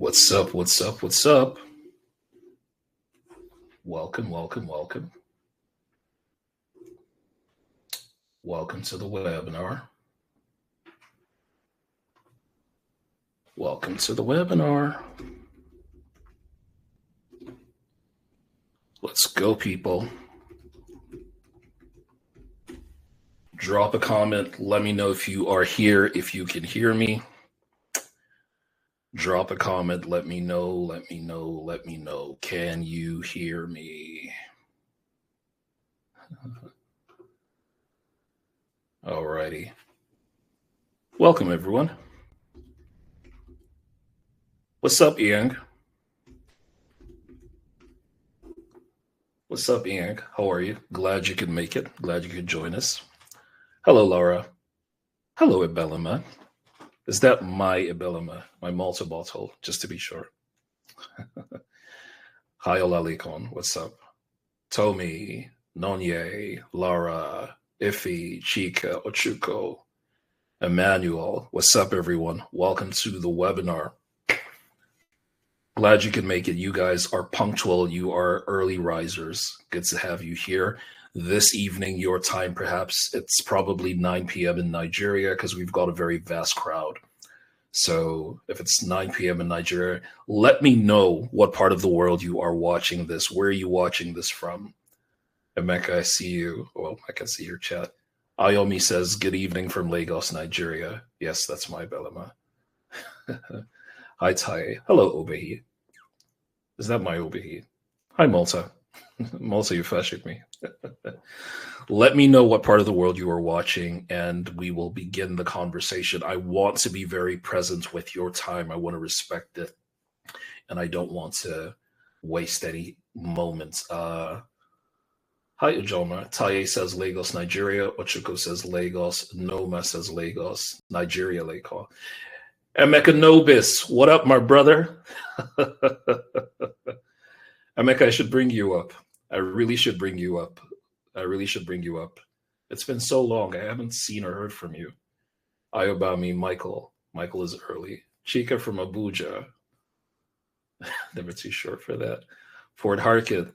What's up? What's up? What's up? Welcome, welcome, welcome. Welcome to the webinar. Welcome to the webinar. Let's go, people. Drop a comment. Let me know if you are here, if you can hear me. Drop a comment. Let me know. Let me know. Let me know. Can you hear me? Alrighty. Welcome, everyone. What's up, Ian? What's up, Ian? How are you? Glad you could make it. Glad you could join us. Hello, Laura. Hello, Ibelima. Is that my Ibelima, my Malta bottle, just to be sure? Hi, Olalikon. What's up? Tomi, Nonye, Laura, Iffy, Chika, Ochuko, Emmanuel. What's up, everyone? Welcome to the webinar. Glad you can make it. You guys are punctual. You are early risers. Good to have you here. This evening, your time, perhaps it's probably 9 p.m. in Nigeria because we've got a very vast crowd. So if it's 9 p.m. in Nigeria, let me know what part of the world you are watching this. Where are you watching this from? Emeka, I see you. Well, I can see your chat. Ayomi says, good evening from Lagos, Nigeria. Yes, that's my Belema. Hi, Tai. Hello, Obehi. Is that my Obehi? Hi, Malta. Malta, you fashion me. Let me know what part of the world you are watching, and we will begin the conversation. I want to be very present with your time. I want to respect it, and I don't want to waste any moments. Hi, Ujoma. Taye says Lagos, Nigeria. Ochuko says Lagos. Noma says Lagos. Nigeria, Lagos. Emeka Nobis, what up, my brother? Emeka, I should bring you up. I really should bring you up. I really should bring you up. It's been so long. I haven't seen or heard from you. Ayobami, Michael. Michael is early. Chika from Abuja. Never too short for that. Fort Harkett.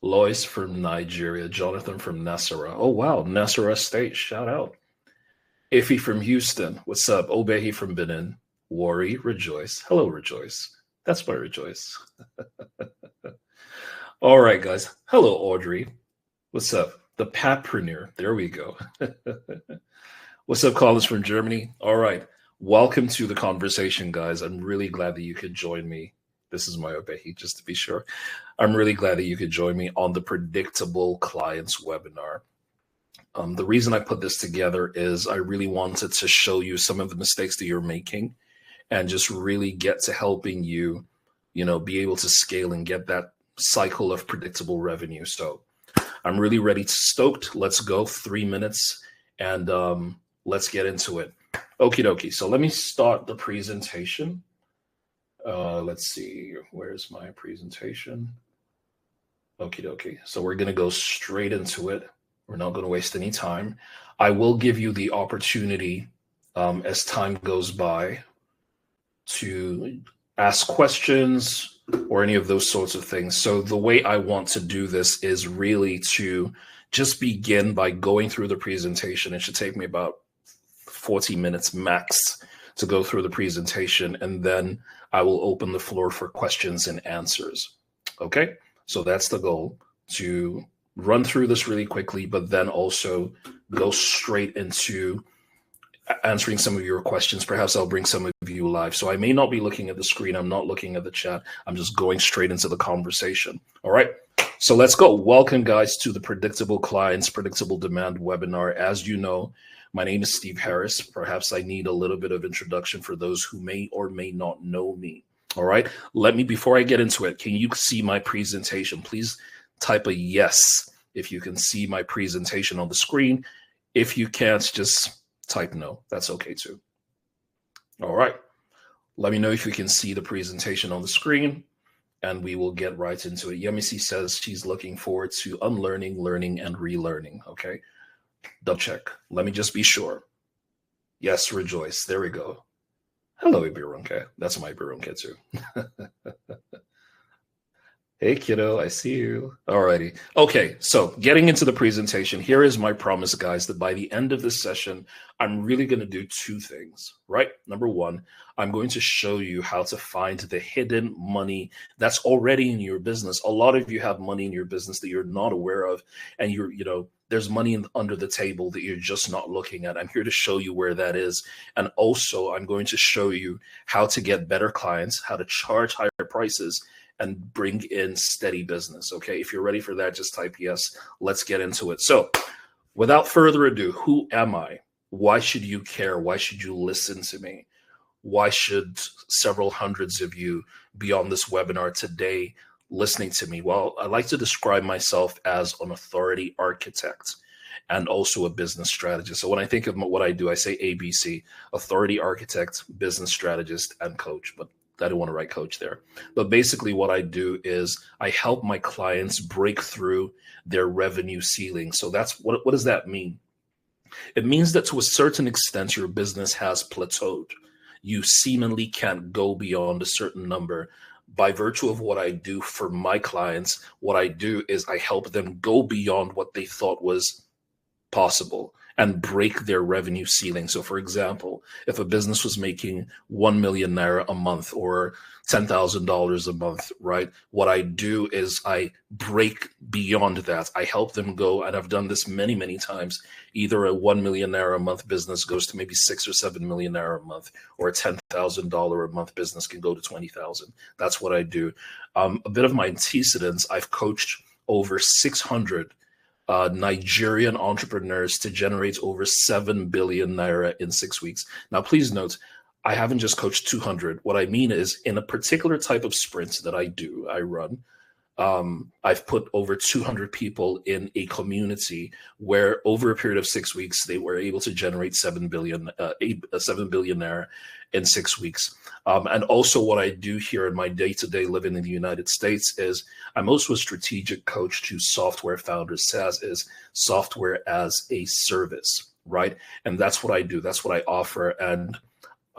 Lois from Nigeria. Jonathan from Nasarawa. Oh, wow. Nasarawa State. Shout out. Iffy from Houston. What's up? Obehi from Benin. Worry, Rejoice. Hello, Rejoice. That's my Rejoice. All right, guys. Hello, Audrey. What's up? The Patpreneur. There we go. What's up, Collins from Germany? All right. Welcome to the conversation, guys. I'm really glad that you could join me. This is my Obehi, just to be sure. I'm really glad that you could join me on the Predictable Clients webinar. The reason I put this together is I really wanted to show you some of the mistakes that you're making and just really get to helping you, be able to scale and get that cycle of predictable revenue. So I'm really ready to stoked. Let's go 3 minutes and let's get into it. Okie dokie. So let me start the presentation. Let's see. Where's my presentation? Okie dokie. So we're going to go straight into it. We're not going to waste any time. I will give you the opportunity as time goes by to ask questions or any of those sorts of things. So the way I want to do this is really to just begin by going through the presentation. It should take me about 40 minutes max to go through the presentation, and then I will open the floor for questions and answers. Okay, so that's the goal, to run through this really quickly, but then also go straight into answering some of your questions. Perhaps I'll bring some of you live. So I may not be looking at the screen. I'm not looking at the chat. I'm just going straight into the conversation. All right. So let's go. Welcome, guys, to the Predictable Clients, Predictable Demand webinar. As you know, my name is Steve Harris. Perhaps I need a little bit of introduction for those who may or may not know me. All right. Before I get into it, can you see my presentation? Please type a yes if you can see my presentation on the screen. If you can't, just type no. That's okay too. All right. Let me know if you can see the presentation on the screen, and we will get right into it. Yemisi says she's looking forward to unlearning, learning, and relearning. Okay. Double check. Let me just be sure. Yes, Rejoice. There we go. Hello, Ibirunke. That's my Ibirunke too. Hey, kiddo, I see you. Alrighty. Okay, so getting into the presentation, here is my promise, guys, that by the end of this session, I'm really going to do two things, right? Number one, I'm going to show you how to find the hidden money that's already in your business. A lot of you have money in your business that you're not aware of, and there's money under the table that you're just not looking at. I'm here to show you where that is. And also, I'm going to show you how to get better clients, how to charge higher prices, and bring in steady business. Okay, if you're ready for that, just type yes. Let's get into it. So without further ado, who am I? Why should you care? Why should you listen to me? Why should several hundreds of you be on this webinar today listening to me? Well, I like to describe myself as an authority architect and also a business strategist. So when I think of what I do, I say ABC: authority architect, business strategist, and coach. But I don't want to write coach there. But basically what I do is I help my clients break through their revenue ceiling. So that's what does that mean? It means that to a certain extent, your business has plateaued. You seemingly can't go beyond a certain number. By virtue of what I do for my clients, what I do is I help them go beyond what they thought was possible and break their revenue ceiling. So for example, if a business was making 1 million naira a month or $10,000 a month, right? What I do is I break beyond that. I help them go, and I've done this many, many times. Either a 1 million naira a month business goes to maybe 6 or 7 million naira a month, or a $10,000 a month business can go to 20,000. That's what I do. A bit of my antecedents: I've coached over 600 Nigerian entrepreneurs to generate over 7 billion naira in 6 weeks. Now, please note, I haven't just coached 200. What I mean is, in a particular type of sprint that I run, I've put over 200 people in a community where over a period of 6 weeks, they were able to generate 7 billion naira in 6 weeks. And also what I do here in my day-to-day living in the United States is I'm also a strategic coach to software founders. SaaS is software as a service, right? And that's what I do. That's what I offer. And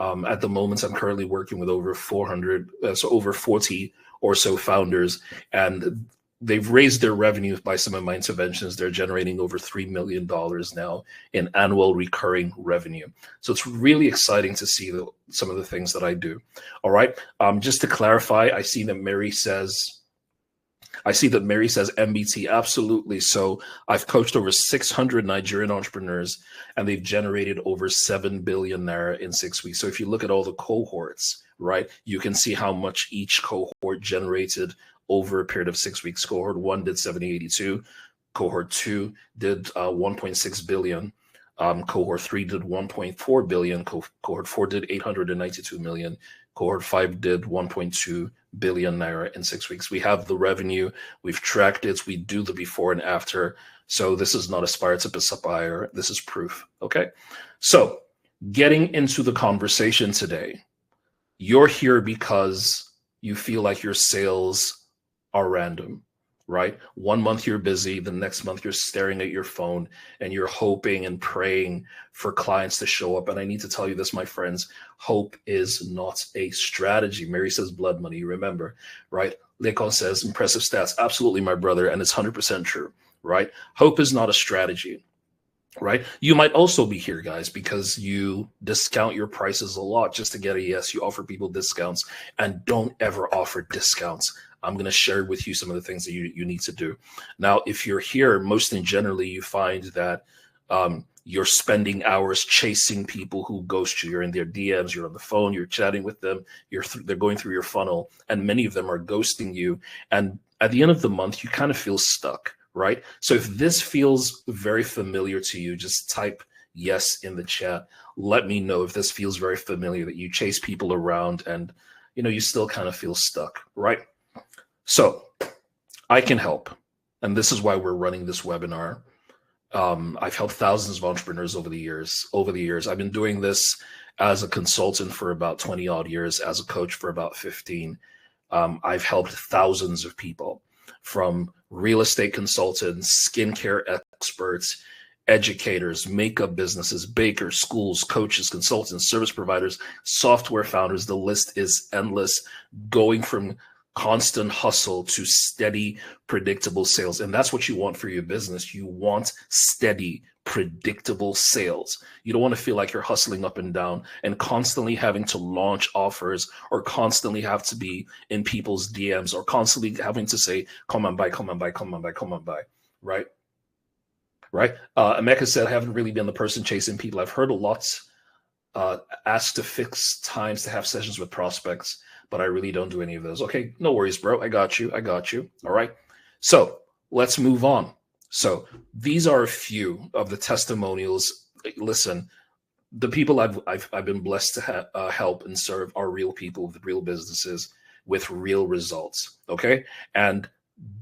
at the moment, I'm currently working with over 40 or so founders, and they've raised their revenue by some of my interventions. They're generating over $3 million now in annual recurring revenue. So it's really exciting to see some of the things that I do. All right. Just to clarify, I see that Mary says MBT. Absolutely. So I've coached over 600 Nigerian entrepreneurs, and they've generated over 7 billion naira in 6 weeks. So if you look at all the cohorts, right, you can see how much each cohort generated over a period of 6 weeks. Cohort 1 did 7082. Cohort 2 did 1.6 billion. Cohort 3 did 1.4 billion. Cohort 4 did 892 million. Cohort 5 did 1.2 billion naira in 6 weeks. We have the revenue. We've tracked it. We do the before and after. So this is not aspire to aspire. This is proof. Okay. So getting into the conversation today, you're here because you feel like your sales are random, right? 1 month you're busy, the next month you're staring at your phone and you're hoping and praying for clients to show up. And I need to tell you this, my friends, hope is not a strategy. Mary says blood money, you remember, right? Lekon says impressive stats. Absolutely, my brother. And it's 100% true, right? Hope is not a strategy. Right. You might also be here, guys, because you discount your prices a lot just to get a yes. You offer people discounts, and don't ever offer discounts. I'm going to share with you some of the things that you need to do. Now, if you're here, most in generally, you find that you're spending hours chasing people who ghost you. You're in their DMs, you're on the phone, you're chatting with them, they're going through your funnel, and many of them are ghosting you. And at the end of the month, you kind of feel stuck. Right? So if this feels very familiar to you, just type yes in the chat. Let me know if this feels very familiar, that you chase people around and, you still kind of feel stuck, right? So I can help. And this is why we're running this webinar. I've helped thousands of entrepreneurs over the years. I've been doing this as a consultant for about 20 odd years, as a coach for about 15. I've helped thousands of people, from real estate consultants, skincare experts, educators, makeup businesses, bakers, schools, coaches, consultants, service providers, software founders. The list is endless, going from constant hustle to steady, predictable sales. And that's what you want for your business. You want steady, predictable sales. You don't want to feel like you're hustling up and down and constantly having to launch offers, or constantly have to be in people's DMs, or constantly having to say, come on by, come on by, come on by, come on by, right? Right. Emeka said, I haven't really been the person chasing people. I've heard a lot asked to fix times to have sessions with prospects, but I really don't do any of those. Okay, no worries, bro. I got you. I got you. All right. So let's move on. So these are a few of the testimonials. Listen, the people I've been blessed to help and serve are real people with real businesses with real results. Okay. And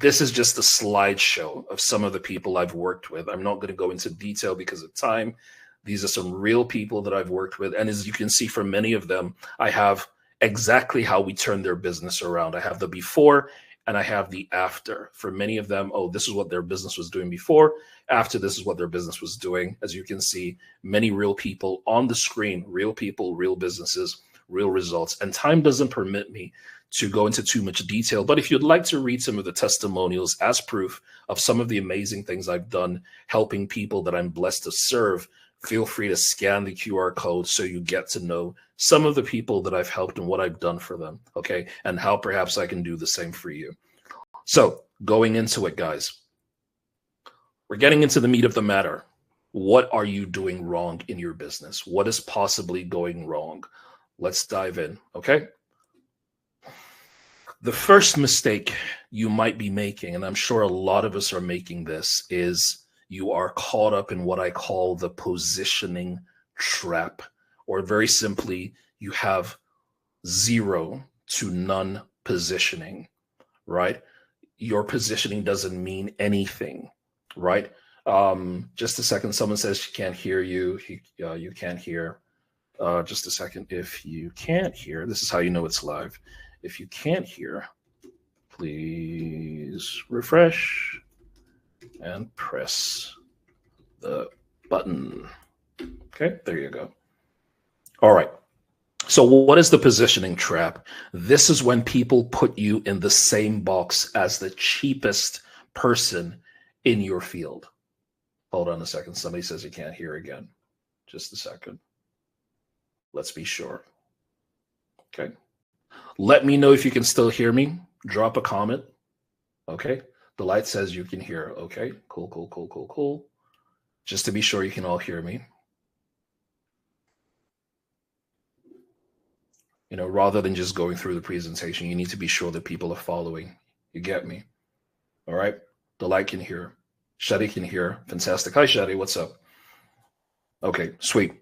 this is just a slideshow of some of the people I've worked with. I'm not going to go into detail because of time. These are some real people that I've worked with. And as you can see, for many of them, I have exactly how we turn their business around. I have the before and I have the after. For many of them, oh, this is what their business was doing before. After, this is what their business was doing. As you can see, many real people on the screen, real people, real businesses, real results. And time doesn't permit me to go into too much detail. But if you'd like to read some of the testimonials as proof of some of the amazing things I've done helping people that I'm blessed to serve, feel free to scan the QR code so you get to know some of the people that I've helped and what I've done for them, okay? And how perhaps I can do the same for you. So going into it, guys, we're getting into the meat of the matter. What are you doing wrong in your business? What is possibly going wrong? Let's dive in, okay? The first mistake you might be making, and I'm sure a lot of us are making this, is you are caught up in what I call the positioning trap, or very simply, you have zero to none positioning, right? Your positioning doesn't mean anything, right? Just a second. Someone says she can't hear you. You can't hear. Just a second. If you can't hear, this is how you know it's live. If you can't hear, please refresh and press the button. Okay, there you go. All right. So what is the positioning trap? This is when people put you in the same box as the cheapest person in your field. Hold on a second. Somebody says you can't hear again. Just a second. Let's be sure. Okay. Let me know if you can still hear me. Drop a comment. Okay. The light says you can hear. Okay. Cool, cool, cool, cool, cool. Just to be sure you can all hear me. You know, rather than just going through the presentation, you need to be sure that people are following. You get me? All right. The light can hear. Shadi can hear. Fantastic. Hi, Shadi. What's up? Okay, sweet.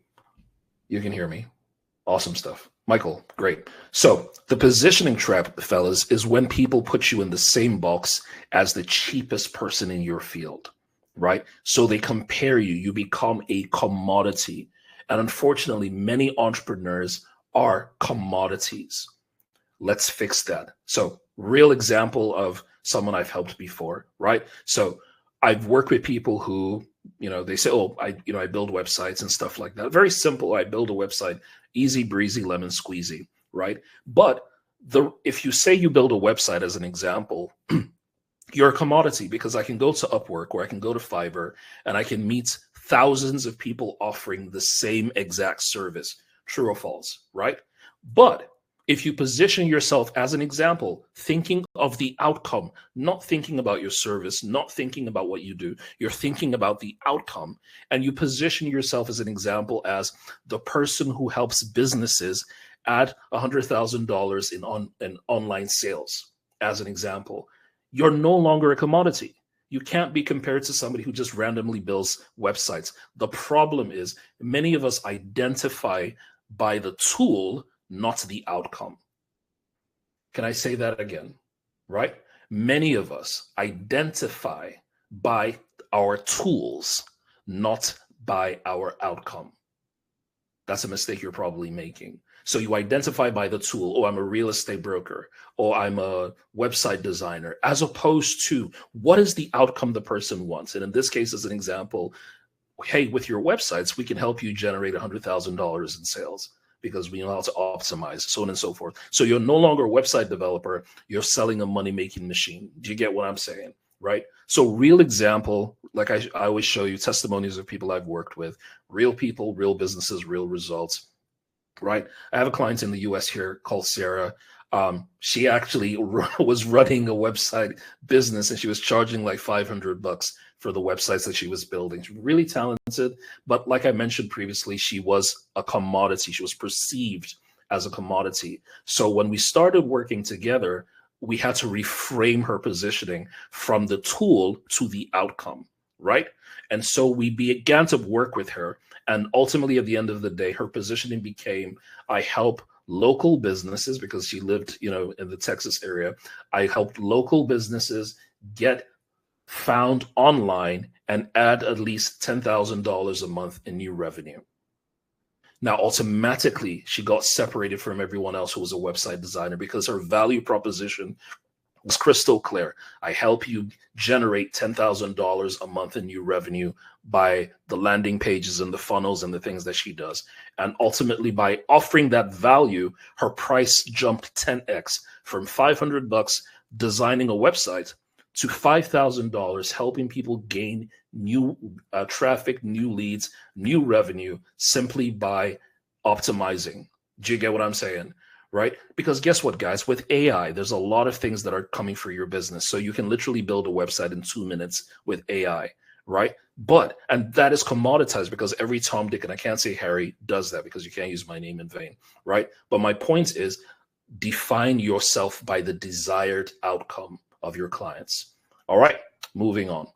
You can hear me. Awesome stuff. Michael, great. So the positioning trap, fellas, is when people put you in the same box as the cheapest person in your field, right? So they compare you. You become a commodity. And unfortunately, many entrepreneurs are commodities. Let's fix that. So real example of someone I've helped before, right? So I've worked with people who, you know, they say, oh, I build websites and stuff like that. Very simple. I build a website, easy breezy, lemon squeezy, right? But if you say you build a website as an example, you're a commodity, because I can go to Upwork or I can go to Fiverr and I can meet thousands of people offering the same exact service. True or false, right? But if you position yourself as an example, thinking of the outcome, not thinking about your service, not thinking about what you do, you're thinking about the outcome, and you position yourself as an example as the person who helps businesses add $100,000 in online sales, as an example, you're no longer a commodity. You can't be compared to somebody who just randomly builds websites. The problem is many of us identify by the tool, not the outcome. Can I say that again? Right? Many of us identify by our tools, not by our outcome. That's a mistake you're probably making. So you identify by the tool. Oh, I'm a real estate broker, or I'm a website designer, as opposed to what is the outcome the person wants. And in this case, as an example, hey, with your websites, we can help you generate $100,000 in sales because we know how to optimize, so on and so forth. So you're no longer a website developer, you're selling a money-making machine. Do you get what I'm saying? Right? So real example, like I always show you testimonies of people I've worked with, real people, real businesses, real results, right? I have a client in the US here called Sarah. She actually was running a website business and she was charging like $500 for the websites that she was building. She's really talented, but like I mentioned previously, she was a commodity. She was perceived as a commodity. So when we started working together, we had to reframe her positioning from the tool to the outcome, right? And so we began to work with her. And ultimately, at the end of the day, her positioning became, I help local businesses, because she lived, in the Texas area. I helped local businesses get found online and add at least $10,000 a month in new revenue. Now, automatically, she got separated from everyone else who was a website designer because her value proposition was crystal clear. I help you generate $10,000 a month in new revenue by the landing pages and the funnels and the things that she does. And ultimately, by offering that value, her price jumped 10x from $500 designing a website to $5,000 helping people gain new traffic, new leads, new revenue simply by optimizing. Do you get what I'm saying? Right? Because guess what, guys? With AI, there's a lot of things that are coming for your business. So you can literally build a website in 2 minutes with AI, right? And that is commoditized because every Tom, Dick, and I can't say Harry does that because you can't use my name in vain, right? But my point is, define yourself by the desired outcome of your clients. All right, moving on.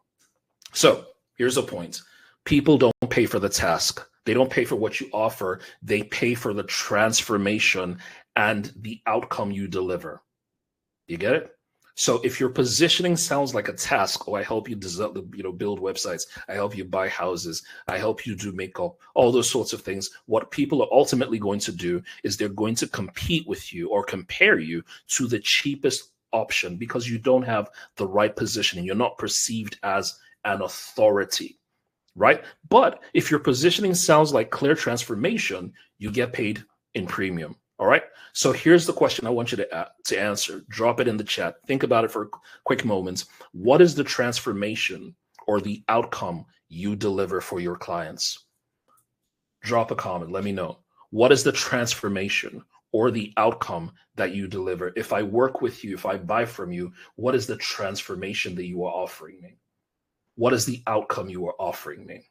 So here's a point. People don't pay for the task. They don't pay for what you offer. They pay for the transformation and the outcome you deliver. You get it? So if your positioning sounds like a task, I help you design, build websites, I help you buy houses, I help you do makeup, all those sorts of things, what people are ultimately going to do is they're going to compete with you or compare you to the cheapest option because you don't have the right positioning. You're not perceived as an authority, right? But if your positioning sounds like clear transformation, you get paid in premium. All right. So here's the question I want you to answer. Drop it in the chat. Think about it for quick moments. What is the transformation or the outcome you deliver for your clients? Drop a comment. Let me know. What is the transformation or the outcome that you deliver? If I work with you, if I buy from you, what is the transformation that you are offering me? What is the outcome you are offering me?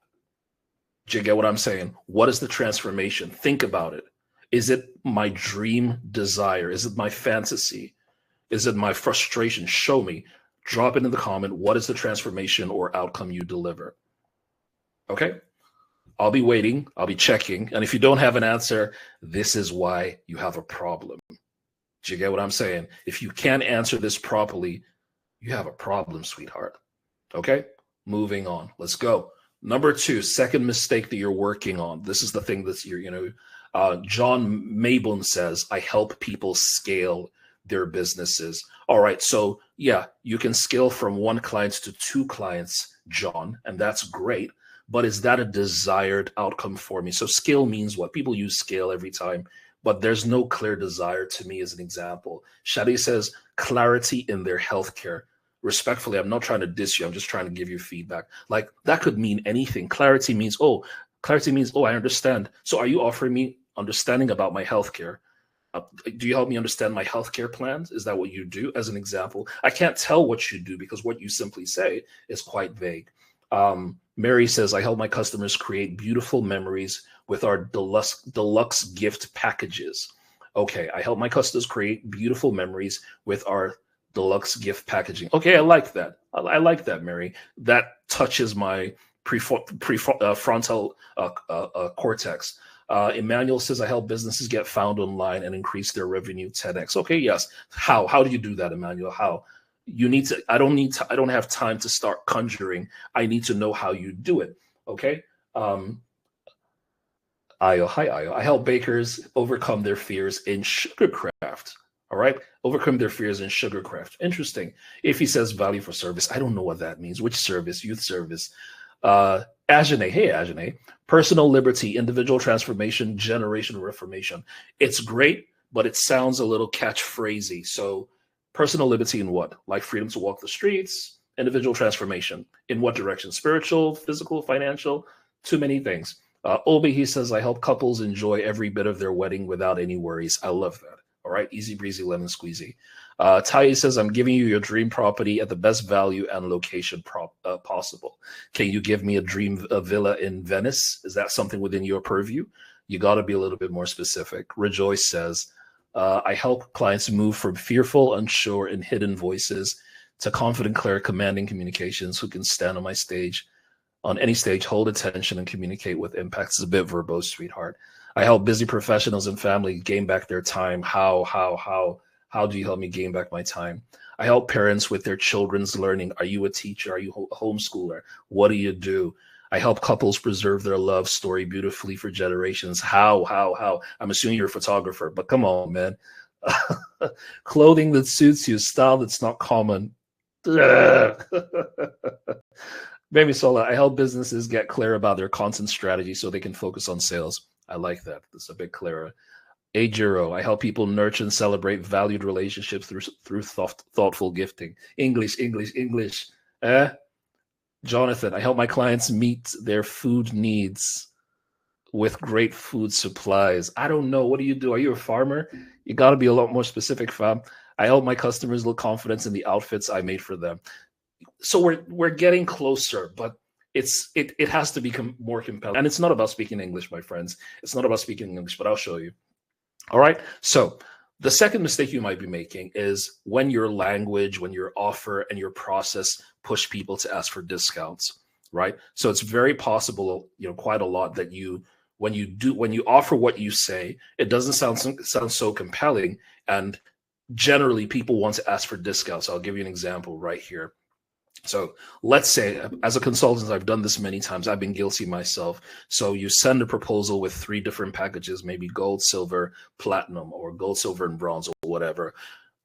Do you get what I'm saying? What is the transformation? Think about it. Is it my dream desire? Is it my fantasy? Is it my frustration? Show me. Drop it in the comment. What is the transformation or outcome you deliver? Okay. I'll be waiting. I'll be checking. And if you don't have an answer, this is why you have a problem. Do you get what I'm saying? If you can't answer this properly, you have a problem, sweetheart. Okay. Moving on. Let's go. Number 2, second mistake that you're working on. This is the thing that's John Mabon says, I help people scale their businesses. All right. So yeah, you can scale from 1 client to 2 clients, John, and that's great. But is that a desired outcome for me? So scale means what? People use scale every time, but there's no clear desire to me as an example. Shadi says clarity in their healthcare. Respectfully, I'm not trying to diss you. I'm just trying to give you feedback. Like that could mean anything. Clarity means, I understand. So are you offering me understanding about my healthcare? Do you help me understand my healthcare plans? Is that what you do? As an example, I can't tell what you do because what you simply say is quite vague. Mary says, I help my customers create beautiful memories with our deluxe gift packages. Okay, I help my customers create beautiful memories with our deluxe gift packaging. Okay, I like that. I like that, Mary. That touches my prefrontal cortex. Emmanuel says, I help businesses get found online and increase their revenue 10x. Okay, yes. How? How do you do that, Emmanuel? How? You need to, I don't have time to start conjuring. I need to know how you do it. Okay. Ayo, hi, Ayo. I help bakers overcome their fears in sugarcraft. All right. Overcome their fears in sugarcraft. Interesting. If he says value for service, I don't know what that means. Which service? Youth service. Ajane, hey Ajane, personal liberty, individual transformation, generational reformation. It's great, but it sounds a little catchphrasy. So, personal liberty in what? Like freedom to walk the streets, individual transformation. In what direction? Spiritual, physical, financial? Too many things. Obi, he says, I help couples enjoy every bit of their wedding without any worries. I love that. All right, easy breezy, lemon squeezy. Tai says, I'm giving you your dream property at the best value and location possible. Can you give me a dream villa in Venice? Is that something within your purview? You got to be a little bit more specific. Rejoice says, I help clients move from fearful, unsure, and hidden voices to confident, clear, commanding communications who can stand on my stage, on any stage, hold attention, and communicate with impact. It's a bit verbose, sweetheart. I help busy professionals and family gain back their time. How do you help me gain back my time? I help parents with their children's learning. Are you a teacher? Are you a homeschooler? What do you do? I help couples preserve their love story beautifully for generations. How? I'm assuming you're a photographer, but come on, man. Clothing that suits you, style that's not common. Baby Sola, I help businesses get clear about their content strategy so they can focus on sales. I like that. That's a bit clearer. Ajiro, I help people nurture and celebrate valued relationships through thoughtful gifting. English. Jonathan, I help my clients meet their food needs with great food supplies. I don't know. What do you do? Are you a farmer? You got to be a lot more specific, fam. I help my customers look confident in the outfits I made for them. So we're getting closer, but it has to become more compelling. And it's not about speaking English, my friends. It's not about speaking English, but I'll show you. All right. So the second mistake you might be making is when your language, when your offer and your process push people to ask for discounts, right? So it's very possible, quite a lot that when you offer what you say, it doesn't sound so compelling. And generally people want to ask for discounts. I'll give you an example right here. So let's say, as a consultant, I've done this many times. I've been guilty myself. So you send a proposal with 3 different packages, maybe gold, silver, platinum, or gold, silver, and bronze, or whatever.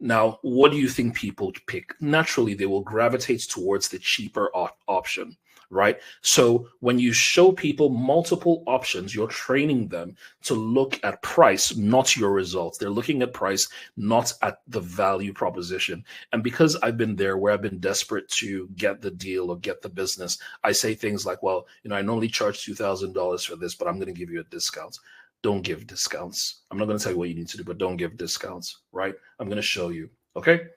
Now, what do you think people pick? Naturally, they will gravitate towards the cheaper option, right? So when you show people multiple options, you're training them to look at price, not your results. They're looking at price, not at the value proposition. And because I've been there where I've been desperate to get the deal or get the business, I say things like, well, I normally charge $2,000 for this, but I'm going to give you a discount. Don't give discounts. I'm not going to tell you what you need to do, but don't give discounts, right? I'm going to show you, okay?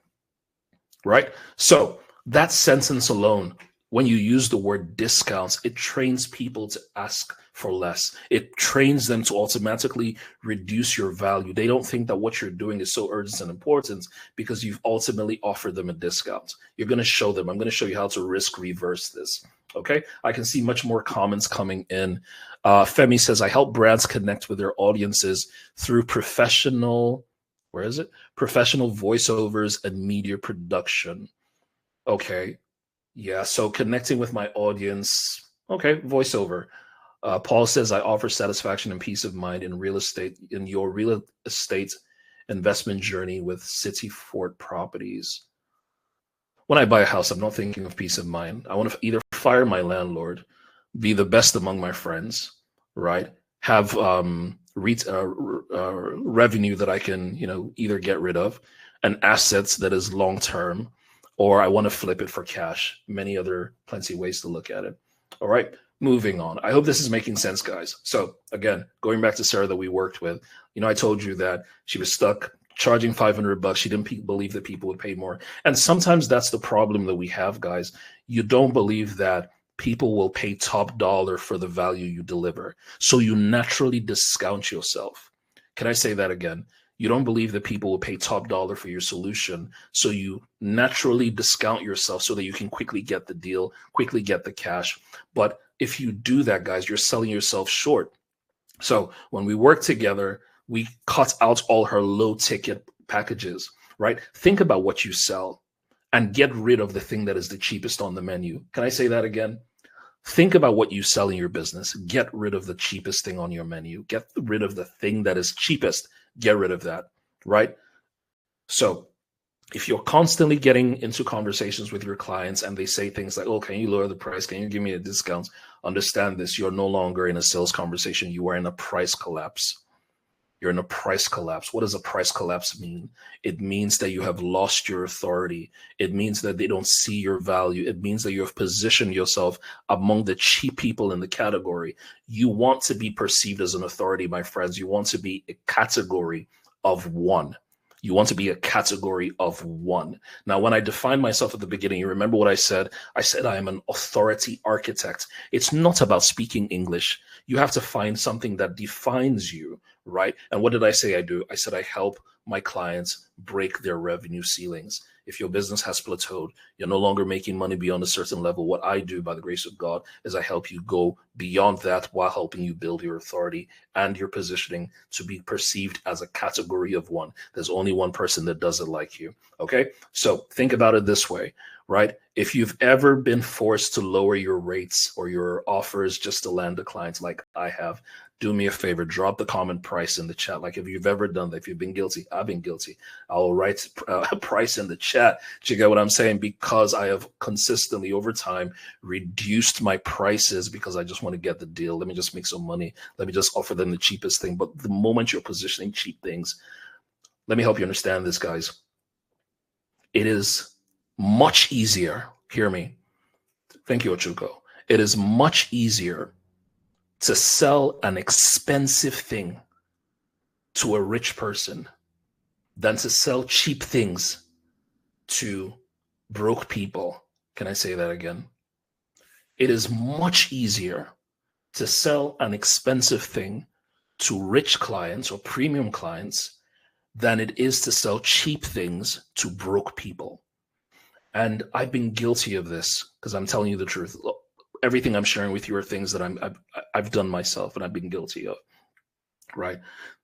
Right? So that sentence alone, when you use the word discounts, it trains people to ask for less. It trains them to automatically reduce your value. They don't think that what you're doing is so urgent and important because you've ultimately offered them a discount. You're going to show them. I'm going to show you how to risk reverse this. Okay. I can see much more comments coming in. Femi says, I help brands connect with their audiences through professional voiceovers and media production. Okay. Yeah, so connecting with my audience. Okay, voiceover. Paul says, I offer satisfaction and peace of mind in your real estate investment journey with City Fort Properties. When I buy a house, I'm not thinking of peace of mind. I want to either fire my landlord, be the best among my friends, right? Have revenue that I can, either get rid of, and assets that is long-term, or I want to flip it for cash. Plenty of ways to look at it. All right, moving on. I hope this is making sense, guys. So again, going back to Sarah that we worked with, I told you that she was stuck charging $500. She didn't believe that people would pay more. And sometimes that's the problem that we have, guys. You don't believe that people will pay top dollar for the value you deliver. So you naturally discount yourself. Can I say that again? You don't believe that people will pay top dollar for your solution. So you naturally discount yourself so that you can quickly get the deal, quickly get the cash. But if you do that, guys, you're selling yourself short. So when we work together, we cut out all her low ticket packages, right? Think about what you sell and get rid of the thing that is the cheapest on the menu. Can I say that again? Think about what you sell in your business. Get rid of the cheapest thing on your menu. Get rid of the thing that is cheapest. Get rid of that, right? So if you're constantly getting into conversations with your clients and they say things like, oh, can you lower the price? Can you give me a discount? Understand this. You're no longer in a sales conversation. You are in a price collapse. You're in a price collapse. What does a price collapse mean? It means that you have lost your authority. It means that they don't see your value. It means that you have positioned yourself among the cheap people in the category. You want to be perceived as an authority, my friends. You want to be a category of one. You want to be a category of one. Now, when I defined myself at the beginning, you remember what I said? I said I am an authority architect. It's not about speaking English. You have to find something that defines you, right? And what did I say I do? I said I help my clients break their revenue ceilings. If your business has plateaued, you're no longer making money beyond a certain level. What I do, by the grace of God, is I help you go beyond that while helping you build your authority and your positioning to be perceived as a category of one. There's only one person that does it like you. Okay. So think about it this way, right? If you've ever been forced to lower your rates or your offers just to land the clients like I have, do me a favor, drop the comment price in the chat. Like if you've ever done that, if you've been guilty, I've been guilty. I'll write a price in the chat. Do you get what I'm saying? Because I have consistently over time reduced my prices because I just want to get the deal. Let me just make some money. Let me just offer them the cheapest thing. But the moment you're positioning cheap things, let me help you understand this, guys. It is much easier. Hear me. Thank you, Ochuko. It is much easier to sell an expensive thing to a rich person than to sell cheap things to broke people. Can I say that again? It is much easier to sell an expensive thing to rich clients or premium clients than it is to sell cheap things to broke people. And I've been guilty of this because I'm telling you the truth. Everything I'm sharing with you are things that I've done myself and I've been guilty of, right?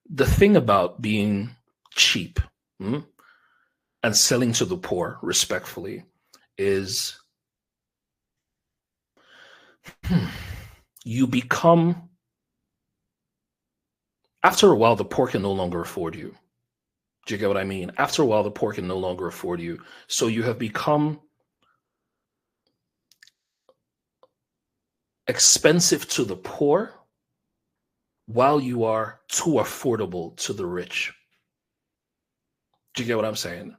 The thing about being cheap and selling to the poor respectfully is you become, after a while, the poor can no longer afford you. Do you get what I mean? After a while, the poor can no longer afford you. So you have become expensive to the poor while you are too affordable to the rich. Do you get what I'm saying?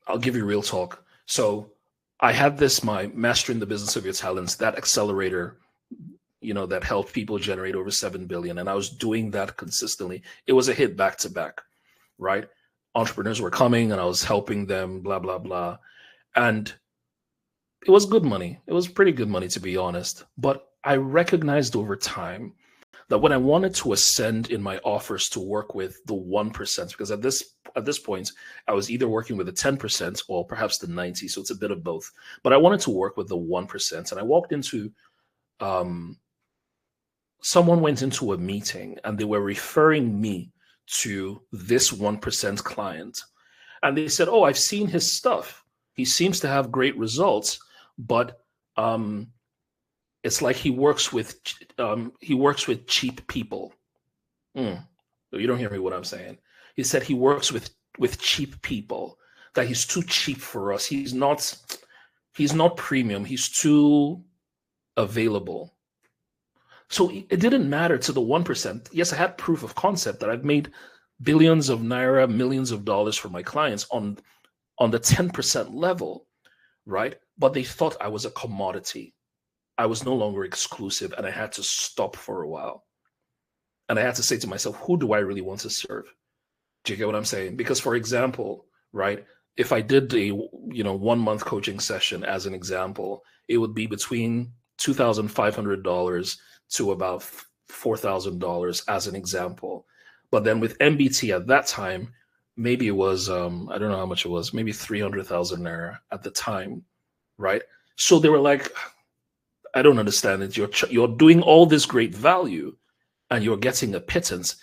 I'll give you real talk. So I had this, my Mastering the Business of Your Talents, that accelerator, that helped people generate over 7 billion. And I was doing that consistently. It was a hit back to back, right? Entrepreneurs were coming and I was helping them, blah, blah, blah. And it was good money. It was pretty good money, to be honest. But I recognized over time that when I wanted to ascend in my offers to work with the 1%, because at this point, I was either working with the 10% or perhaps the 90%. So it's a bit of both. But I wanted to work with the 1%. And I walked into, someone went into a meeting and they were referring me to this 1% client. And they said, oh, I've seen his stuff. He seems to have great results, but it's like he works with cheap people. You don't hear me what I'm saying. He said he works with cheap people, that he's too cheap for us. He's not premium. He's too available. So it didn't matter to the 1%. Yes, I had proof of concept that I've made billions of naira, millions of dollars for my clients on the 10% level, right? But they thought I was a commodity. I was no longer exclusive, and I had to stop for a while. And I had to say to myself, who do I really want to serve? Do you get what I'm saying? Because, for example, right, if I did a 1 month coaching session as an example, it would be between $2,500 to about $4,000 as an example. But then with MBT at that time, maybe it was, I don't know how much it was, maybe 300,000 naira at the time, right? So they were like, I don't understand it. You're doing all this great value and you're getting a pittance.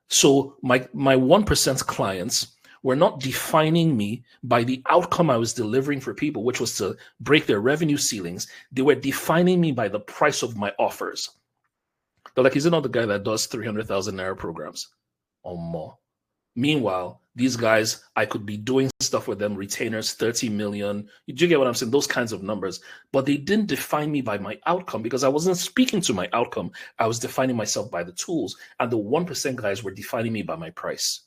So my 1% clients were not defining me by the outcome I was delivering for people, which was to break their revenue ceilings. They were defining me by the price of my offers. They're like, is it not the guy that does 300,000 naira programs or more? Meanwhile, These guys, I could be doing stuff with them, retainers, 30 million. You do get what I'm saying? Those kinds of numbers. But they didn't define me by my outcome because I wasn't speaking to my outcome. I was defining myself by the tools. And the 1% guys were defining me by my price.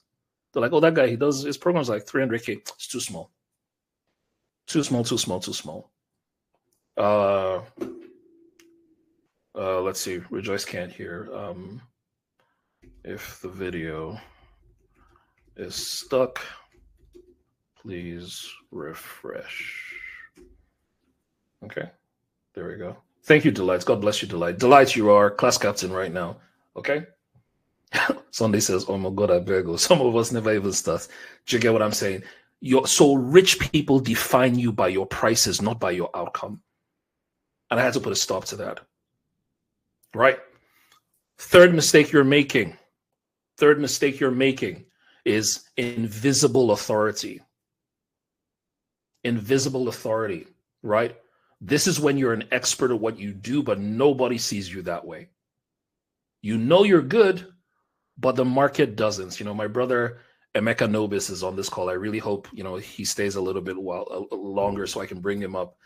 They're like, oh, that guy, he does his program's like 300K. It's too small. Too small, too small, too small. Let's see. Rejoice can't hear. If the video is stuck, please refresh. Okay, there we go. Thank you, Delight. God bless you, Delight. Delight, you are class captain right now. Okay. Sunday says, oh my God, I beg you. Some of us never even start. Do you get what I'm saying? So rich people define you by your prices, not by your outcome. And I had to put a stop to that. Right? Third mistake you're making is invisible authority. Invisible authority, right? This is when you're an expert at what you do, but nobody sees you that way. You know you're good, but the market doesn't. You know, my brother Emeka Nobis is on this call. I really hope, you know, he stays a little bit longer so I can bring him up.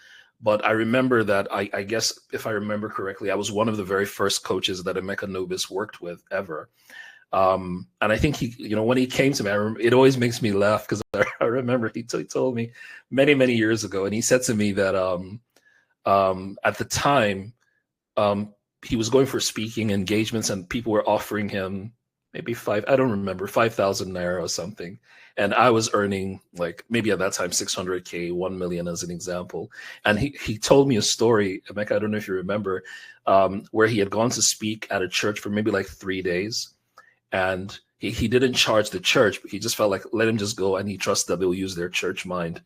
But I remember that, I guess, if I remember correctly, I was one of the very first coaches that Emeka Nobis worked with ever. And I think he, you know, when he came to me, it always makes me laugh because I remember he told me many, many years ago, and he said to me that at the time, he was going for speaking engagements and people were offering him maybe 5,000 naira or something. And I was earning like maybe at that time 600K, 1 million as an example. And he told me a story, Emeka, I don't know if you remember, where he had gone to speak at a church for maybe like 3 days. And he didn't charge the church, but he just felt like let him just go, and he trusts that they'll use their church mind,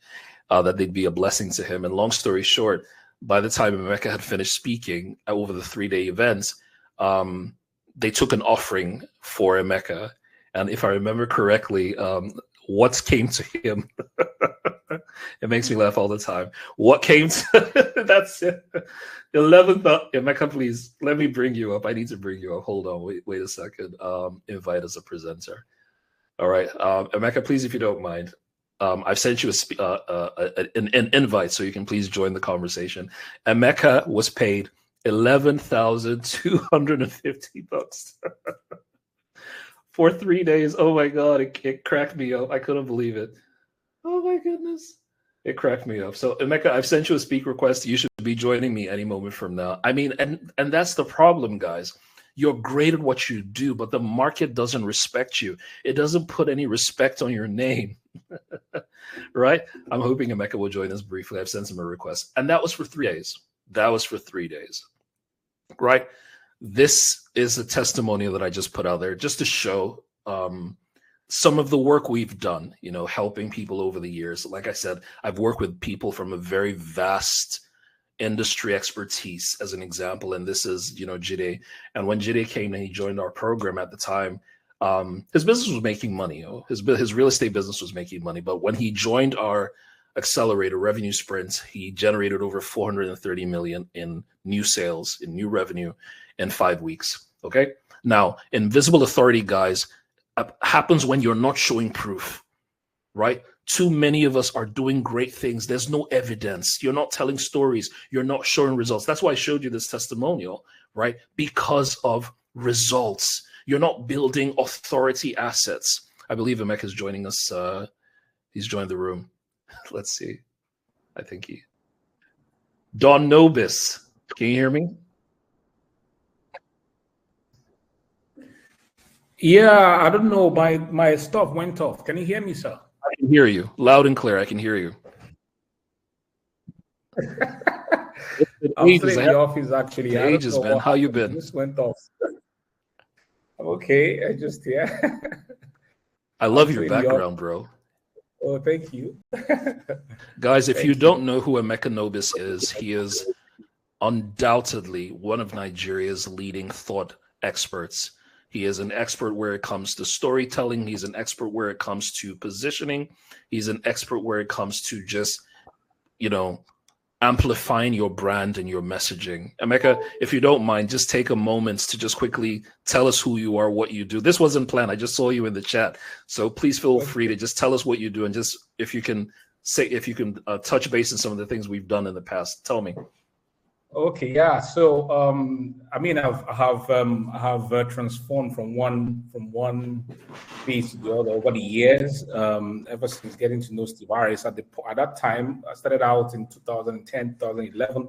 that they'd be a blessing to him. And long story short, by the time Emeka had finished speaking over the 3-day events, they took an offering for Emeka. And if I remember correctly, what came to him, it makes me laugh all the time. What came to, that's it. 11th, Emeka, please, let me bring you up. I need to bring you up. Hold on, wait a second. Invite as a presenter. All right, Emeka, please, if you don't mind. I've sent you an invite so you can please join the conversation. Emeka was paid $11,250 for 3 days. Oh my God, it cracked me up. I couldn't believe it. Oh my goodness. It cracked me up. So Emeka, I've sent you a speak request. You should be joining me any moment from now. I mean, and that's the problem, guys. You're great at what you do, but the market doesn't respect you. It doesn't put any respect on your name. Right? I'm hoping Emeka will join us briefly. I've sent him a request. And that was for 3 days. That was for 3 days. Right? This is a testimonial that I just put out there just to show some of the work we've done, you know, helping people over the years. Like I said, I've worked with people from a very vast industry expertise, as an example. And this is, you know, Jide. And when Jide came and he joined our program at the time, his business was making money. You know, his real estate business was making money. But when he joined our accelerator revenue sprint, he generated over 430 million in new sales, in new revenue in 5 weeks. Okay. Now, invisible authority, guys, happens when you're not showing proof, right? Too many of us are doing great things. There's no evidence. You're not telling stories. You're not showing results. That's why I showed you this testimonial, right? Because of results. You're not building authority assets. I believe Emeka is joining us. He's joined the room. Let's see. I think Don Nobis. Can you hear me? Yeah, I don't know. My stuff went off. Can you hear me, sir? I can hear you loud and clear. I can hear you. I'm still in the office, actually. Ages, man. How you been? Just went off. I'm okay. I love your background, bro. Oh, thank you. Guys, if you don't know who Emeka Nobis is, he is undoubtedly one of Nigeria's leading thought experts. He is an expert where it comes to storytelling. He's an expert where it comes to positioning. He's an expert where it comes to just, you know, amplifying your brand and your messaging. Emeka, if you don't mind, just take a moment to just quickly tell us who you are, what you do. This wasn't planned. I just saw you in the chat. So please feel free to just tell us what you do, and just if you can touch base on some of the things we've done in the past. Tell me. Okay, yeah. So, I mean, I have transformed from one phase to the other over the years. Ever since getting to know Steve Harris, at that time, I started out in 2010, 2011,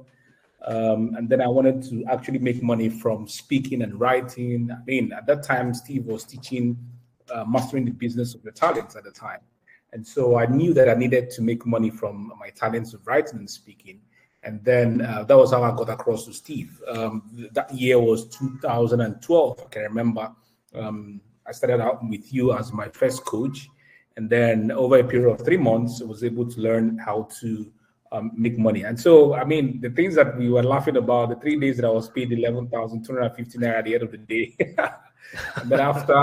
and then I wanted to actually make money from speaking and writing. I mean, at that time, Steve was teaching mastering the business of the talents at the time, and so I knew that I needed to make money from my talents of writing and speaking. And then that was how I got across to Steve. That year was 2012, I can remember. I started out with you as my first coach. And then over a period of 3 months, I was able to learn how to make money. And so, I mean, the things that we were laughing about, the 3 days that I was paid 11,250 naira at the end of the day. And then after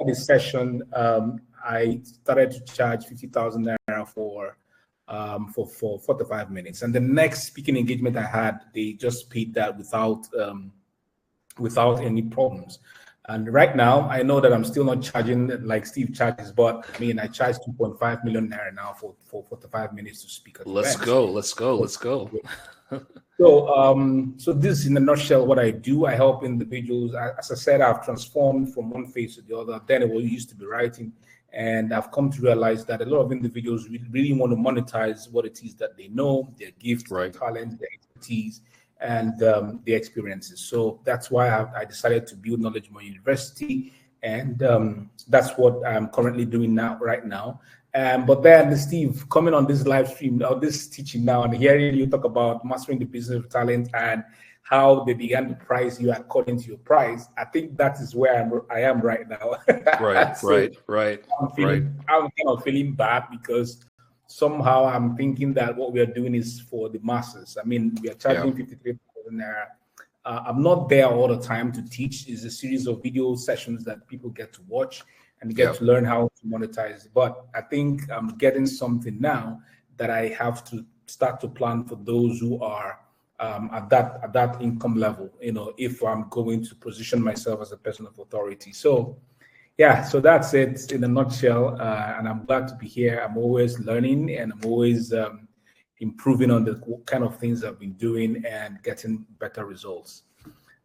the session, I started to charge 50,000 naira for 45 minutes. And the next speaking engagement I had, they just paid that without any problems. And right now, I know that I'm still not charging like Steve charges, but I mean, I charge 2.5 million naira now for 45 minutes to speak at Let's events. Let's go. So this is in a nutshell what I do. I help individuals. As I said, I've transformed from one phase to the other. Then it used to be writing. And I've come to realize that a lot of individuals really want to monetize what it is that they know, their gifts, their talent, their expertise, and their experiences. So that's why I decided to build Knowledge More University. And that's what I'm currently doing right now. But then, Steve, coming on this live stream, or this teaching now, and hearing you talk about mastering the business of talent and how they began to price you according to your price, I think that is where I am right now. Right. I'm kind of feeling bad because somehow I'm thinking that what we are doing is for the masses. I mean, we are charging 53,000 naira. I'm not there all the time to teach. It's a series of video sessions that people get to watch and get to learn how to monetize. But I think I'm getting something now that I have to start to plan for those who are at that income level, if I'm going to position myself as a person of authority. So so that's it in a nutshell. And I'm glad to be here. I'm always learning, and I'm always improving on the kind of things I've been doing and getting better results.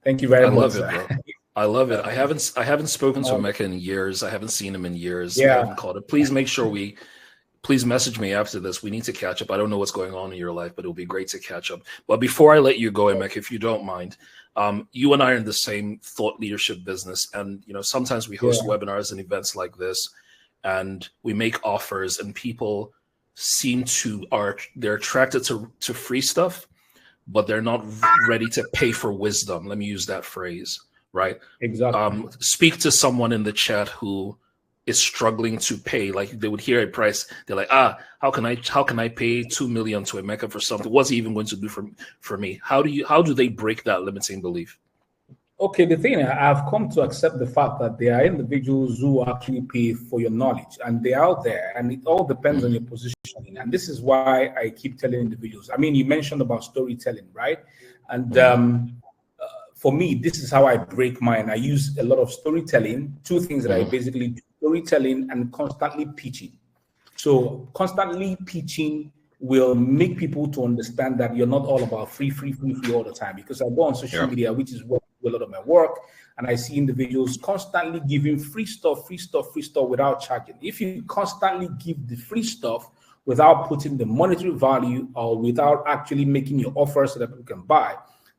Thank you very much. I love it, bro. I love it. I haven't spoken to Emeka in years. I haven't seen him in years. I haven't called it. Please make sure please message me after this. We need to catch up. I don't know what's going on in your life, but it'll be great to catch up. But before I let you go, Emeka, if you don't mind, you and I are in the same thought leadership business. And, sometimes we host webinars and events like this, and we make offers, and people seem they're attracted to free stuff, but they're not ready to pay for wisdom. Let me use that phrase, right? Exactly. Speak to someone in the chat who is struggling to pay. Like, they would hear a price, they're like, how can I pay 2 million to Emeka for something? What's he even going to do for me? How do they break that limiting belief? Okay, the thing, I've come to accept the fact that there are individuals who actually pay for your knowledge, and they're out there, and it all depends on your positioning. And this is why I keep telling individuals. I mean, you mentioned about storytelling, right? And for me, this is how I break mine. I use a lot of storytelling, two things that I basically do: storytelling and constantly pitching. So constantly pitching will make people to understand that you're not all about free all the time. Because I go on social media, which is where I do a lot of my work, and I see individuals constantly giving free stuff without charging. If you constantly give the free stuff without putting the monetary value or without actually making your offer so that people can buy,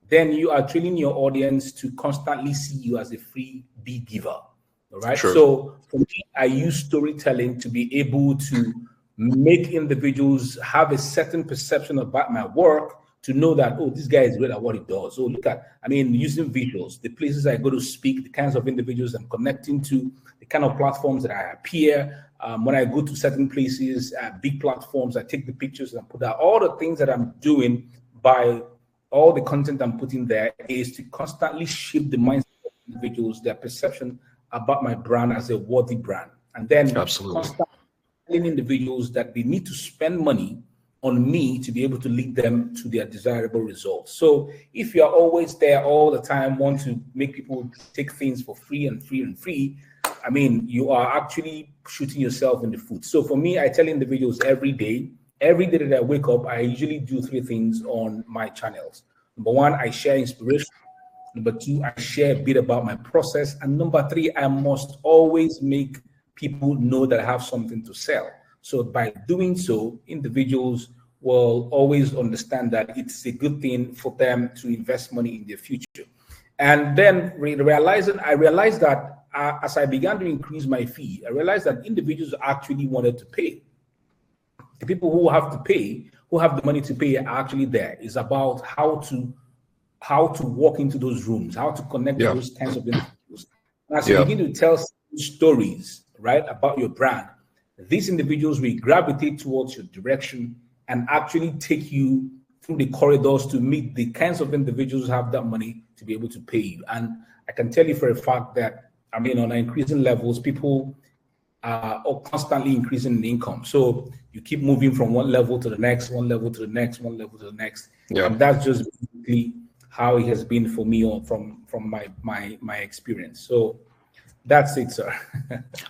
then you are training your audience to constantly see you as a free big giver. All right. Sure. So for me, I use storytelling to be able to make individuals have a certain perception about my work, to know that, this guy is great at what he does. So using visuals, the places I go to speak, the kinds of individuals I'm connecting to, the kind of platforms that I appear. When I go to certain places, big platforms, I take the pictures and put out all the things that I'm doing. By all the content I'm putting there is to constantly shape the mindset of individuals, their perception about my brand as a worthy brand. And then constantly telling individuals that they need to spend money on me to be able to lead them to their desirable results. So if you're always there all the time, want to make people take things for free and free and free, I mean, you are actually shooting yourself in the foot. So for me, I tell individuals every day that I wake up, I usually do 3 things on my channels. Number 1, I share inspiration. Number 2, I share a bit about my process. And number 3, I must always make people know that I have something to sell. So by doing so, individuals will always understand that it's a good thing for them to invest money in their future. And then I realized that as I began to increase my fee, I realized that individuals actually wanted to pay. The people who have to pay, who have the money to pay, are actually there. It's about how to walk into those rooms, how to connect with those kinds of individuals. And as you begin to tell stories, right, about your brand, these individuals will gravitate towards your direction and actually take you through the corridors to meet the kinds of individuals who have that money to be able to pay you. And I can tell you for a fact that, I mean, on increasing levels, people are constantly increasing in income. So you keep moving from one level to the next, one level to the next, one level to the next. Yeah. And that's just basically how it has been for me from my experience. So that's it, sir.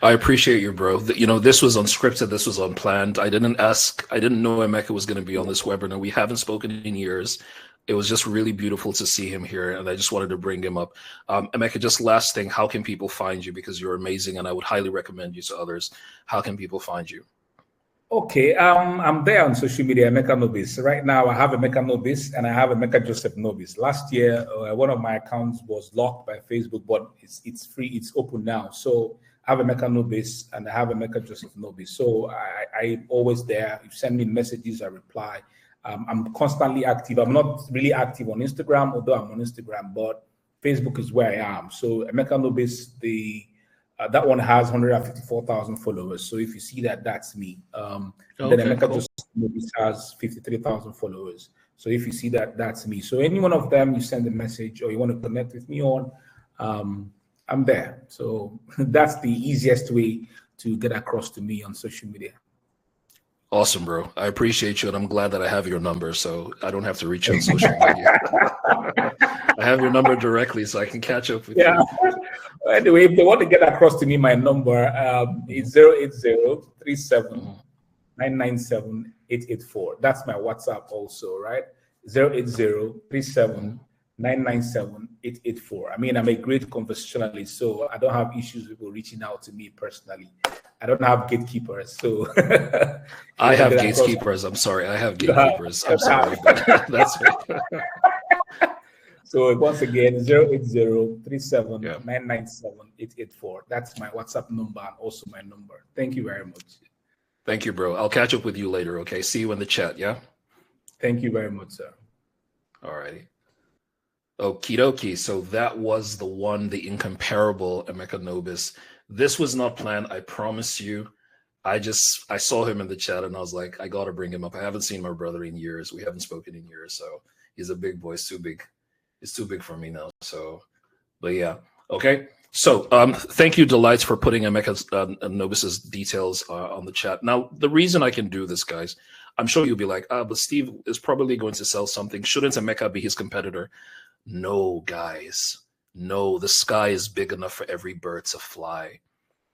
I appreciate you, bro. You know, this was unscripted. This was unplanned. I didn't know Emeka was going to be on this webinar. We haven't spoken in years. It was just really beautiful to see him here, and I just wanted to bring him up. Emeka, just last thing, how can people find you? Because you're amazing, and I would highly recommend you to others. How can people find you? Okay, I'm there on social media, Emeka Nobis. Right now, I have Emeka Nobis and I have Emeka Joseph Nobis. Last year, one of my accounts was locked by Facebook, but it's free, it's open now. So I have Emeka Nobis and I have Emeka Joseph Nobis. So I'm always there. If you send me messages, I reply. I'm constantly active. I'm not really active on Instagram, although I'm on Instagram, but Facebook is where I am. So Emeka Nobis, that one has 154,000 followers. So if you see that, that's me. Then Emeka Joseph Nobis has 53,000 followers. So if you see that, that's me. So any one of them, you send a message or you want to connect with me on, I'm there. So that's the easiest way to get across to me on social media. Awesome, bro. I appreciate you, and I'm glad that I have your number, so I don't have to reach out on social media. I have your number directly, so I can catch up with you. Anyway, if they want to get across to me, my number is 080-37-997-884. That's my WhatsApp also, right? 080-37-997-884. I mean, I'm a great conversationalist, so I don't have issues with people reaching out to me personally. I don't have gatekeepers, so I have gatekeepers. I'm sorry, I have gatekeepers. I'm sorry, but that's right. So once again, 080-37-997-884. That's my WhatsApp number and also my number. Thank you very much. Thank you, bro. I'll catch up with you later, okay? See you in the chat, yeah? Thank you very much, sir. All righty. Okie dokie. So that was the incomparable Emeka Nobis. This was not planned, I promise you. I saw him in the chat and I was like, I got to bring him up. I haven't seen my brother in years. We haven't spoken in years. So he's a big boy. It's too big. It's too big for me now. So, but yeah. Okay. So thank you, Delights, for putting Emeka Nobis's details on the chat. Now, the reason I can do this, guys, I'm sure you'll be like, but Steve is probably going to sell something. Shouldn't Emeka be his competitor? No, guys. No, the sky is big enough for every bird to fly,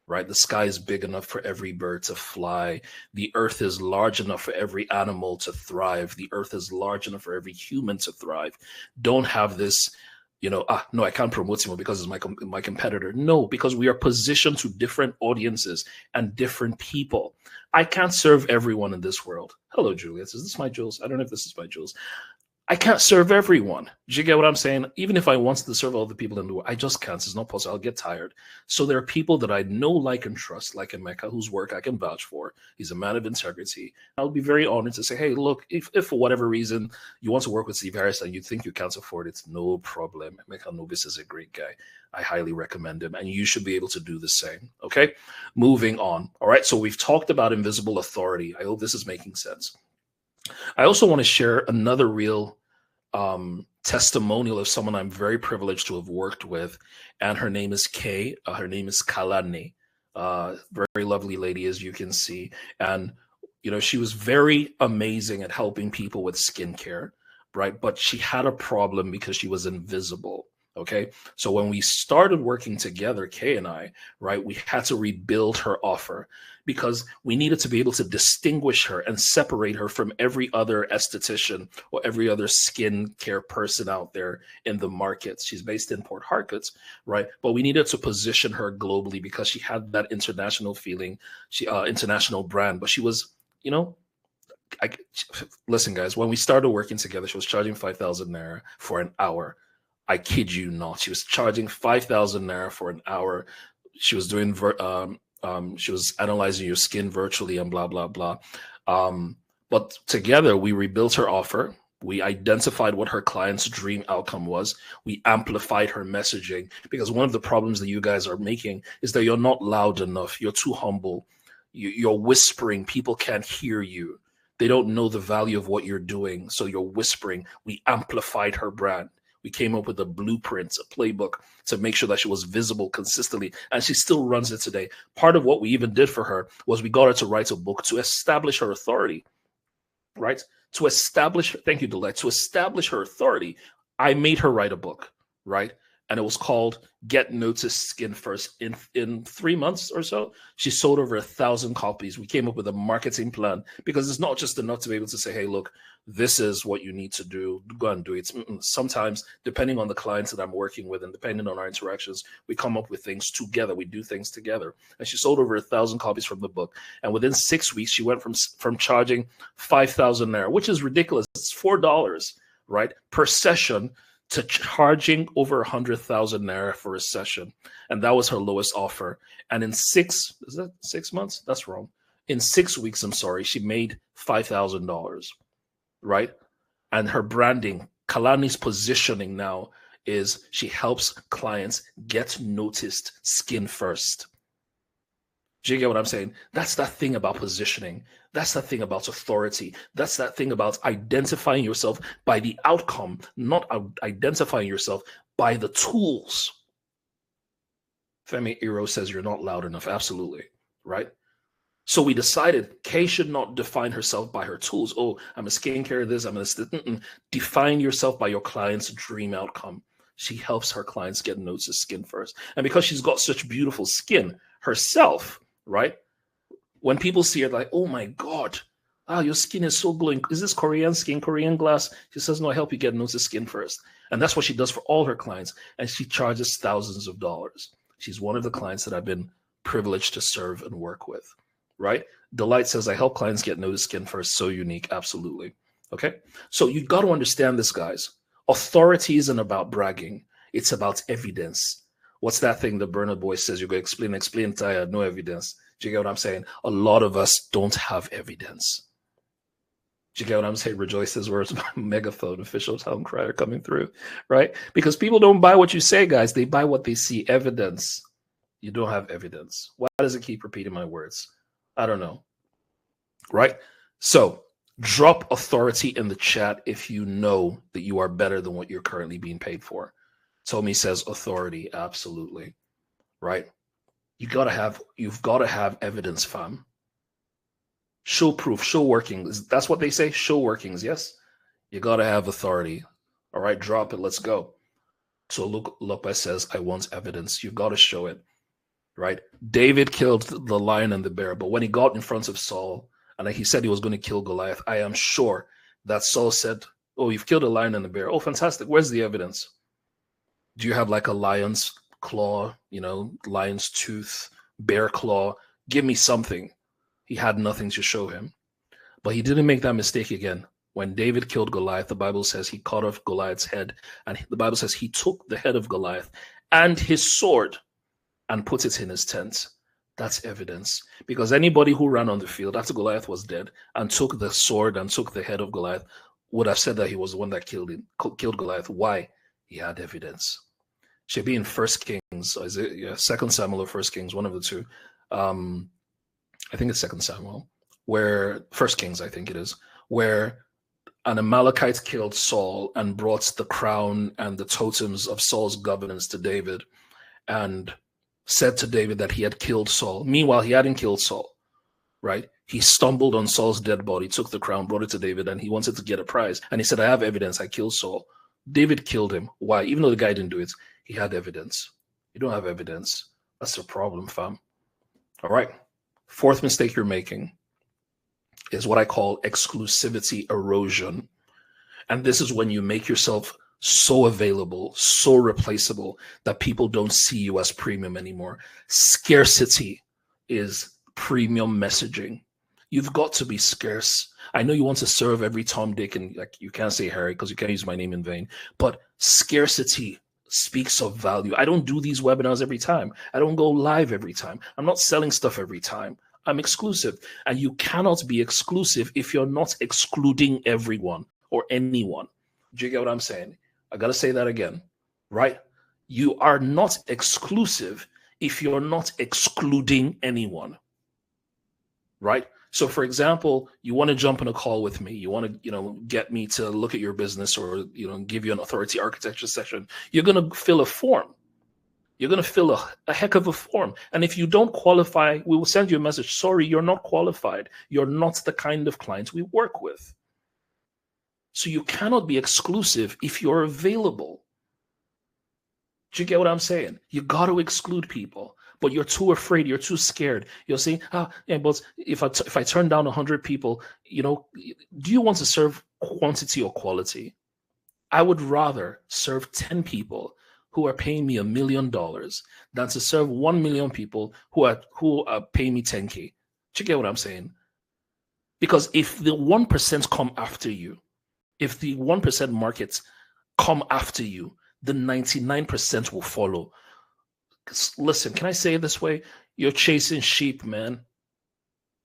right? The sky is big enough for every bird to fly. The earth is large enough for every animal to thrive. The earth is large enough for every human to thrive. Don't have this, no, I can't promote him because it's my competitor. No, because we are positioned to different audiences and different people. I can't serve everyone in this world. Hello, Julius. Is this my Jules? I don't know if this is my Jules. I can't serve everyone. Do you get what I'm saying? Even if I wanted to serve all the people in the world, I just can't. It's not possible. I'll get tired. So there are people that I know, like, and trust, like Emeka, whose work I can vouch for. He's a man of integrity. I'll be very honored to say, hey, look, if for whatever reason you want to work with Steve Harris and you think you can't afford it, no problem. Emeka Nobis is a great guy. I highly recommend him, and you should be able to do the same. Okay, moving on. All right, so we've talked about invisible authority. I hope this is making sense. I also want to share another real testimonial of someone I'm very privileged to have worked with, and her name is Kay. Her name is Kalani. Very lovely lady, as you can see. And She was very amazing at helping people with skincare, right? But she had a problem because she was invisible. Okay. So when we started working together, Kay and I, right, we had to rebuild her offer because we needed to be able to distinguish her and separate her from every other esthetician or every other skincare person out there in the market. She's based in Port Harcourt, right? But we needed to position her globally because she had that international feeling, international brand. But she was, listen, guys, when we started working together, she was charging 5,000 naira for an hour. I kid you not. She was charging 5,000 naira for an hour. She was doing, she was analyzing your skin virtually and blah, blah, blah. But together we rebuilt her offer. We identified what her client's dream outcome was. We amplified her messaging because one of the problems that you guys are making is that you're not loud enough. You're too humble. You're whispering. People can't hear you. They don't know the value of what you're doing. So you're whispering. We amplified her brand. We came up with a blueprint, a playbook to make sure that she was visible consistently. And she still runs it today. Part of what we even did for her was we got her to write a book to establish her authority, right? To establish, thank you, Delight, to establish her authority. I made her write a book, right? And it was called Get Noticed Skin First. In 3 months or so, she sold over 1,000 copies. We came up with a marketing plan because it's not just enough to be able to say, hey, look, this is what you need to do. Go and do it. Sometimes, depending on the clients that I'm working with and depending on our interactions, we come up with things together. We do things together. And she sold over 1,000 copies from the book. And within 6 weeks, she went from charging 5,000 naira, which is ridiculous. It's $4, right, per session, to charging over 100,000 naira for a session. And that was her lowest offer. And in 6 months? That's wrong. In 6 weeks, she made $5,000, right? And her branding, Kalani's positioning now is she helps clients get noticed skin first. Do you get what I'm saying? That's that thing about positioning. That's that thing about authority. That's that thing about identifying yourself by the outcome, not identifying yourself by the tools. Femi Iro says you're not loud enough. Absolutely. Right? So we decided Kay should not define herself by her tools. Oh, I'm a skincare this, I'm a define yourself by your client's dream outcome. She helps her clients get noticed skin first. And because she's got such beautiful skin herself, right? When people see her, like, oh my God, your skin is so glowing. Is this Korean skin, Korean glass? She says, no, I help you get noticed skin first. And that's what she does for all her clients. And she charges thousands of dollars. She's one of the clients that I've been privileged to serve and work with, right? Delight says, I help clients get noticed skin first. So unique. Absolutely. Okay. So you got to understand this, guys. Authority isn't about bragging. It's about evidence. What's that thing the Burner Boy says? You go explain, tired, no evidence. Do you get what I'm saying? A lot of us don't have evidence. Do you get what I'm saying? Rejoice's words, megaphone, official town crier coming through, right? Because people don't buy what you say, guys. They buy what they see, evidence. You don't have evidence. Why does it keep repeating my words? I don't know, right? So drop authority in the chat if you know that you are better than what you're currently being paid for. Tommy says authority, absolutely, right? You've got to have evidence, fam. Show proof, show workings. That's what they say, show workings, yes? You got to have authority. All right, drop it, let's go. So Luke Lopez says, I want evidence. You've got to show it, right? David killed the lion and the bear, but when he got in front of Saul, and he said he was going to kill Goliath, I am sure that Saul said, oh, you've killed a lion and a bear. Oh, fantastic. Where's the evidence? Do you have like a lion's claw, lion's tooth, bear claw? Give me something. He had nothing to show him. But he didn't make that mistake again. When David killed Goliath, the Bible says he cut off Goliath's head. And the Bible says he took the head of Goliath and his sword and put it in his tent. That's evidence. Because anybody who ran on the field after Goliath was dead and took the sword and took the head of Goliath would have said that he was the one that killed Goliath. Why? He had evidence. Should be in 1 Kings, or is it 2 Samuel or 1 Kings, one of the two. I think it's 2 Samuel, where 1 Kings, I think it is, where an Amalekite killed Saul and brought the crown and the totems of Saul's governance to David and said to David that he had killed Saul. Meanwhile, he hadn't killed Saul, right? He stumbled on Saul's dead body, took the crown, brought it to David, and he wanted to get a prize. And he said, I have evidence. I killed Saul. David killed him. Why? Even though the guy didn't do it, he had evidence. You don't have evidence. That's a problem, fam. All right. Fourth mistake you're making is what I call exclusivity erosion. And this is when you make yourself so available, so replaceable that people don't see you as premium anymore. Scarcity is premium messaging. You've got to be scarce. I know you want to serve every Tom, Dick, and like you can't say Harry because you can't use my name in vain, but scarcity speaks of value. I don't do these webinars every time. I don't go live every time. I'm not selling stuff every time. I'm exclusive. And you cannot be exclusive if you're not excluding everyone or anyone. Do you get what I'm saying? I got to say that again, right? You are not exclusive if you're not excluding anyone, right? So, for example, you want to jump on a call with me. You want to, get me to look at your business or, give you an authority architecture session. You're going to fill a form. You're going to fill a heck of a form. And if you don't qualify, we will send you a message. Sorry, you're not qualified. You're not the kind of client we work with. So you cannot be exclusive if you're available. Do you get what I'm saying? You got to exclude people. But you're too afraid. You're too scared. You'll say, but if I turn down 100 people, do you want to serve quantity or quality? I would rather serve 10 people who are paying me $1 million than to serve 1 million people who are paying me 10K. Do you get what I'm saying? Because if the 1% come after you, if the 1% markets come after you, the 99% will follow. Listen, can I say it this way? You're chasing sheep, man.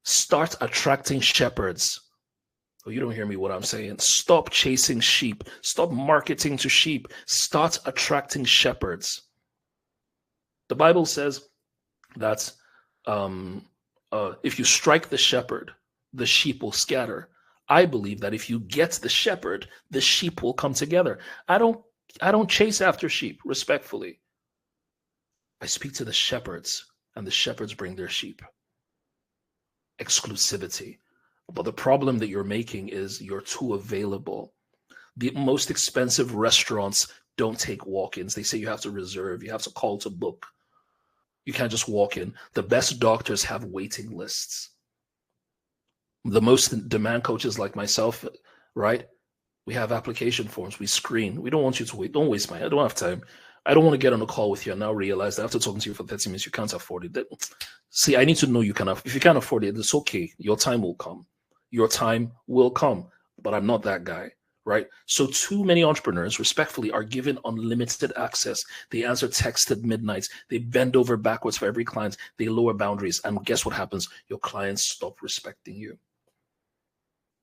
Start attracting shepherds. Oh, you don't hear me what I'm saying. Stop chasing sheep. Stop marketing to sheep. Start attracting shepherds. The Bible says that if you strike the shepherd, the sheep will scatter. I believe that if you get the shepherd, the sheep will come together. I don't chase after sheep, respectfully. I speak to the shepherds, and the shepherds bring their sheep. Exclusivity. But the problem that you're making is you're too available. The most expensive restaurants don't take walk-ins. They say you have to reserve, you have to call to book. You can't just walk in. The best doctors have waiting lists. The most demand coaches like myself, right? We have application forms. We screen. We don't want you to wait. Don't waste my time. I don't have time. I don't want to get on a call with you and now realize that after talking to you for 30 minutes, you can't afford it. See, I need to know you can. If you can't afford it, it's okay. Your time will come. Your time will come. But I'm not that guy, right? So too many entrepreneurs, respectfully, are given unlimited access. They answer text at midnight. They bend over backwards for every client. They lower boundaries. And guess what happens? Your clients stop respecting you.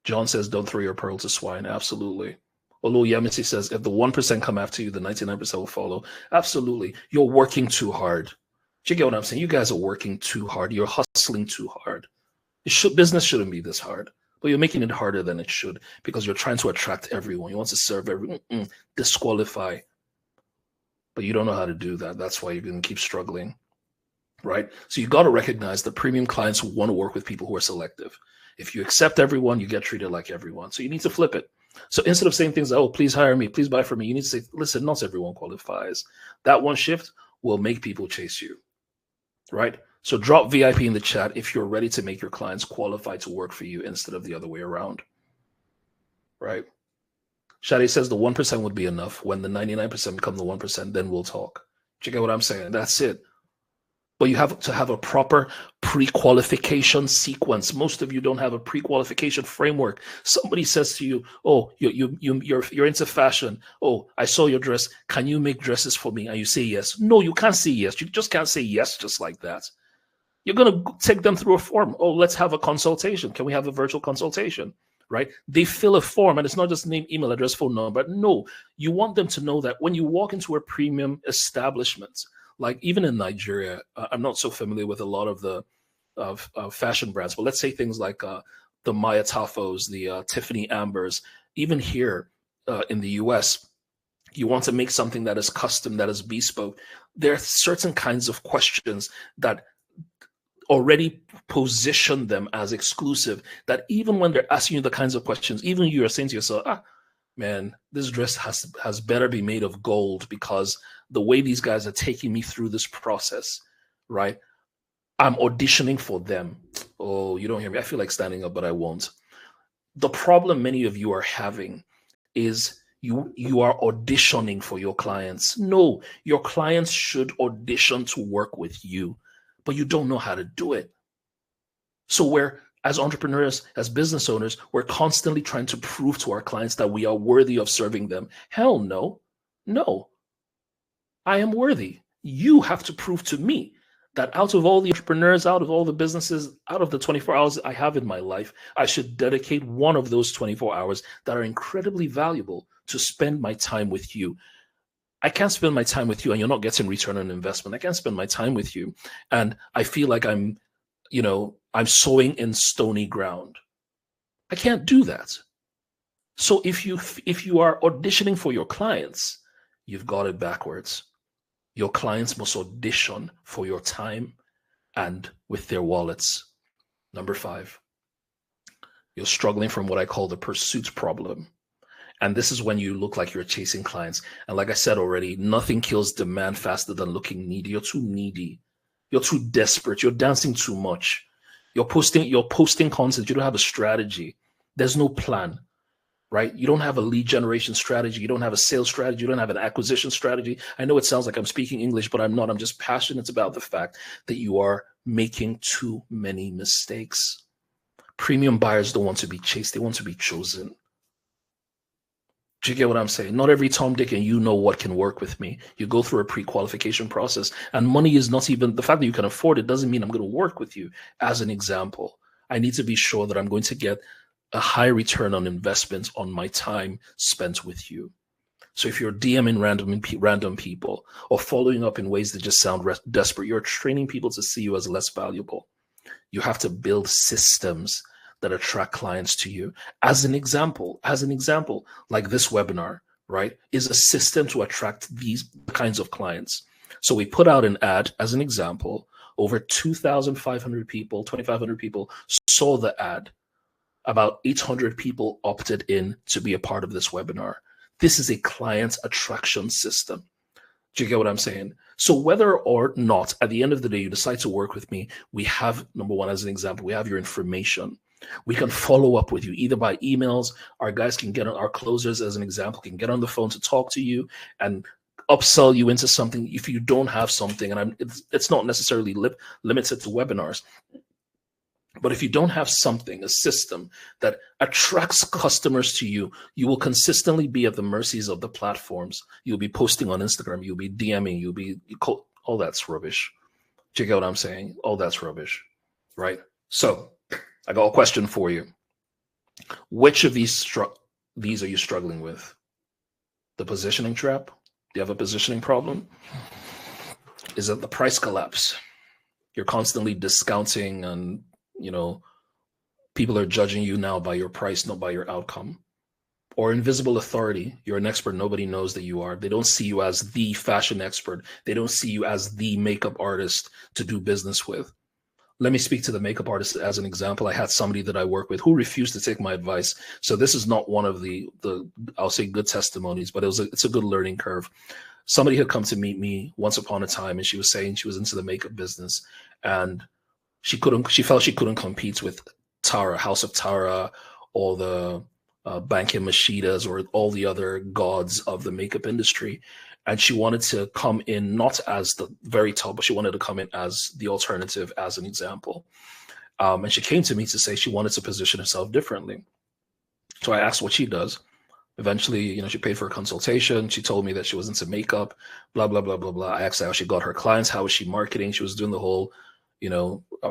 John says, don't throw your pearl to swine. Absolutely. Olu Yamisi says, if the 1% come after you, the 99% will follow. Absolutely. You're working too hard. Do you get what I'm saying? You guys are working too hard. You're hustling too hard. Business shouldn't be this hard, but you're making it harder than it should because you're trying to attract everyone. You want to serve everyone. Disqualify. But you don't know how to do that. That's why you're going to keep struggling, right? So you got to recognize that premium clients want to work with people who are selective. If you accept everyone, you get treated like everyone. So you need to flip it. So instead of saying things like, oh, please hire me, please buy from me, you need to say, listen, not everyone qualifies. That one shift will make people chase you, right? So drop VIP in the chat if you're ready to make your clients qualify to work for you instead of the other way around, right? Shadi says the 1% would be enough. When the 99% become the 1%, then we'll talk. Do you get what I'm saying? That's it. But you have to have a proper pre-qualification sequence. Most of you don't have a pre-qualification framework. Somebody says to you, "Oh, you're into fashion. Oh, I saw your dress. Can you make dresses for me?" And you say yes. No, you can't say yes. You just can't say yes just like that. You're gonna take them through a form. Oh, let's have a consultation. Can we have a virtual consultation? Right? They fill a form, and it's not just name, email address, phone number. No, you want them to know that when you walk into a premium establishment. Like even in Nigeria, I'm not so familiar with a lot of the fashion brands, but let's say things like the Maya Tafos, the Tiffany Ambers. Even here in the US, you want to make something that is custom, that is bespoke. There are certain kinds of questions that already position them as exclusive, that even when they're asking you the kinds of questions, even you are saying to yourself, man, this dress has better be made of gold, because the way these guys are taking me through this process, right? I'm auditioning for them. Oh, you don't hear me. I feel like standing up, but I won't. The problem many of you are having is you are auditioning for your clients. No, your clients should audition to work with you, but you don't know how to do it. So we're, as entrepreneurs, as business owners, we're constantly trying to prove to our clients that we are worthy of serving them. Hell no. No. I am worthy. You have to prove to me that out of all the entrepreneurs, out of all the businesses, out of the 24 hours I have in my life, I should dedicate one of those 24 hours that are incredibly valuable to spend my time with you. I can't spend my time with you and you're not getting return on investment. I can't spend my time with you and I feel like I'm sowing in stony ground. I can't do that. So if you are auditioning for your clients, you've got it backwards. Your clients must audition for your time and with their wallets. Number 5, you're struggling from what I call the pursuit problem. And this is when you look like you're chasing clients. And like I said already, nothing kills demand faster than looking needy. You're too needy. You're too desperate. You're dancing too much. You're posting content. You don't have a strategy. There's no plan. Right? You don't have a lead generation strategy. You don't have a sales strategy. You don't have an acquisition strategy. I know it sounds like I'm speaking English, but I'm not. I'm just passionate about the fact that you are making too many mistakes. Premium buyers don't want to be chased. They want to be chosen. Do you get what I'm saying? Not every Tom, Dick, and you know what can work with me. You go through a pre-qualification process, and money is not even, the fact that you can afford it doesn't mean I'm going to work with you. As an example, I need to be sure that I'm going to get a high return on investment on my time spent with you. So if you're DMing random people or following up in ways that just sound desperate, you're training people to see you as less valuable. You have to build systems that attract clients to you. As an example, like this webinar, right, is a system to attract these kinds of clients. So we put out an ad as an example. Over 2,500 people, 2,500 people saw the ad. About 800 people opted in to be a part of this webinar. This is a client attraction system. Do you get what I'm saying? So whether or not at the end of the day you decide to work with me, we have, number one, as an example, we have your information. We can follow up with you either by emails. Our guys can get on, our closers, as an example, can get on the phone to talk to you and upsell you into something if you don't have something. And it's not necessarily limited to webinars. But if you don't have something, a system that attracts customers to you, you will consistently be at the mercies of the platforms. You'll be posting on Instagram, you'll be DMing, all that's rubbish. Do you get what I'm saying? All that's rubbish, right? So I got a question for you. Which of these are you struggling with? The positioning trap? Do you have a positioning problem? Is it the price collapse? You're constantly discounting and people are judging you now by your price, not by your outcome. Or invisible authority. You're an expert. Nobody knows that you are. They don't see you as the fashion expert. They don't see you as the makeup artist to do business with. Let me speak to the makeup artist as an example. I had somebody that I work with who refused to take my advice. So this is not one of the I'll say good testimonies, but it's a good learning curve. Somebody had come to meet me once upon a time, and she was saying she was into the makeup business, and she felt she couldn't compete with Tara, House of Tara, or the Bankin Mashidas, or all the other gods of the makeup industry. And she wanted to come in not as the very top, but she wanted to come in as the alternative, as an example. And she came to me to say she wanted to position herself differently. So I asked what she does. Eventually, she paid for a consultation. She told me that she was into makeup, blah, blah, blah, blah, blah. I asked her how she got her clients, how was she marketing. She was doing the whole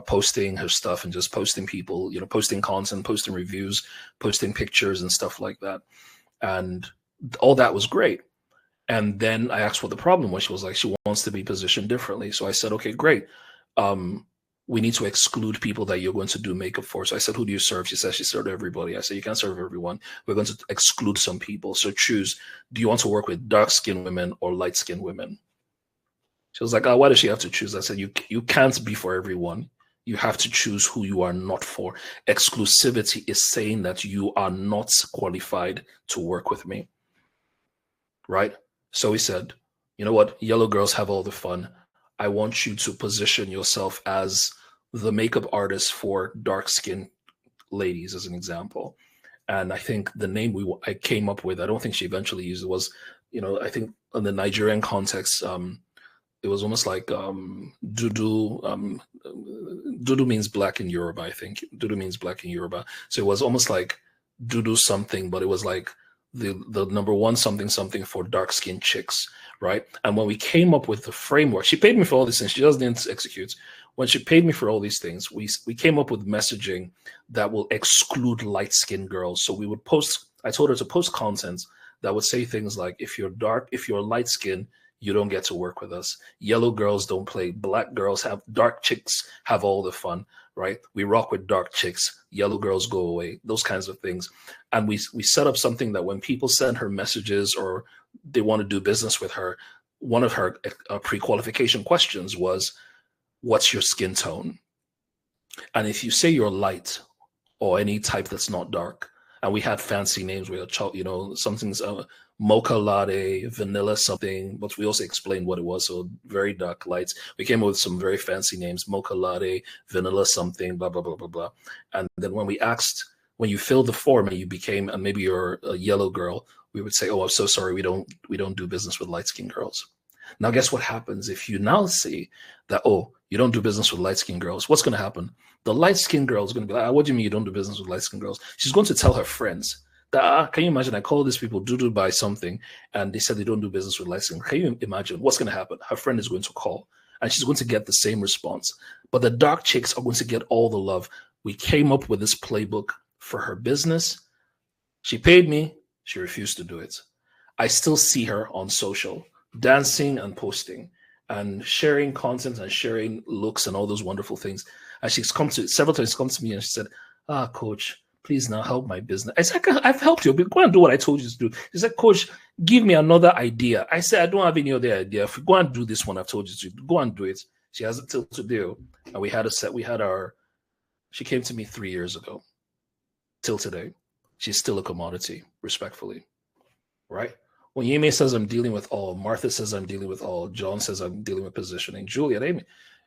posting her stuff and just posting people, posting content, posting reviews, posting pictures and stuff like that. And all that was great. And then I asked what the problem was. She was like, she wants to be positioned differently. So I said, okay, great. We need to exclude people that you're going to do makeup for. So I said, who do you serve? She said she served everybody. I said, you can't serve everyone. We're going to exclude some people. So choose, do you want to work with dark-skinned women or light-skinned women? She was like, why does she have to choose? I said, you can't be for everyone. You have to choose who you are not for. Exclusivity is saying that you are not qualified to work with me, right? So he said, you know what? Yellow girls have all the fun. I want you to position yourself as the makeup artist for dark skinned ladies, as an example. And I think the name I came up with, I don't think she eventually used it, was, I think in the Nigerian context, it was almost like Dudu. Dudu means black in Yoruba, I think. Dudu means black in Yoruba. So it was almost like Dudu something, but it was like the number one something something for dark skinned chicks, right? And when we came up with the framework, she paid me for all these things. She just didn't execute. When she paid me for all these things, we came up with messaging that will exclude light skinned girls. So we would post. I told her to post content that would say things like, if you're light skinned, you don't get to work with us. Yellow girls don't play. Black girls dark chicks have all the fun, right? We rock with dark chicks. Yellow girls go away. Those kinds of things. And we set up something that when people send her messages or they want to do business with her, one of her pre-qualification questions was, what's your skin tone? And if you say you're light or any type that's not dark, and we had fancy names, we had, something's mocha latte, vanilla something, but we also explained what it was. So very dark lights. We came up with some very fancy names, mocha latte, vanilla something, blah, blah, blah, blah, blah. And then when you filled the form and you became, and maybe you're a yellow girl, we would say, oh, I'm so sorry, we don't do business with light-skinned girls. Now, guess what happens if you now see that, oh, you don't do business with light-skinned girls? What's going to happen? The light-skinned girl is going to be like, what do you mean you don't do business with light-skinned girls? She's going to tell her friends that, can you imagine? I call these people Dudu by something, and they said they don't do business with light-skinned. Can you imagine what's going to happen? Her friend is going to call, and she's going to get the same response. But the dark chicks are going to get all the love. We came up with this playbook for her business. She paid me. She refused to do it. I still see her on social, dancing and posting and sharing content and sharing looks and all those wonderful things. And she's several times come to me and she said, coach, please now help my business. I said, I've helped you, but go and do what I told you to do. She said, coach, give me another idea. I said, I don't have any other idea. If you go and do this one I've told you to, go and do it. She has it till today. And she came to me 3 years ago. Till today. She's still a commodity, respectfully. Right? When Yeme says I'm dealing with all, Martha says I'm dealing with all, John says I'm dealing with positioning, Juliet, Amy,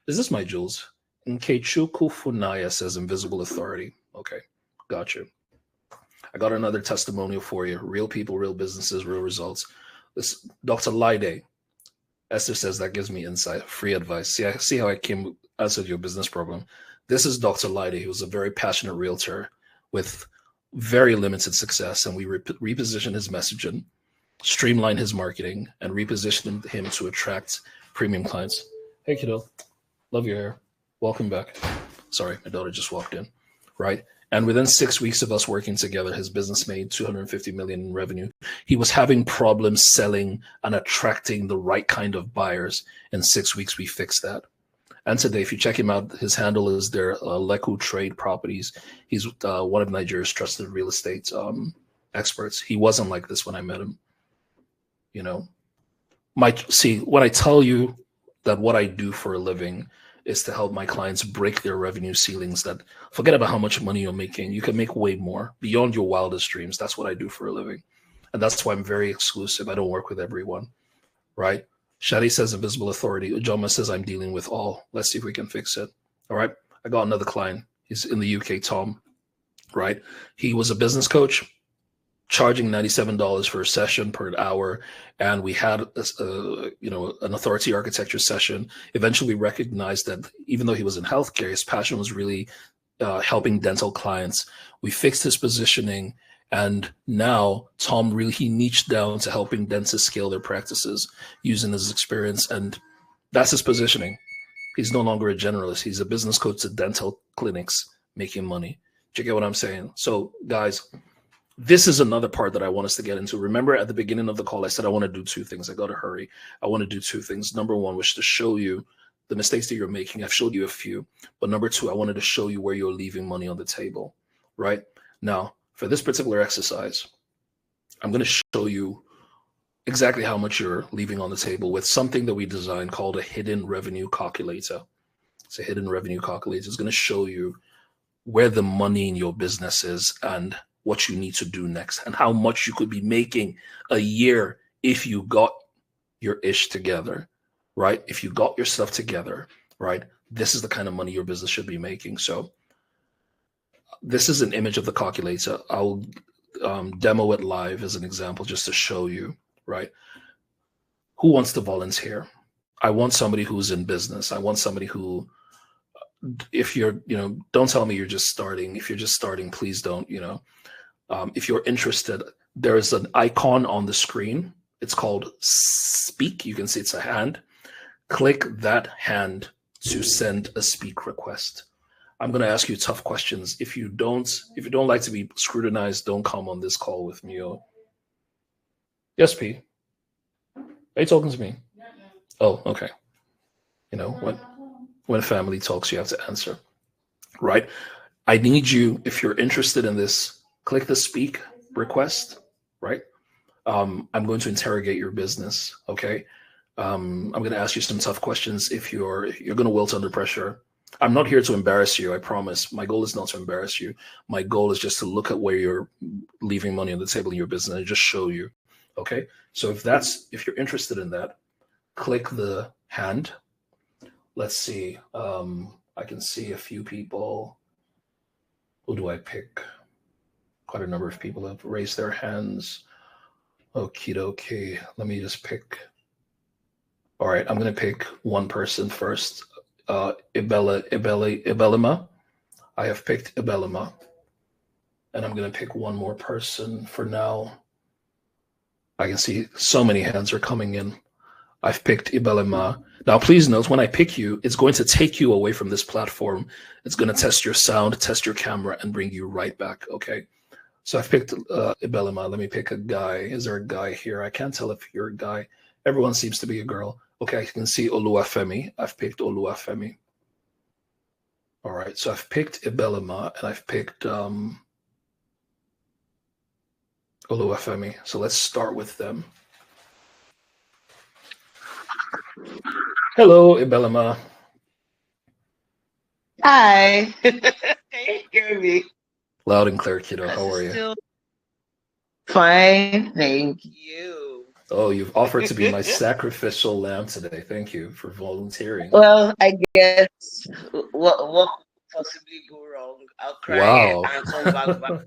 is this my Jules? Nkechuku Funaya says invisible authority. Okay, got you. I got another testimonial for you. Real people, real businesses, real results. This Dr. Lide, Esther says that gives me insight, free advice. See how I answered your business problem. This is Dr. Lide. He was a very passionate realtor with very limited success, and we repositioned his messaging, streamlined his marketing, and repositioned him to attract premium clients. Hey, kiddo. Love your hair. Welcome back. Sorry, my daughter just walked in. Right? And within 6 weeks of us working together, his business made $250 million in revenue. He was having problems selling and attracting the right kind of buyers. In 6 weeks, we fixed that. And today, if you check him out, his handle is their Leku Trade Properties. He's one of Nigeria's trusted real estate experts. He wasn't like this when I met him. When I tell you that what I do for a living is to help my clients break their revenue ceilings, that forget about how much money you're making. You can make way more beyond your wildest dreams. That's what I do for a living. And that's why I'm very exclusive. I don't work with everyone, right? Shadi says invisible authority. Ujoma says I'm dealing with all. Let's see if we can fix it. All right. I got another client. He's in the UK, Tom, right? He was a business coach, charging $97 for a session per hour. And we had, an authority architecture session. Eventually recognized that even though he was in healthcare, his passion was really helping dental clients. We fixed his positioning. And now Tom he niched down to helping dentists scale their practices using his experience. And that's his positioning. He's no longer a generalist. He's a business coach to dental clinics making money. Do you get what I'm saying? So guys, this is another part that I want us to get into. Remember at the beginning of the call, I said I want to do two things. I got to hurry. I want to do two things. Number one was to show you the mistakes that you're making. I've showed you a few. But number two, I wanted to show you where you're leaving money on the table, right? Now, for this particular exercise, I'm going to show you exactly how much you're leaving on the table with something that we designed called a hidden revenue calculator. It's a hidden revenue calculator. It's going to show you where the money in your business is and what you need to do next and how much you could be making a year if you got your ish together, right? If you got your stuff together, right? This is the kind of money your business should be making. So this is an image of the calculator. I'll demo it live as an example just to show you, right? Who wants to volunteer? I want somebody who's in business. I want somebody who, if you're, don't tell me you're just starting. If you're just starting, please don't, if you're interested, there's an icon on the screen. It's called speak. You can see it's a hand. Click that hand to send a speak request. I'm going to ask you tough questions. If you don't like to be scrutinized, don't come on this call with me. Yes, P. Are you talking to me? Oh, okay. When family talks, you have to answer, right? I need you, if you're interested in this, click the speak request, right? I'm going to interrogate your business, okay? I'm going to ask you some tough questions. If you're going to wilt under pressure. I'm not here to embarrass you, I promise. My goal is not to embarrass you. My goal is just to look at where you're leaving money on the table in your business and just show you, okay? So if you're interested in that, click the hand. Let's see. I can see a few people. Who do I pick? Quite a number of people have raised their hands. Okie dokie. Let me just pick. All right, I'm going to pick one person first. Ibelima. I have picked Ibelima. And I'm going to pick one more person for now. I can see so many hands are coming in. I've picked Ibelima. Now, please note, when I pick you, it's going to take you away from this platform. It's going to test your sound, test your camera, and bring you right back, okay? So I've picked Ibelima. Let me pick a guy. Is there a guy here? I can't tell if you're a guy. Everyone seems to be a girl. Okay, I can see Oluwafemi. I've picked Oluwafemi. All right, so I've picked Ibelima, and I've picked Oluwafemi. So let's start with them. Hello, Ibelima. Hi. Can you hear me? Loud and clear, kiddo. How are you? Fine, thank you. Oh, you've offered to be my sacrificial lamb today. Thank you for volunteering. Well, I guess what could possibly go wrong? I'll cry Wow. and come back.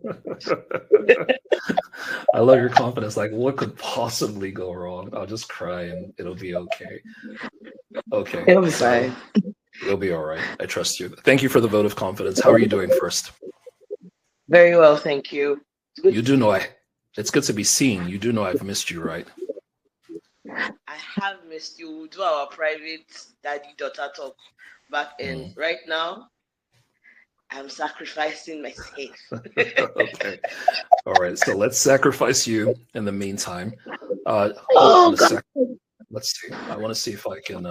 I love your confidence. Like, what could possibly go wrong? I'll just cry and it'll be okay. Okay. It'll be fine. You'll be all right. I trust you. Thank you for the vote of confidence. How are you doing first? Very well, thank you. You do know it's good to be seen. You do know I've missed you, right? I have missed you. We'll do our private daddy-daughter talk back in. Right now, I'm sacrificing myself. Okay. All right. So let's sacrifice you in the meantime. Let's see. I want to see if I can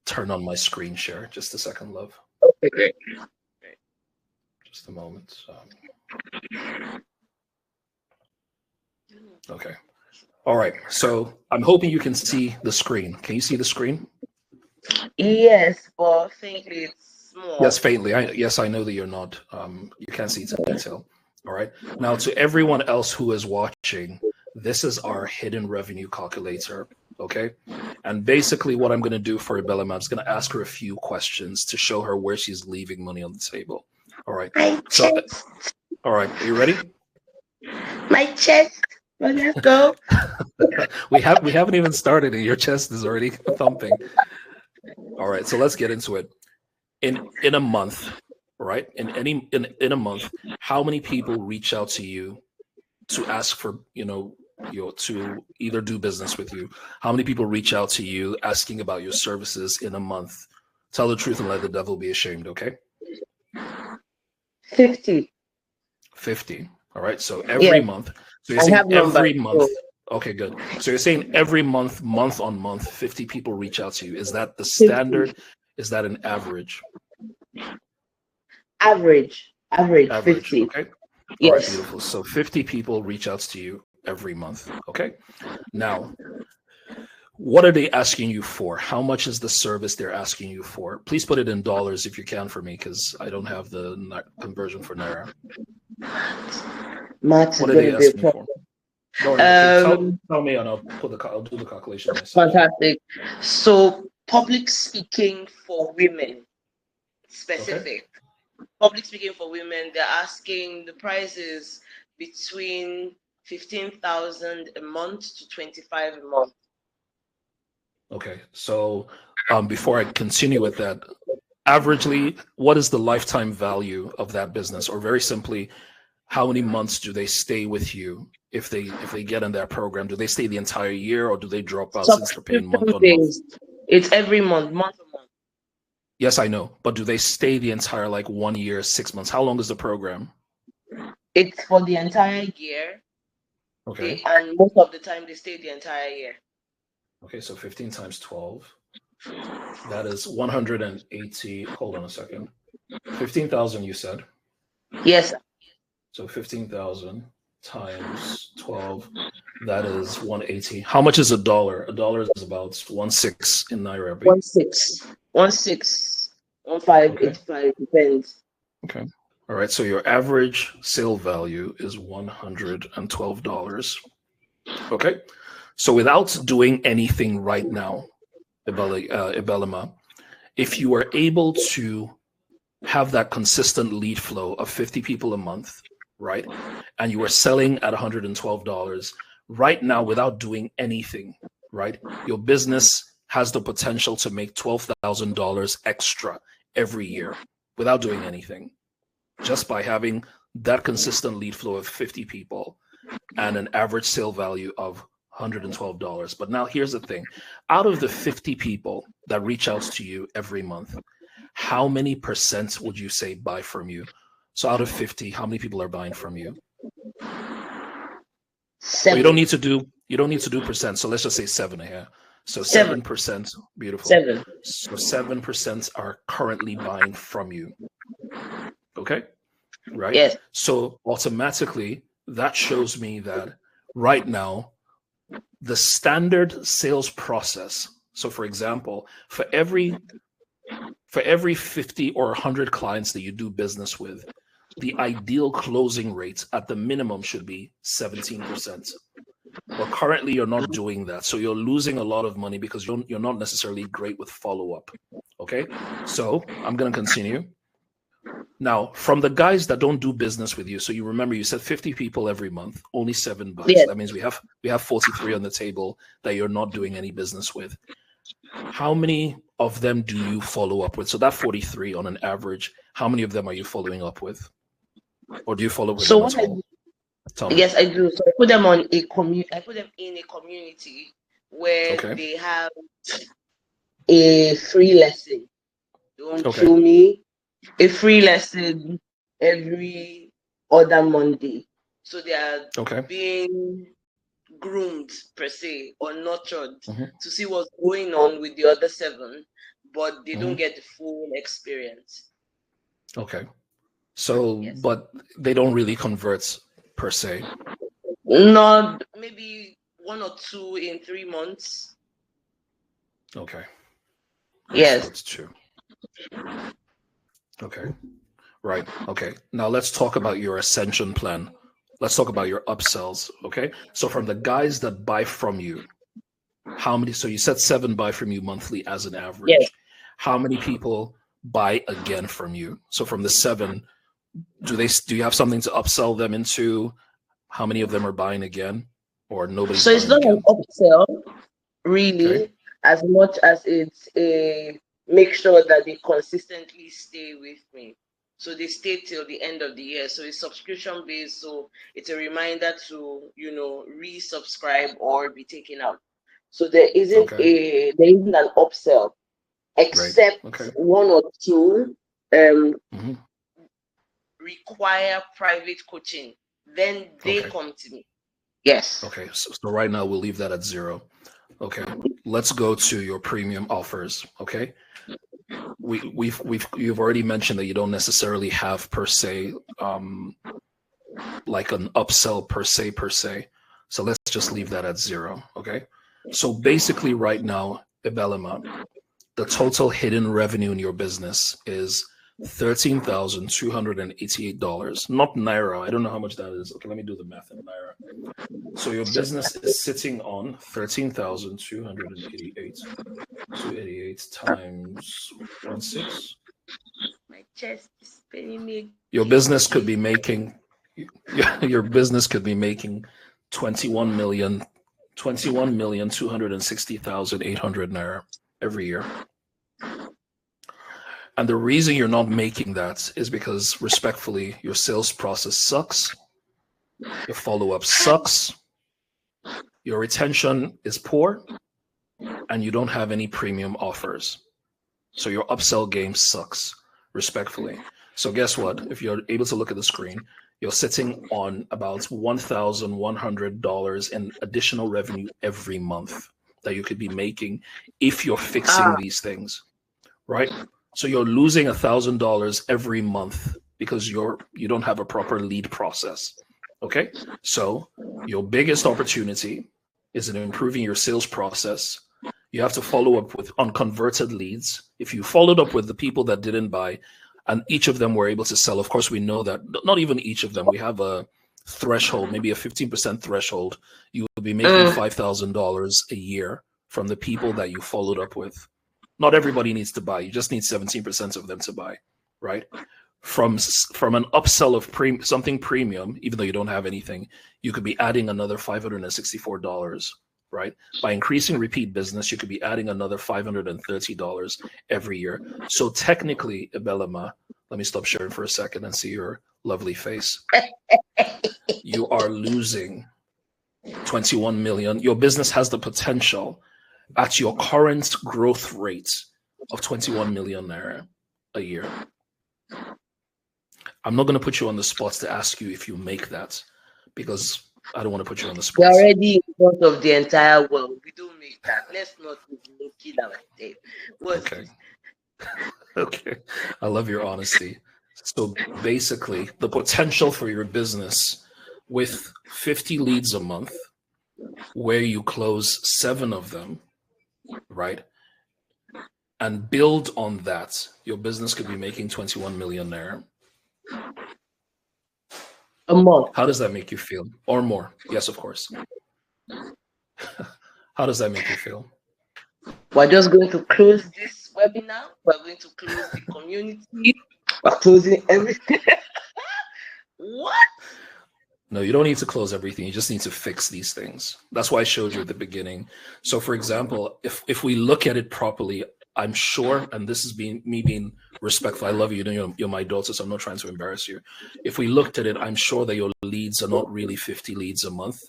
turn on my screen share. Just a second, love. Okay, great. Just a moment. Okay. All right. So I'm hoping you can see the screen. Can you see the screen? Yes, but faintly it's small. Yes, faintly. I know that you're not. You can't see it in detail. All right. Now, to everyone else who is watching, this is our hidden revenue calculator. Okay. And basically, what I'm going to do for Ibelima, I'm just going to ask her a few questions to show her where she's leaving money on the table. All right. So, all right. Are you ready? My chest. Let's go. we haven't even started, and your chest is already thumping. All right. So let's get into it. In a month, right? In a month, how many people reach out to you to ask for to either do business with you? How many people reach out to you asking about your services in a month? Tell the truth and let the devil be ashamed, okay? 50. 50. All right. So every month. So you're saying every month. Okay, good. So you're saying every month, month on month, 50 people reach out to you. Is that the standard? 50. Is that an average? Average 50. Okay. Yes. All right, beautiful. So 50 people reach out to you every month. Okay. Now, What are they asking you for? How much is the service they're asking you for? Please put it in dollars if you can for me, because I don't have the conversion for Naira. Math What is are they going to be a asking for? No, tell me, and I'll do the calculation myself. fantastic. So, public speaking for women, specific. Okay. Public speaking for women, they're asking the prices between 15,000 a month to 25 a month. Okay, so before I continue with that, averagely, what is the lifetime value of that business? Or very simply, how many months do they stay with you if they get in that program? Do they stay the entire year, or do they drop out since they're paying month on month? It's every month, month on month. Yes, I know, but do they stay the entire 1 year, 6 months? How long is the program? It's for the entire year. Okay. And most of the time they stay the entire year. Okay, so 15 times 12. That is 180. Hold on a second. 15,000, you said? Yes. So 15,000 times 12, that is 180. How much is $1? $1 is about 1.6 in Naira. 1.6. 1.6. 1.585, depends. Okay. All right. So your average sale value is $112. Okay. So without doing anything right now, Ibelema, if you were able to have that consistent lead flow of 50 people a month, right, and you were selling at $112 right now without doing anything, right, your business has the potential to make $12,000 extra every year without doing anything, just by having that consistent lead flow of 50 people and an average sale value of $112. But now here's the thing. Out of the 50 people that reach out to you every month, how many percent would you say buy from you? So out of 50, how many people are buying from you? 7. Well, you don't need to do percent. So let's just say 7 here. So 7%. Beautiful. 7. So 7% are currently buying from you. Okay? Right? Yes. So automatically that shows me that right now the standard sales process. So for example, for every 50 or 100 clients that you do business with, the ideal closing rate at the minimum should be 17%. But currently you're not doing that. So you're losing a lot of money because you're not necessarily great with follow-up. Okay. So I'm going to continue. Now, from the guys that don't do business with you, so you remember you said 50 people every month, only 7 buys. Yes. That means we have 43 on the table that you're not doing any business with. How many of them do you follow up with? So that 43 on an average, how many of them are you following up with? Or do you follow up with them at all? Yes, I do. So I put them on a I put them in a community where they have a free lesson. Don't show me a free lesson every other Monday. So they are being groomed per se or nurtured to see what's going on with the other 7, but they don't get the full experience. Okay. So, but they don't really convert per se. Not maybe 1 or 2 in 3 months. Okay. Yes. So it's 2. Okay. Right. Okay. Now let's talk about your ascension plan. Let's talk about your upsells. Okay. So from the guys that buy from you, how many? So you said 7 buy from you monthly as an average. Yes. How many people buy again from you? So from the 7, do you have something to upsell them into? How many of them are buying again, or nobody? So it's not an upsell, really, as much as it's a make sure that they consistently stay with me. So they stay till the end of the year. So it's subscription based. So it's a reminder to, resubscribe or be taken out. So there isn't an upsell, except 1 or 2 require private coaching. Then they come to me. Yes. Okay. So right now we'll leave that at 0. Okay. Let's go to your premium offers. Okay. You've already mentioned that you don't necessarily have per se like an upsell per se. So let's just leave that at 0. Okay. So basically right now, Ibelema, the total hidden revenue in your business is $13,288, not Naira. I don't know how much that is. Okay, let me do the math in Naira. So your business is sitting on 13,288. 288 times 16. My chest is paining me. Your business could be making 21,260,800 Naira every year. And the reason you're not making that is because, respectfully, your sales process sucks, your follow-up sucks, your retention is poor, and you don't have any premium offers. So your upsell game sucks, respectfully. So guess what? If you're able to look at the screen, you're sitting on about $1,100 in additional revenue every month that you could be making if you're fixing these things, right? So you're losing $1,000 every month because you don't have a proper lead process. Okay, so your biggest opportunity is in improving your sales process. You have to follow up with unconverted leads. If you followed up with the people that didn't buy, and each of them were able to sell, of course, we know that not even each of them. We have a threshold, maybe a 15% threshold. You will be making $5,000 a year from the people that you followed up with. Not everybody needs to buy. You just need 17% of them to buy, right? From an upsell of something premium, even though you don't have anything, you could be adding another $564, right? By increasing repeat business, you could be adding another $530 every year. So technically, Ibelema, let me stop sharing for a second and see your lovely face. You are losing 21 million. Your business has the potential at your current growth rate of 21 million Naira a year. I'm not going to put you on the spot to ask you if you make that, because I don't want to put you on the spot. We're already in front of the entire world. We don't make that. Let's not kill ourselves. Okay. Okay. I love your honesty. So basically, the potential for your business with 50 leads a month, where you close 7 of them, right? And build on that, your business could be making 21 million Naira a month. How does that make you feel? Or more? Yes, of course. How does that make you feel? We're just going to close this webinar. We're going to close the community. We're closing everything. What? No, you don't need to close everything. You just need to fix these things. That's why I showed you at the beginning. So, for example, if we look at it properly, I'm sure, and this is me being respectful. I love you. You're my daughter, so I'm not trying to embarrass you. If we looked at it, I'm sure that your leads are not really 50 leads a month.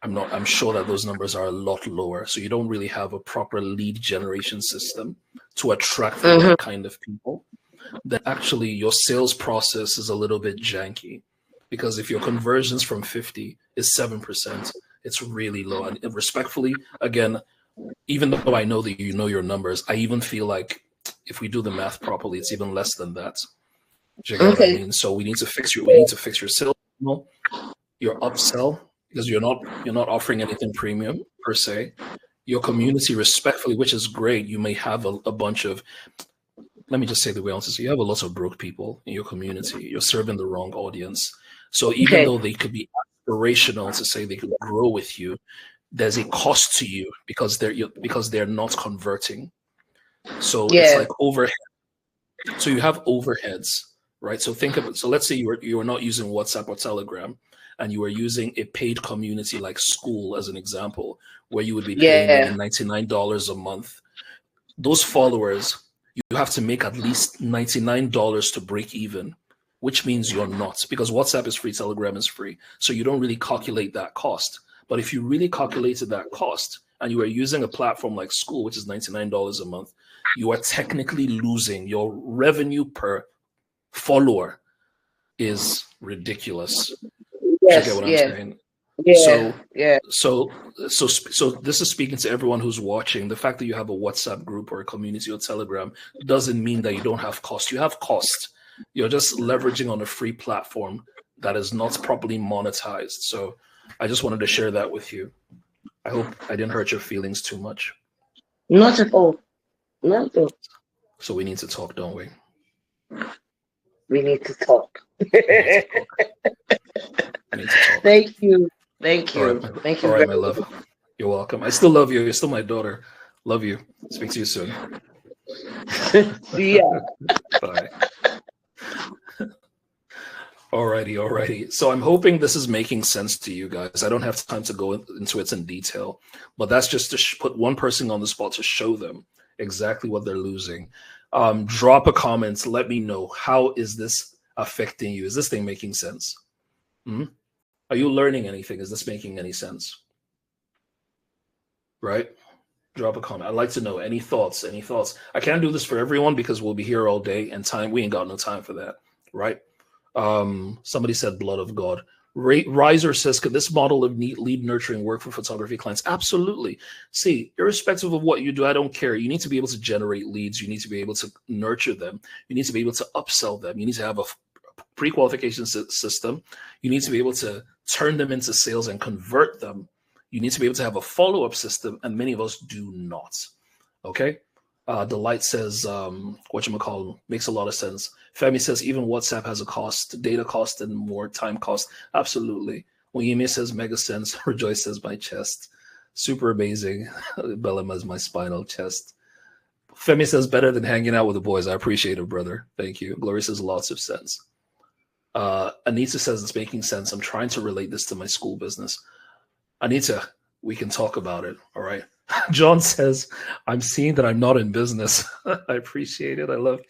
I'm sure that those numbers are a lot lower. So you don't really have a proper lead generation system to attract the right kind of people. Then actually your sales process is a little bit janky, because if your conversions from 50 is 7%, it's really low. And respectfully, again, even though I know that you know your numbers, I even feel like if we do the math properly, it's even less than that. Do you get what I mean? So we need to fix your sales, your upsell, because you're not offering anything premium per se. Your community, respectfully, which is great. You may have a bunch of, let me just say the way I want to say, you have a lot of broke people in your community. You're serving the wrong audience. So even though they could be aspirational to say they could grow with you, there's a cost to you because they're not converting. So it's like overhead. So you have overheads, right? So think of it. So let's say you are not using WhatsApp or Telegram, and you are using a paid community like School as an example, where you would be paying $99 a month. Those followers, you have to make at least $99 to break even, which means you're not, because WhatsApp is free, Telegram is free. So you don't really calculate that cost. But if you really calculated that cost and you are using a platform like School, which is $99 a month, you are technically losing. Your revenue per follower is ridiculous. Yes, you get what I'm saying? So this is speaking to everyone who's watching. The fact that you have a WhatsApp group or a community or Telegram doesn't mean that you don't have cost. You have cost. You're just leveraging on a free platform that is not properly monetized. So I just wanted to share that with you. I hope I didn't hurt your feelings too much. Not at all. Not at all. So we need to talk, don't we? We need to talk. We need to talk. Thank you. Thank you. All right, Thank you. All right, my love. You're welcome. I still love you. You're still my daughter. Love you. Speak to you soon. See ya. Bye. Alrighty. So I'm hoping this is making sense to you guys. I don't have time to go into it in detail, but that's just to put one person on the spot to show them exactly what they're losing. Drop a comment. Let me know, how is this affecting you? Is this thing making sense? Are you learning anything? Is this making any sense? Right? Drop a comment. I'd like to know any thoughts. I can't do this for everyone because we'll be here all day, and we ain't got no time for that. Right? Somebody said blood of God. Riser says, could this model of lead nurturing work for photography clients? Absolutely. See, irrespective of what you do, I don't care. You need to be able to generate leads. You need to be able to nurture them. You need to be able to upsell them. You need to have a pre-qualification system. You need to be able to turn them into sales and convert them. You need to be able to have a follow-up system, and many of us do not. Okay? Delight says, whatchamacallit, makes a lot of sense. Femi says, even WhatsApp has a cost, data cost and more time cost. Absolutely. Oyemi says, mega sense. Rejoice says, my chest. Super amazing. Bellama is my spinal chest. Femi says, better than hanging out with the boys. I appreciate it, brother. Thank you. Gloria says, lots of sense. Anita says, it's making sense. I'm trying to relate this to my school business. Anita, we can talk about it. All right. John says, I'm seeing that I'm not in business. I appreciate it.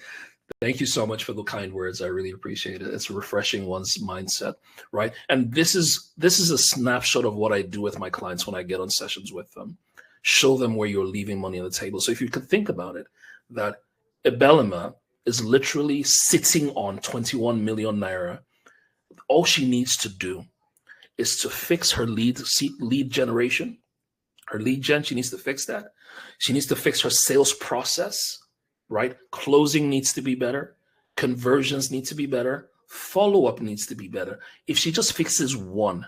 Thank you so much for the kind words. I really appreciate it. It's refreshing one's mindset, right? And this is a snapshot of what I do with my clients when I get on sessions with them. Show them where you're leaving money on the table. So if you could think about it, that Ebelema is literally sitting on 21 million naira. All she needs to do is to fix her lead generation. Her lead gen, she needs to fix that. She needs to fix her sales process, right? Closing needs to be better. Conversions need to be better. Follow-up needs to be better. If she just fixes one,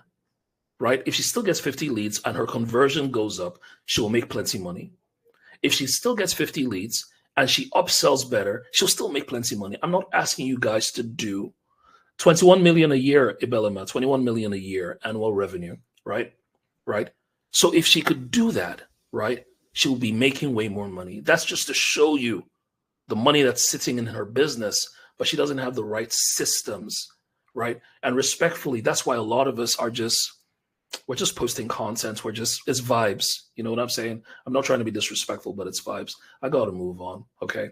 right? If she still gets 50 leads and her conversion goes up, she will make plenty of money. If she still gets 50 leads and she upsells better, she'll still make plenty of money. I'm not asking you guys to do 21 million a year, Ibelema, 21 million a year annual revenue, right? Right? So if she could do that, right, she'll be making way more money. That's just to show you the money that's sitting in her business, but she doesn't have the right systems, right? And respectfully, that's why a lot of us are we're just posting content. It's vibes. You know what I'm saying? I'm not trying to be disrespectful, but it's vibes. I got to move on, okay?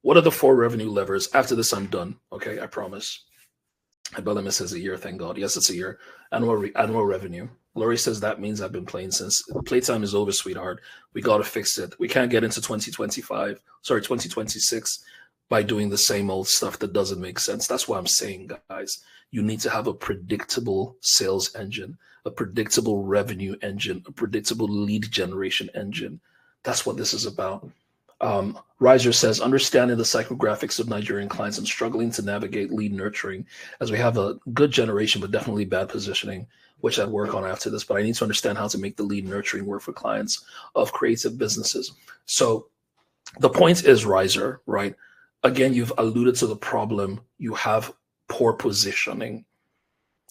What are the 4 revenue levers? After this, I'm done, okay? I promise. Abelema says a year, thank God. Yes, it's a year. Annual revenue. Lori says that means I've been playing since playtime is over, sweetheart. We got to fix it. We can't get into 2026 by doing the same old stuff that doesn't make sense. That's why I'm saying, guys, you need to have a predictable sales engine, a predictable revenue engine, a predictable lead generation engine. That's what this is about. Riser says, understanding the psychographics of Nigerian clients and struggling to navigate lead nurturing, as we have a good generation, but definitely bad positioning, which I'd work on after this, but I need to understand how to make the lead nurturing work for clients of creative businesses. So the point is, Riser, right? Again, you've alluded to the problem. You have poor positioning.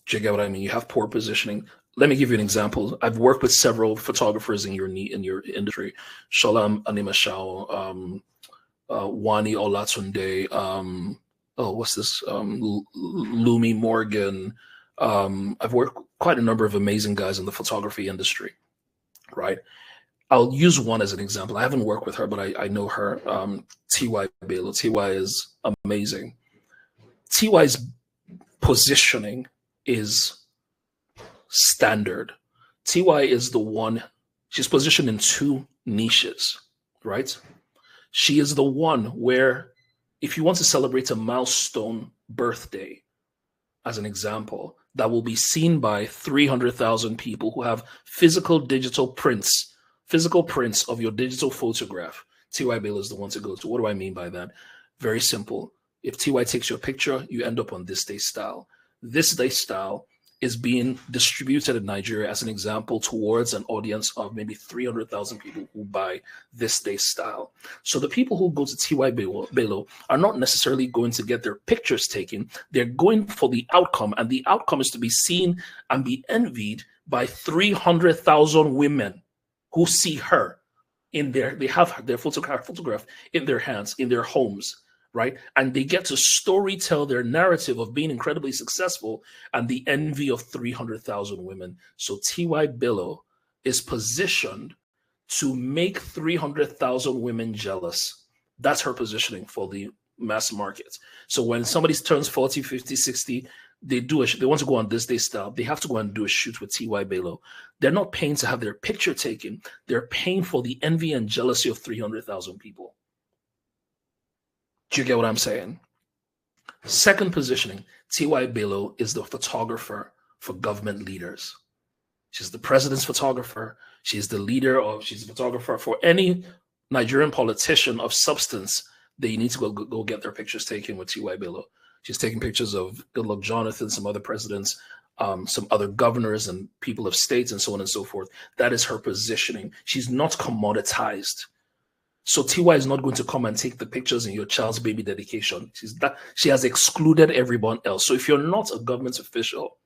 Do you get what I mean? You have poor positioning. Let me give you an example. I've worked with several photographers in your industry. Sholam Animashao, Wani Olatunde, Lumi Morgan. I've worked quite a number of amazing guys in the photography industry, right? I'll use one as an example. I haven't worked with her, but I know her, T.Y. Bello. T.Y. is amazing. T.Y.'s positioning is standard. T.Y. is the one, she's positioned in 2 niches, right? She is the one where if you want to celebrate a milestone birthday, as an example, that will be seen by 300,000 people who have physical prints of your digital photograph, T.Y. Bello is the one to go to. What do I mean by that? Very simple. If T.Y. takes your picture, you end up on This Day Style. This Day Style is being distributed in Nigeria as an example towards an audience of maybe 300,000 people who buy this day style. So the people who go to T.Y. Bello are not necessarily going to get their pictures taken. They're going for the outcome, and the outcome is to be seen and be envied by 300,000 women who see her they have their photograph in their hands, in their homes, right? And they get to story tell their narrative of being incredibly successful and the envy of 300,000 women. So T.Y. Bello is positioned to make 300,000 women jealous. That's her positioning for the mass market. So when somebody turns 40, 50, 60, they want to go on this day style, they have to go and do a shoot with T.Y. Bello. They're not paying to have their picture taken. They're paying for the envy and jealousy of 300,000 people. Do you get what I'm saying? Second positioning, T.Y. Bello is the photographer for government leaders. She's the president's photographer. She's the she's the photographer for any Nigerian politician of substance that you need to go get their pictures taken with T.Y. Bello. She's taking pictures of Goodluck Jonathan, some other presidents, some other governors and people of states and so on and so forth. That is her positioning. She's not commoditized. So T.Y. is not going to come and take the pictures in your child's baby dedication. She has excluded everyone else. So if you're not a government official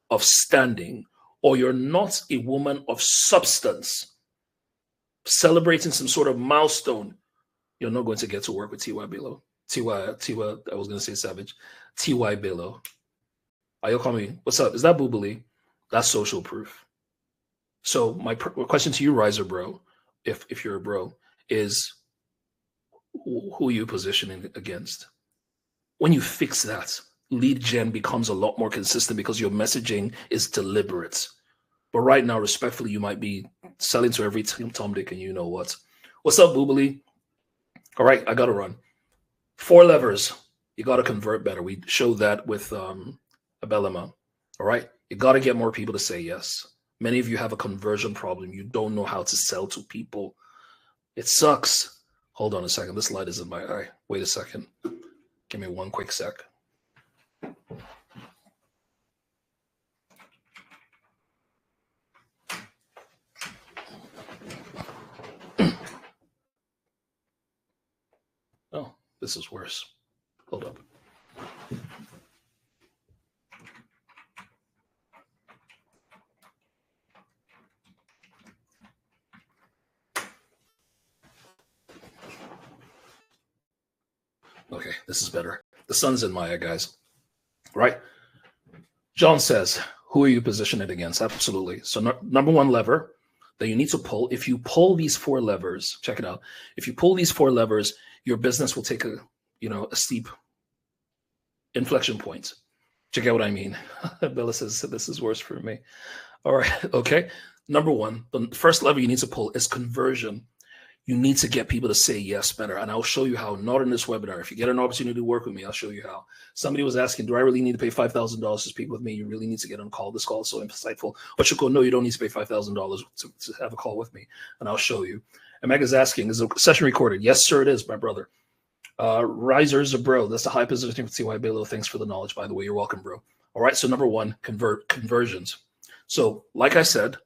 of standing, or you're not a woman of substance celebrating some sort of milestone, you're not going to get to work with T.Y. Bello. I was going to say Savage. T.Y. Bello. Are you calling me? What's up? Is that Boobily? That's social proof. So my question to you, Riser Bro, if you're a bro, is who are you positioning against? When you fix that, lead gen becomes a lot more consistent because your messaging is deliberate. But right now, respectfully, you might be selling to every Tom, Dick, and you know what. What's up, Boobily? All right, I got to run. 4 levers. You got to convert better. We showed that with Abelema. All right, you got to get more people to say yes. Many of you have a conversion problem. You don't know how to sell to people. It sucks. Hold on a second. This light is in my eye. Wait a second. Give me one quick sec. Oh, this is worse. Hold up. Okay, this is better. The sun's in my eye, guys. Right? John says, who are you positioning against? Absolutely. So number one lever that you need to pull, if you pull these 4 levers, check it out. If you pull these 4 levers, your business will take a steep inflection point. Check out what I mean. Bella says, this is worse for me. All right. Okay. Number one, the first lever you need to pull is conversion. You need to get people to say yes better. And I'll show you how, not in this webinar. If you get an opportunity to work with me, I'll show you how. Somebody was asking, do I really need to pay $5,000 to speak with me? You really need to get on a call. This call is so insightful. Ochuko, no, you don't need to pay $5,000 to have a call with me. And I'll show you. And Meg is asking, is the session recorded? Yes, sir, it is, my brother. Risers a bro. That's the high positioning for T.Y. Bello. Thanks for the knowledge, by the way. You're welcome, bro. All right, so number one, conversions. So like I said,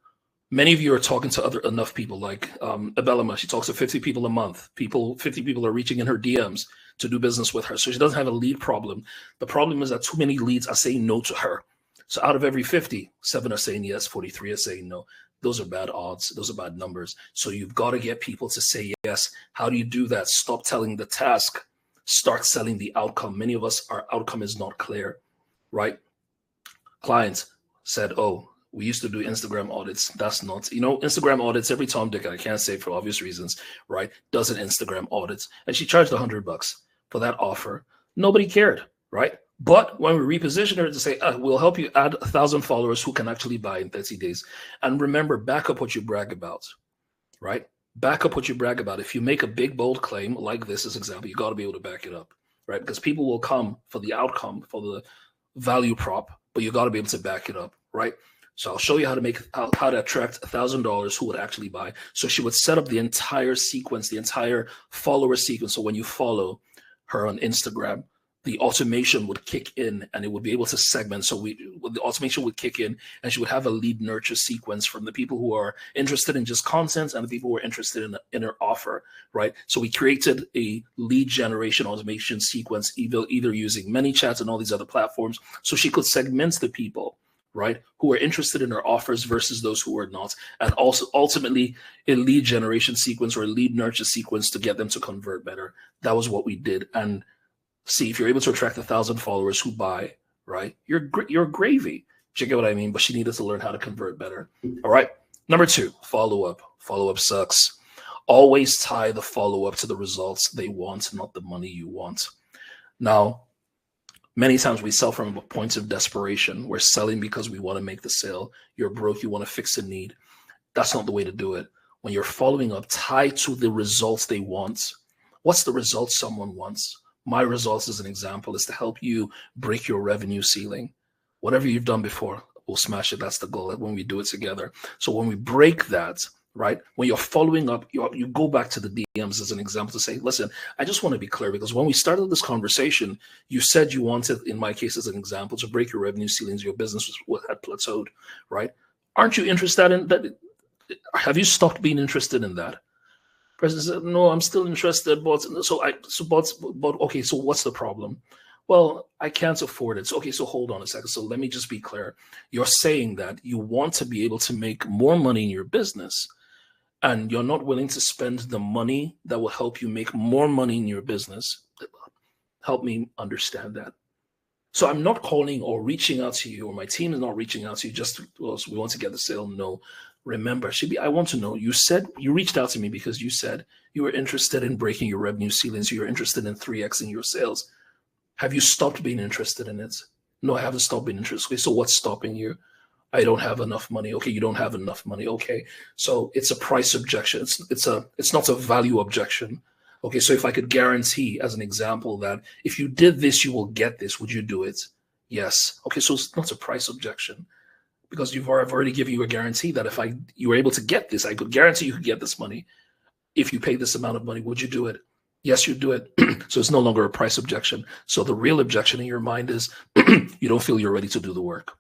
many of you are talking to enough people, like Abelema. She talks to 50 people a month. 50 people are reaching in her DMs to do business with her. So she doesn't have a lead problem. The problem is that too many leads are saying no to her. So out of every 50, 7 are saying yes, 43 are saying no. Those are bad odds. Those are bad numbers. So you've got to get people to say yes. How do you do that? Stop telling the task. Start selling the outcome. Many of us, our outcome is not clear, right? Clients said, oh, we used to do Instagram audits. That's not, Instagram audits, every Tom, Dick, I can't say for obvious reasons, right, does an Instagram audit. And she charged $100 for that offer. Nobody cared, right? But when we reposition her to say, we'll help you add 1,000 followers who can actually buy in 30 days. And remember, back up what you brag about, right? Back up what you brag about. If you make a big, bold claim like this as example, you got to be able to back it up, right? Because people will come for the outcome, for the value prop, but you got to be able to back it up, right? So I'll show you how to attract $1,000 who would actually buy. So she would set up the entire sequence, the entire follower sequence. So when you follow her on Instagram, the automation would kick in and it would be able to segment. So the automation would kick in and she would have a lead nurture sequence from the people who are interested in just content and the people who are interested in her offer, right? So we created a lead generation automation sequence, either using ManyChat and all these other platforms. So she could segment the people, right, who are interested in her offers versus those who are not. And also ultimately a lead generation sequence or a lead nurture sequence to get them to convert better. That was what we did. And see, if you're able to attract 1,000 followers who buy, right, you're gravy. You get what I mean? But she needed to learn how to convert better. All right. Number 2, follow-up. Follow-up sucks. Always tie the follow-up to the results they want, not the money you want. Now, many times we sell from a point of desperation. We're selling because we want to make the sale. You're broke. You want to fix a need. That's not the way to do it. When you're following up, tie to the results they want. What's the result someone wants? My results, as an example, is to help you break your revenue ceiling. Whatever you've done before, we'll smash it. That's the goal when we do it together. So when we break that, right, when you're following up, you go back to the DMs as an example to say, listen, I just want to be clear because when we started this conversation, you said you wanted, in my case as an example, to break your revenue ceilings. Your business had plateaued, right? Aren't you interested in that? Have you stopped being interested in that? President said, no, I'm still interested, but okay, so what's the problem? Well, I can't afford it. So, okay, so hold on a second. So let me just be clear. You're saying that you want to be able to make more money in your business and you're not willing to spend the money that will help you make more money in your business. Help me understand that. So I'm not calling or reaching out to you, or my team is not reaching out to you just because we want to get the sale. No. Remember, I want to know, you said you reached out to me because you said you were interested in breaking your revenue ceilings. You're interested in 3xing your sales. Have you stopped being interested in it? No, I haven't stopped being interested. Okay, so what's stopping you? I don't have enough money. Okay, you don't have enough money. Okay, so it's a price objection. It's not a value objection. Okay, so if I could guarantee, as an example, that if you did this, you will get this, would you do it? Yes. Okay, so it's not a price objection. Because I've already given you a guarantee that if you were able to get this, I could guarantee you could get this money. If you pay this amount of money, would you do it? Yes, you do it. So it's no longer a price objection. So the real objection in your mind is you don't feel you're ready to do the work.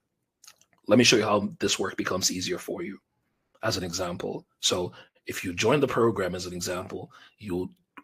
Let me show you how this work becomes easier for you as an example. So if you join the program as an example,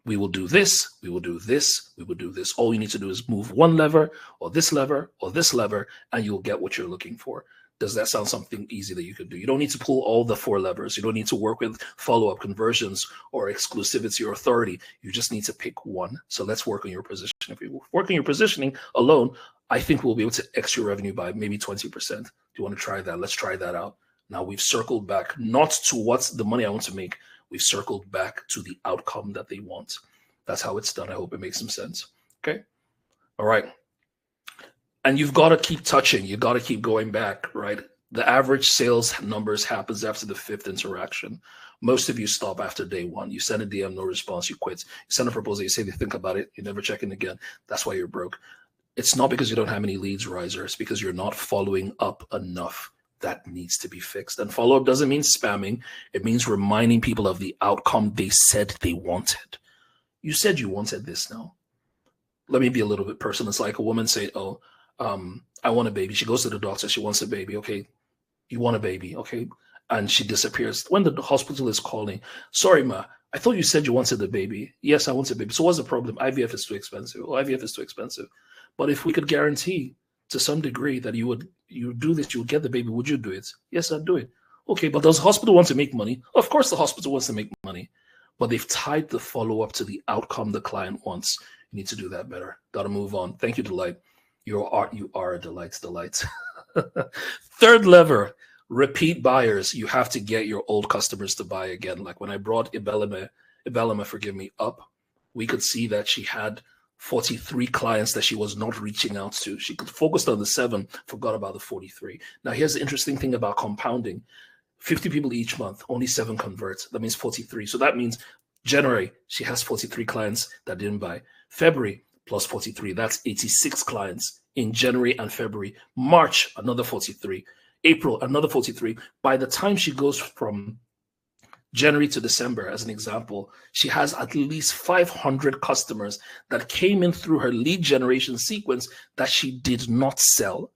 we will do this, we will do this, we will do this. All you need to do is move one lever or this lever or this lever, and you'll get what you're looking for. Does that sound something easy that you could do? You don't need to pull all the 4 levers. You don't need to work with follow-up, conversions, or exclusivity or authority. You just need to pick one. So let's work on your position. If you work on your positioning alone, I think we'll be able to X your revenue by maybe 20%. Do you want to try that? Let's try that out. Now we've circled back, not to what's the money I want to make. We've circled back to the outcome that they want. That's how it's done. I hope it makes some sense. Okay. All right. And you've got to keep touching. You've got to keep going back, right? The average sales numbers happens after the 5th interaction. Most of you stop after day 1. You send a DM, no response, you quit. You send a proposal, you say they think about it, you never check in again. That's why you're broke. It's not because you don't have any leads, Riser. It's because you're not following up enough. That needs to be fixed. And follow-up doesn't mean spamming. It means reminding people of the outcome they said they wanted. You said you wanted this now. Let me be a little bit personal. It's like a woman saying, I want a baby. She goes to the doctor. She wants a baby. Okay. You want a baby. Okay. And she disappears. When the hospital is calling, sorry, ma, I thought you said you wanted a baby. Yes, I want a baby. So what's the problem? IVF is too expensive. Oh, IVF is too expensive. But if we could guarantee to some degree that you do this, you would get the baby, would you do it? Yes, I'd do it. Okay. But does the hospital want to make money? Of course the hospital wants to make money, but they've tied the follow-up to the outcome the client wants. You need to do that better. Got to move on. Thank you, Delight. You are a delight. Third lever, repeat buyers. You have to get your old customers to buy again. Like when I brought Ibelema, up, we could see that she had 43 clients that she was not reaching out to. She could focus on the 7, forgot about the 43. Now here's the interesting thing about compounding. 50 people each month, only 7 convert. That means 43. So that means January, she has 43 clients that didn't buy. February, plus 43. That's 86 clients in January and February. March, another 43. April, another 43. By the time she goes from January to December, as an example, she has at least 500 customers that came in through her lead generation sequence that she did not sell.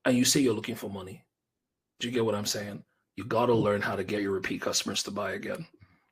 And you say you're looking for money. Do you get what I'm saying? You got to learn how to get your repeat customers to buy again,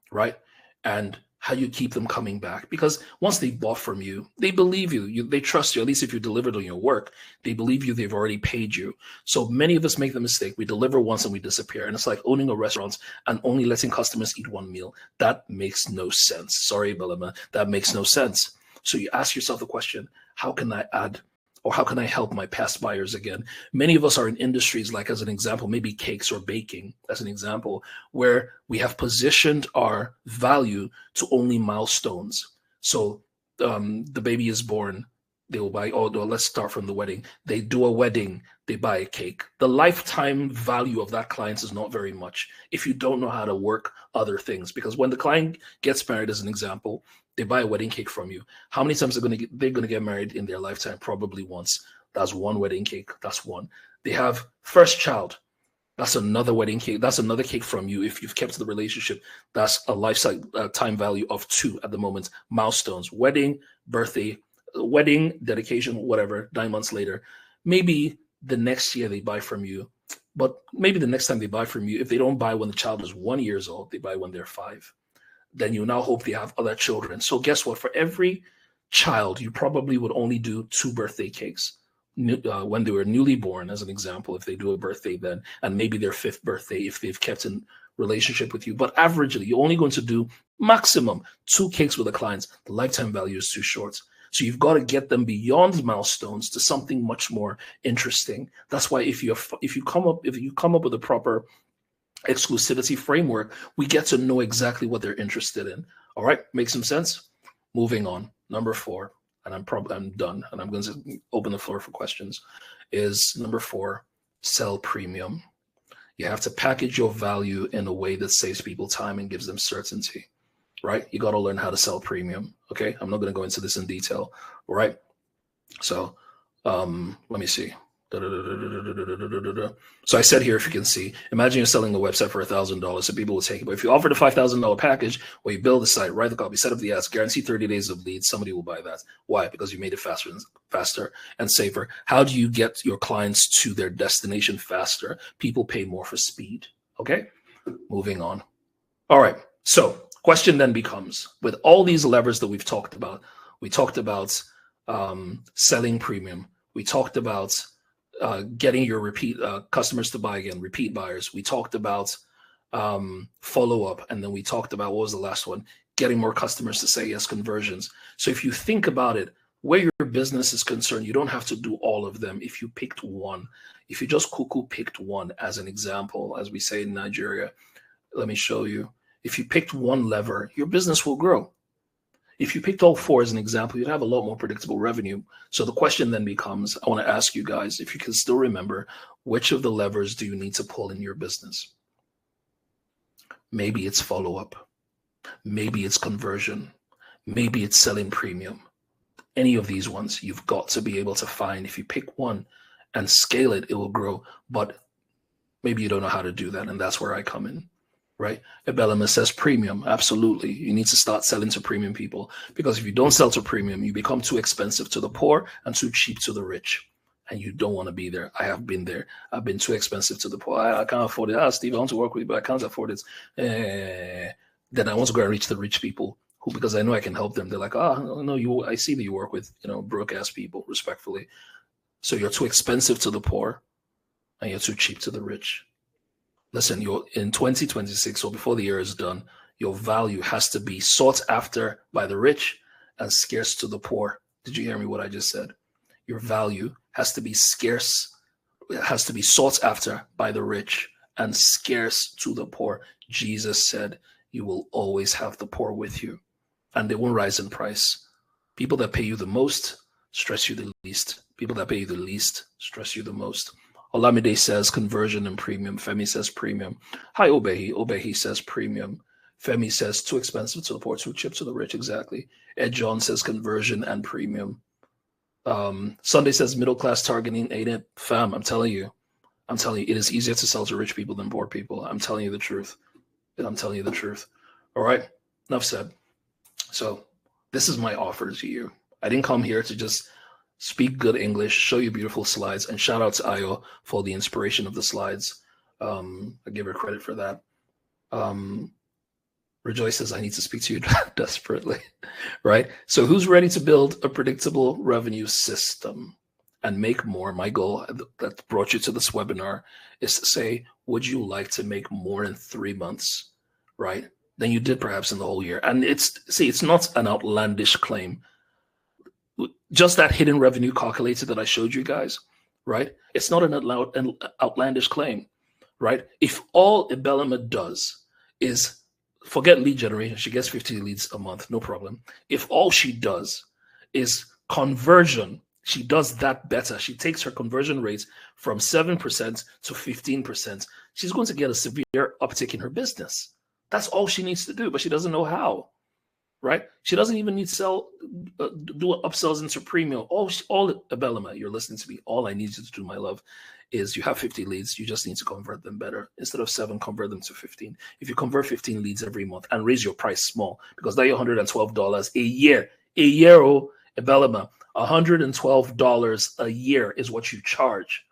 right? And how you keep them coming back. Because once they bought from you, they believe you. They trust you. At least if you delivered on your work, they believe you. They've already paid you. So many of us make the mistake. We deliver once and we disappear. And it's like owning a restaurant and only letting customers eat one meal. That makes no sense. Sorry, Belema. That makes no sense. So you ask yourself the question, how can I add, or how can I help my past buyers again? Many of us are in industries like, as an example, maybe cakes or baking, as an example, where we have positioned our value to only milestones. So the baby is born, they will buy, let's start from the wedding. They do a wedding, they buy a cake. The lifetime value of that client is not very much if you don't know how to work other things. Because when the client gets married, as an example, they buy a wedding cake from you. How many times they're going to get married in their lifetime? Probably once. That's one wedding cake. That's one. They have first child. That's another wedding cake. That's another cake from you. If you've kept the relationship, that's a lifetime value of 2 at the moment. Milestones, wedding, birthday, wedding, dedication, whatever, 9 months later. Maybe the next year they buy from you. But maybe the next time they buy from you, if they don't buy when the child is 1 year old, they buy when they're 5. Then you now hope they have other children. So guess what? For every child, you probably would only do 2 birthday cakes when they were newly born, as an example, if they do a birthday then, and maybe their 5th birthday if they've kept in relationship with you. But averagely, you're only going to do maximum 2 cakes with the clients. The lifetime value is too short. So you've got to get them beyond milestones to something much more interesting. That's why if you come up with a proper exclusivity framework, we get to know exactly what they're interested in. All right, make some sense? Moving on. Number 4, and I'm done, and I'm going to open the floor for questions, is number 4, sell premium. You have to package your value in a way that saves people time and gives them certainty, right? You got to learn how to sell premium. Okay, I'm not going to go into this in detail. All right, so let me see. So I said here, if you can see, imagine you're selling a website for $1,000, so people will take it. But if you offer the $5,000 package where you build the site, write the copy, set up the ads, guarantee 30 days of leads, somebody will buy that. Why? Because you made it faster and safer. How do you get your clients to their destination faster? People pay more for speed. Okay, moving on. All right, so question then becomes, with all these levers that we've talked about, we talked about selling premium. We talked about getting your repeat customers to buy again, repeat buyers. We talked about follow-up, and then we talked about, what was the last one? Getting more customers to say yes, conversions. So if you think about it, where your business is concerned, you don't have to do all of them. If you picked one, if you just cuckoo picked one, as an example, as we say in Nigeria, let me show you. If you picked one lever, your business will grow. If you picked all 4 as an example, you'd have a lot more predictable revenue. So the question then becomes, I want to ask you guys, if you can still remember, which of the levers do you need to pull in your business? Maybe it's follow-up. Maybe it's conversion. Maybe it's selling premium. Any of these ones, you've got to be able to find. If you pick one and scale it, it will grow. But maybe you don't know how to do that, and that's where I come in. Right? Ebelema says premium. Absolutely. You need to start selling to premium people, because if you don't sell to premium, you become too expensive to the poor and too cheap to the rich. And you don't want to be there. I have been there. I've been too expensive to the poor. I can't afford it. Steve, I want to work with you, but I can't afford it. Then I want to go and reach the rich people who, because I know I can help them. They're like, no, I see that you work with, broke ass people, respectfully. So you're too expensive to the poor and you're too cheap to the rich. Listen, you're in 2026, or before the year is done, your value has to be sought after by the rich and scarce to the poor. Did you hear me what I just said? Your value has to be scarce, it has to be sought after by the rich and scarce to the poor. Jesus said, you will always have the poor with you, and they won't rise in price. People that pay you the most stress you the least. People that pay you the least stress you the most. Olamide says conversion and premium. Femi says premium. Hi, Obehi. Obehi says premium. Femi says too expensive to the poor, too cheap to the rich. Exactly. Ed John says conversion and premium. Sunday says middle class targeting, ain't it? Fam, I'm telling you, it is easier to sell to rich people than poor people. I'm telling you the truth. And I'm telling you the truth. All right. Enough said. So this is my offer to you. I didn't come here to just speak good English, show you beautiful slides, and shout out to Ayo for the inspiration of the slides. I give her credit for that. Rejoice says, I need to speak to you desperately, right? So who's ready to build a predictable revenue system and make more? My goal that brought you to this webinar is to say, would you like to make more in 3 months, right? Than you did perhaps in the whole year. And it's not an outlandish claim. Just that hidden revenue calculator that I showed you guys, right? It's not an outlandish claim, right? If all Ibelema does is forget lead generation, she gets 50 leads a month, no problem. If all she does is conversion, she does that better. She takes her conversion rates from 7% to 15%. She's going to get a severe uptick in her business. That's all she needs to do, but she doesn't know how, right? She doesn't even need to do upsells into premium. All Ibelema, you're listening to me. All I need you to do, my love, is you have 50 leads. You just need to convert them better. Instead of 7, convert them to 15. If you convert 15 leads every month and raise your price small, because now you're $112 a year. Oh, Ibelema, $112 a year is what you charge.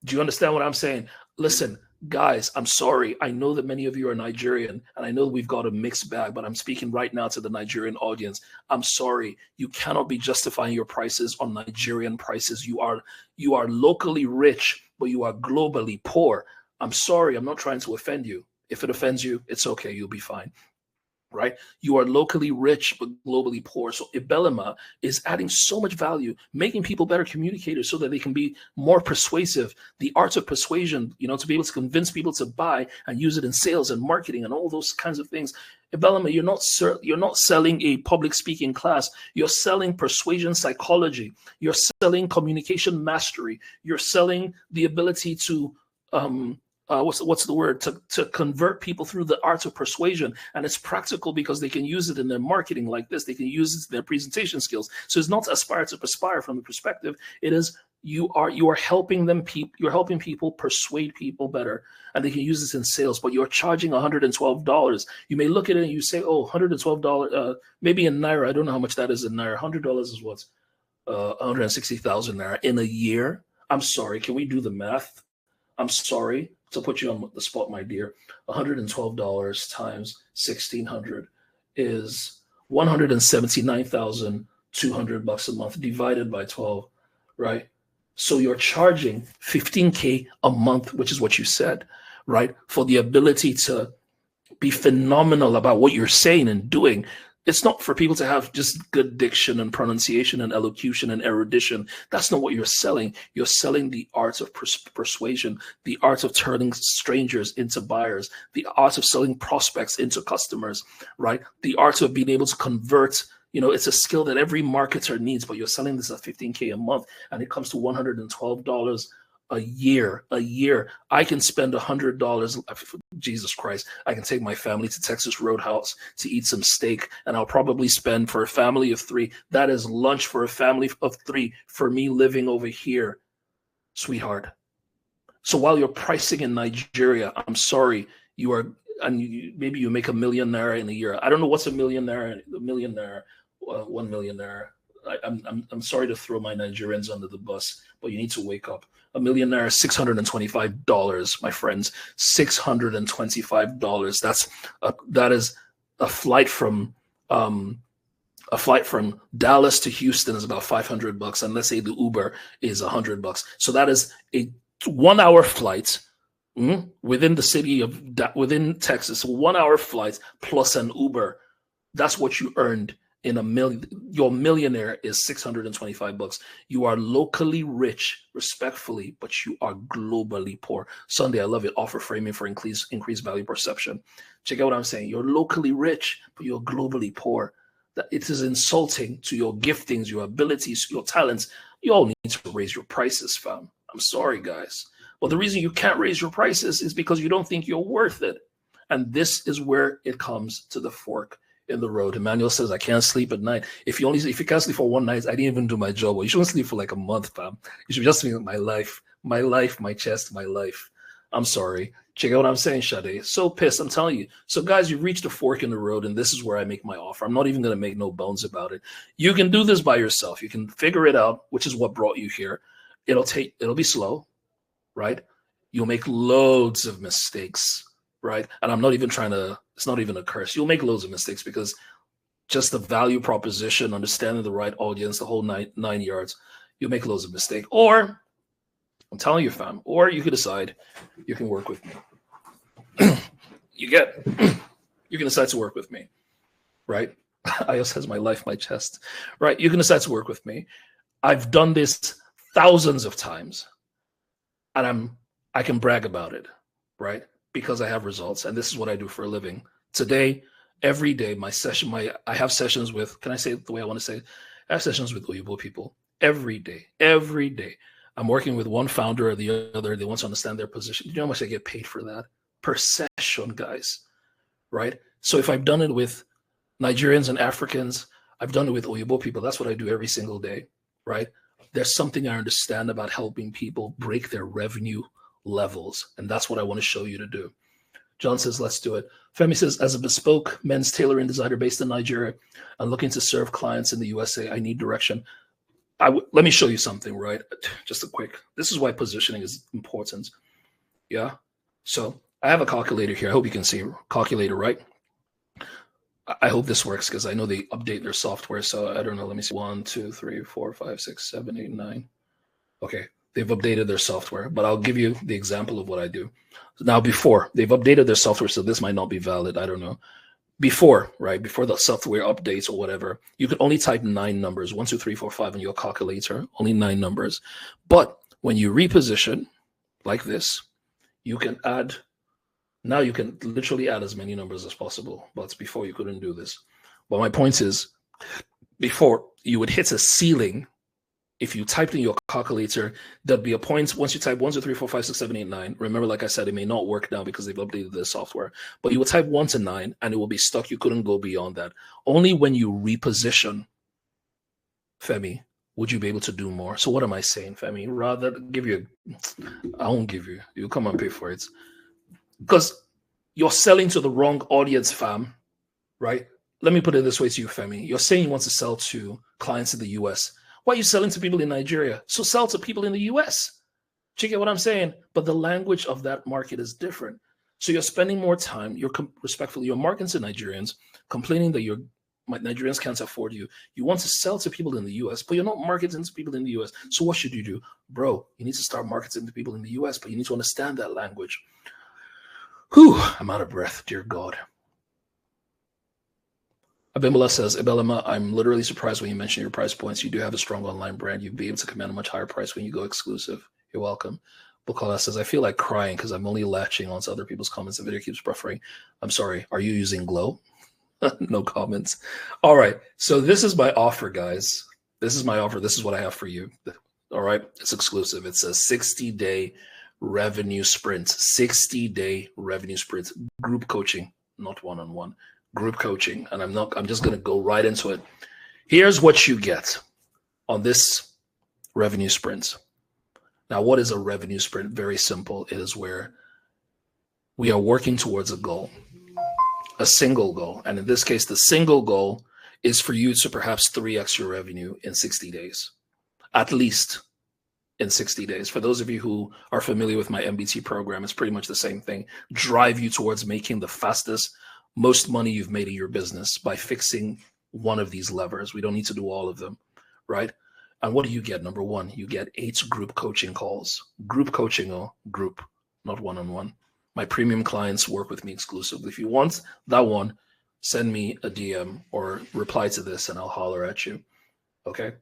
Do you understand what I'm saying? Listen, guys, I'm sorry. I know that many of you are Nigerian, and I know we've got a mixed bag, but I'm speaking right now to the Nigerian audience. I'm sorry. You cannot be justifying your prices on Nigerian prices. You are locally rich, but you are globally poor. I'm sorry. I'm not trying to offend you. If it offends you, it's okay. You'll be fine. Right? You are locally rich, but globally poor. So Ibelema is adding so much value, making people better communicators so that they can be more persuasive. The art of persuasion, to be able to convince people to buy and use it in sales and marketing and all those kinds of things. Ibelema, you're not selling a public speaking class. You're selling persuasion psychology. You're selling communication mastery. You're selling the ability to, what's the word, to convert people through the art of persuasion. And it's practical because they can use it in their marketing like this. They can use it in their presentation skills. So it's not aspire to perspire from the perspective. It is you are helping them. You're helping people persuade people better, and they can use this in sales. But you're charging $112. You may look at it and you say, "Oh, $112, maybe in Naira. I don't know how much that is in Naira. $100 is what, 160,000 Naira in a year." I'm sorry. Can we do the math? I'm sorry to put you on the spot, my dear. $112 times 1,600 is $179,200 a month divided by 12, right? So you're charging $15K a month, which is what you said, right? For the ability to be phenomenal about what you're saying and doing. It's not for people to have just good diction and pronunciation and elocution and erudition. That's not what you're selling. You're selling the art of persuasion, the art of turning strangers into buyers, the art of selling prospects into customers, right? The art of being able to convert. It's a skill that every marketer needs, but you're selling this at $15K a month, and it comes to $112 a year. I can spend $100. Jesus Christ. I can take my family to Texas Roadhouse to eat some steak, and I'll probably spend, for a family of 3, that is lunch for a family of 3 for me living over here, sweetheart. So while you're pricing in Nigeria, I'm sorry, maybe you make $1 million Naira in a year. I don't know what's $1 million Naira, 1 million Naira. I'm sorry to throw my Nigerians under the bus, but you need to wake up. $1 million Naira, $625, my friends, $625. That is a flight from Dallas to Houston is about $500, and let's say the Uber is $100. So that is a 1-hour flight within the city within Texas. 1-hour flight plus an Uber. That's what you earned in a million. Your millionaire is $625. You are locally rich, respectfully, but you are globally poor. Sunday, I love it. Offer framing for increased value perception. Check out what I'm saying. You're locally rich, but you're globally poor. That it is insulting to your giftings, your abilities, your talents. You all need to raise your prices, fam. I'm sorry, guys. But the reason you can't raise your prices is because you don't think you're worth it. And this is where it comes to the fork in the road. Emmanuel says, I can't sleep at night. If you can't sleep for one night, I didn't even do my job. Well, you shouldn't sleep for like a month, fam. You should just be my life, my chest, my life. I'm sorry. Check out what I'm saying, Sade. So pissed, I'm telling you. So, guys, you've reached a fork in the road, and this is where I make my offer. I'm not even going to make no bones about it. You can do this by yourself. You can figure it out, which is what brought you here. It'll be slow, right? You'll make loads of mistakes, right? And I'm not even it's not even a curse. You'll make loads of mistakes because just the value proposition, understanding the right audience, the whole nine yards, you'll make loads of mistakes. Or, I'm telling you, fam, or you could decide you can work with me. You can decide to work with me, right? Ayos has my life, my chest, right? You can decide to work with me. I've done this thousands of times, and I can brag about it, right? Because I have results, and this is what I do for a living. Today, every day, I have sessions with, can I say it the way I want to say it? I have sessions with Oyibo people every day. I'm working with one founder or the other. They want to understand their position. You know how much I get paid for that? Per session, guys, right? So if I've done it with Nigerians and Africans, I've done it with Oyibo people. That's what I do every single day, right? There's something I understand about helping people break their revenue levels, and that's what I want to show you to do. John says, let's do it. Femi says, as a bespoke men's tailoring designer based in Nigeria and looking to serve clients in the USA, I need direction. Let me show you something, right? Just a quick. This is why positioning is important. Yeah. So I have a calculator here. I hope you can see calculator, right? I hope this works because I know they update their software. So I don't know. Let me see. 1, 2, 3, 4, 5, 6, 7, 8, 9. Okay. They've updated their software, but I'll give you the example of what I do. Now, before they've updated their software, so this might not be valid. I don't know. Before, right? Before the software updates or whatever, you could only type 9 numbers, 1, 2, 3, 4, 5 in your calculator, only 9 numbers. But when you reposition like this, you can add, now you can literally add as many numbers as possible. But before you couldn't do this. But my point is, before you would hit a ceiling. If you typed in your calculator, there'd be a point. Once you type 1, 2, 3, 4, 5, 6, 7, 8, 9. Remember, like I said, it may not work now because they've updated the software. But you will type 1 to 9 and it will be stuck. You couldn't go beyond that. Only when you reposition, Femi, would you be able to do more. So what am I saying, Femi? Rather give you, I won't give you. You come and pay for it. Because you're selling to the wrong audience, fam, right? Let me put it this way to you, Femi. You're saying you want to sell to clients in the US. Why are you selling to people in Nigeria? So sell to people in the US. Check out what I'm saying? But the language of that market is different. So you're spending more time, you're marketing to Nigerians, complaining that Nigerians can't afford you. You want to sell to people in the US, but you're not marketing to people in the US. So what should you do? Bro, you need to start marketing to people in the US, but you need to understand that language. Whew, I'm out of breath, dear God. Abimbola says, Ebelema, I'm literally surprised when you mention your price points. You do have a strong online brand. You'd be able to command a much higher price when you go exclusive. You're welcome. Bukola says, I feel like crying because I'm only latching onto other people's comments. The video keeps buffering. I'm sorry. Are you using Glow? No comments. All right. So this is my offer, guys. This is my offer. This is what I have for you. All right. It's exclusive. It's a 60-day revenue sprint. 60-day revenue sprint. Group coaching, not one-on-one. Group coaching, and I'm just going to go right into it. Here's what you get on this revenue sprint. Now, what is a revenue sprint? Very simple. It is where we are working towards a goal, a single goal. And in this case, the single goal is for you to perhaps 3x your revenue in 60 days, at least in 60 days. For those of you who are familiar with my MBT program, it's pretty much the same thing. Drive you towards making the fastest, most money you've made in your business by fixing one of these levers. We don't need to do all of them, right? And what do you get? Number one, you get 8 group coaching calls. Group coaching or group, not one-on-one. My premium clients work with me exclusively. If you want that one, send me a DM or reply to this and I'll holler at you, okay?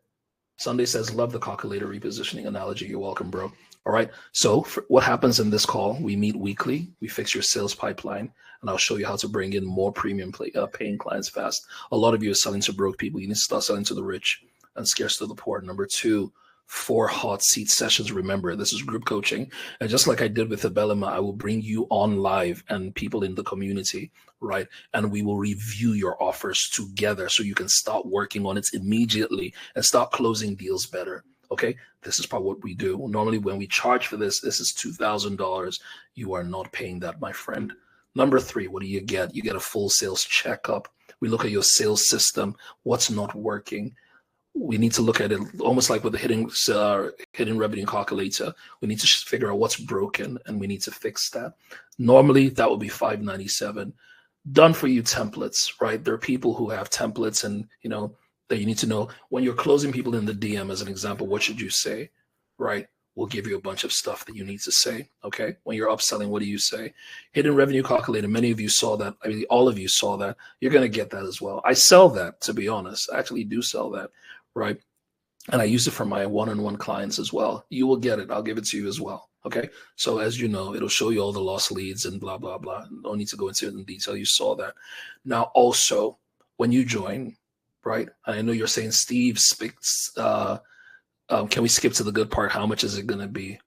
Sunday says, love the calculator repositioning analogy. You're welcome, bro. All right. So what happens in this call? We meet weekly. We fix your sales pipeline, and I'll show you how to bring in more premium paying clients fast. A lot of you are selling to broke people. You need to start selling to the rich and scarce to the poor. Number 2, 4 hot seat sessions. Remember, this is group coaching. And just like I did with Abelema, I will bring you on live and people in the community, right? And we will review your offers together so you can start working on it immediately and start closing deals better. Okay, this is part what we do. Normally, when we charge for this is $2,000. You are not paying that, my friend. Number 3, what do you get? You get a full sales checkup. We look at your sales system, what's not working. We need to look at it almost like with the hidden revenue calculator. We need to figure out what's broken, and we need to fix that. Normally, that would be $597. Done for you templates, right? There are people who have templates, and that you need to know when you're closing people in the DM, as an example, what should you say, right? We'll give you a bunch of stuff that you need to say, okay? When you're upselling, what do you say? Hidden revenue calculator, many of you saw that. I mean, all of you saw that. You're going to get that as well. I sell that, to be honest. I actually do sell that, right? And I use it for my one-on-one clients as well. You will get it. I'll give it to you as well, okay? So as you know, it'll show you all the lost leads and blah, blah, blah. No need to go into it in detail. You saw that. Now, also, when you join, right? I know you're saying, Steve, can we skip to the good part? How much is it going to be?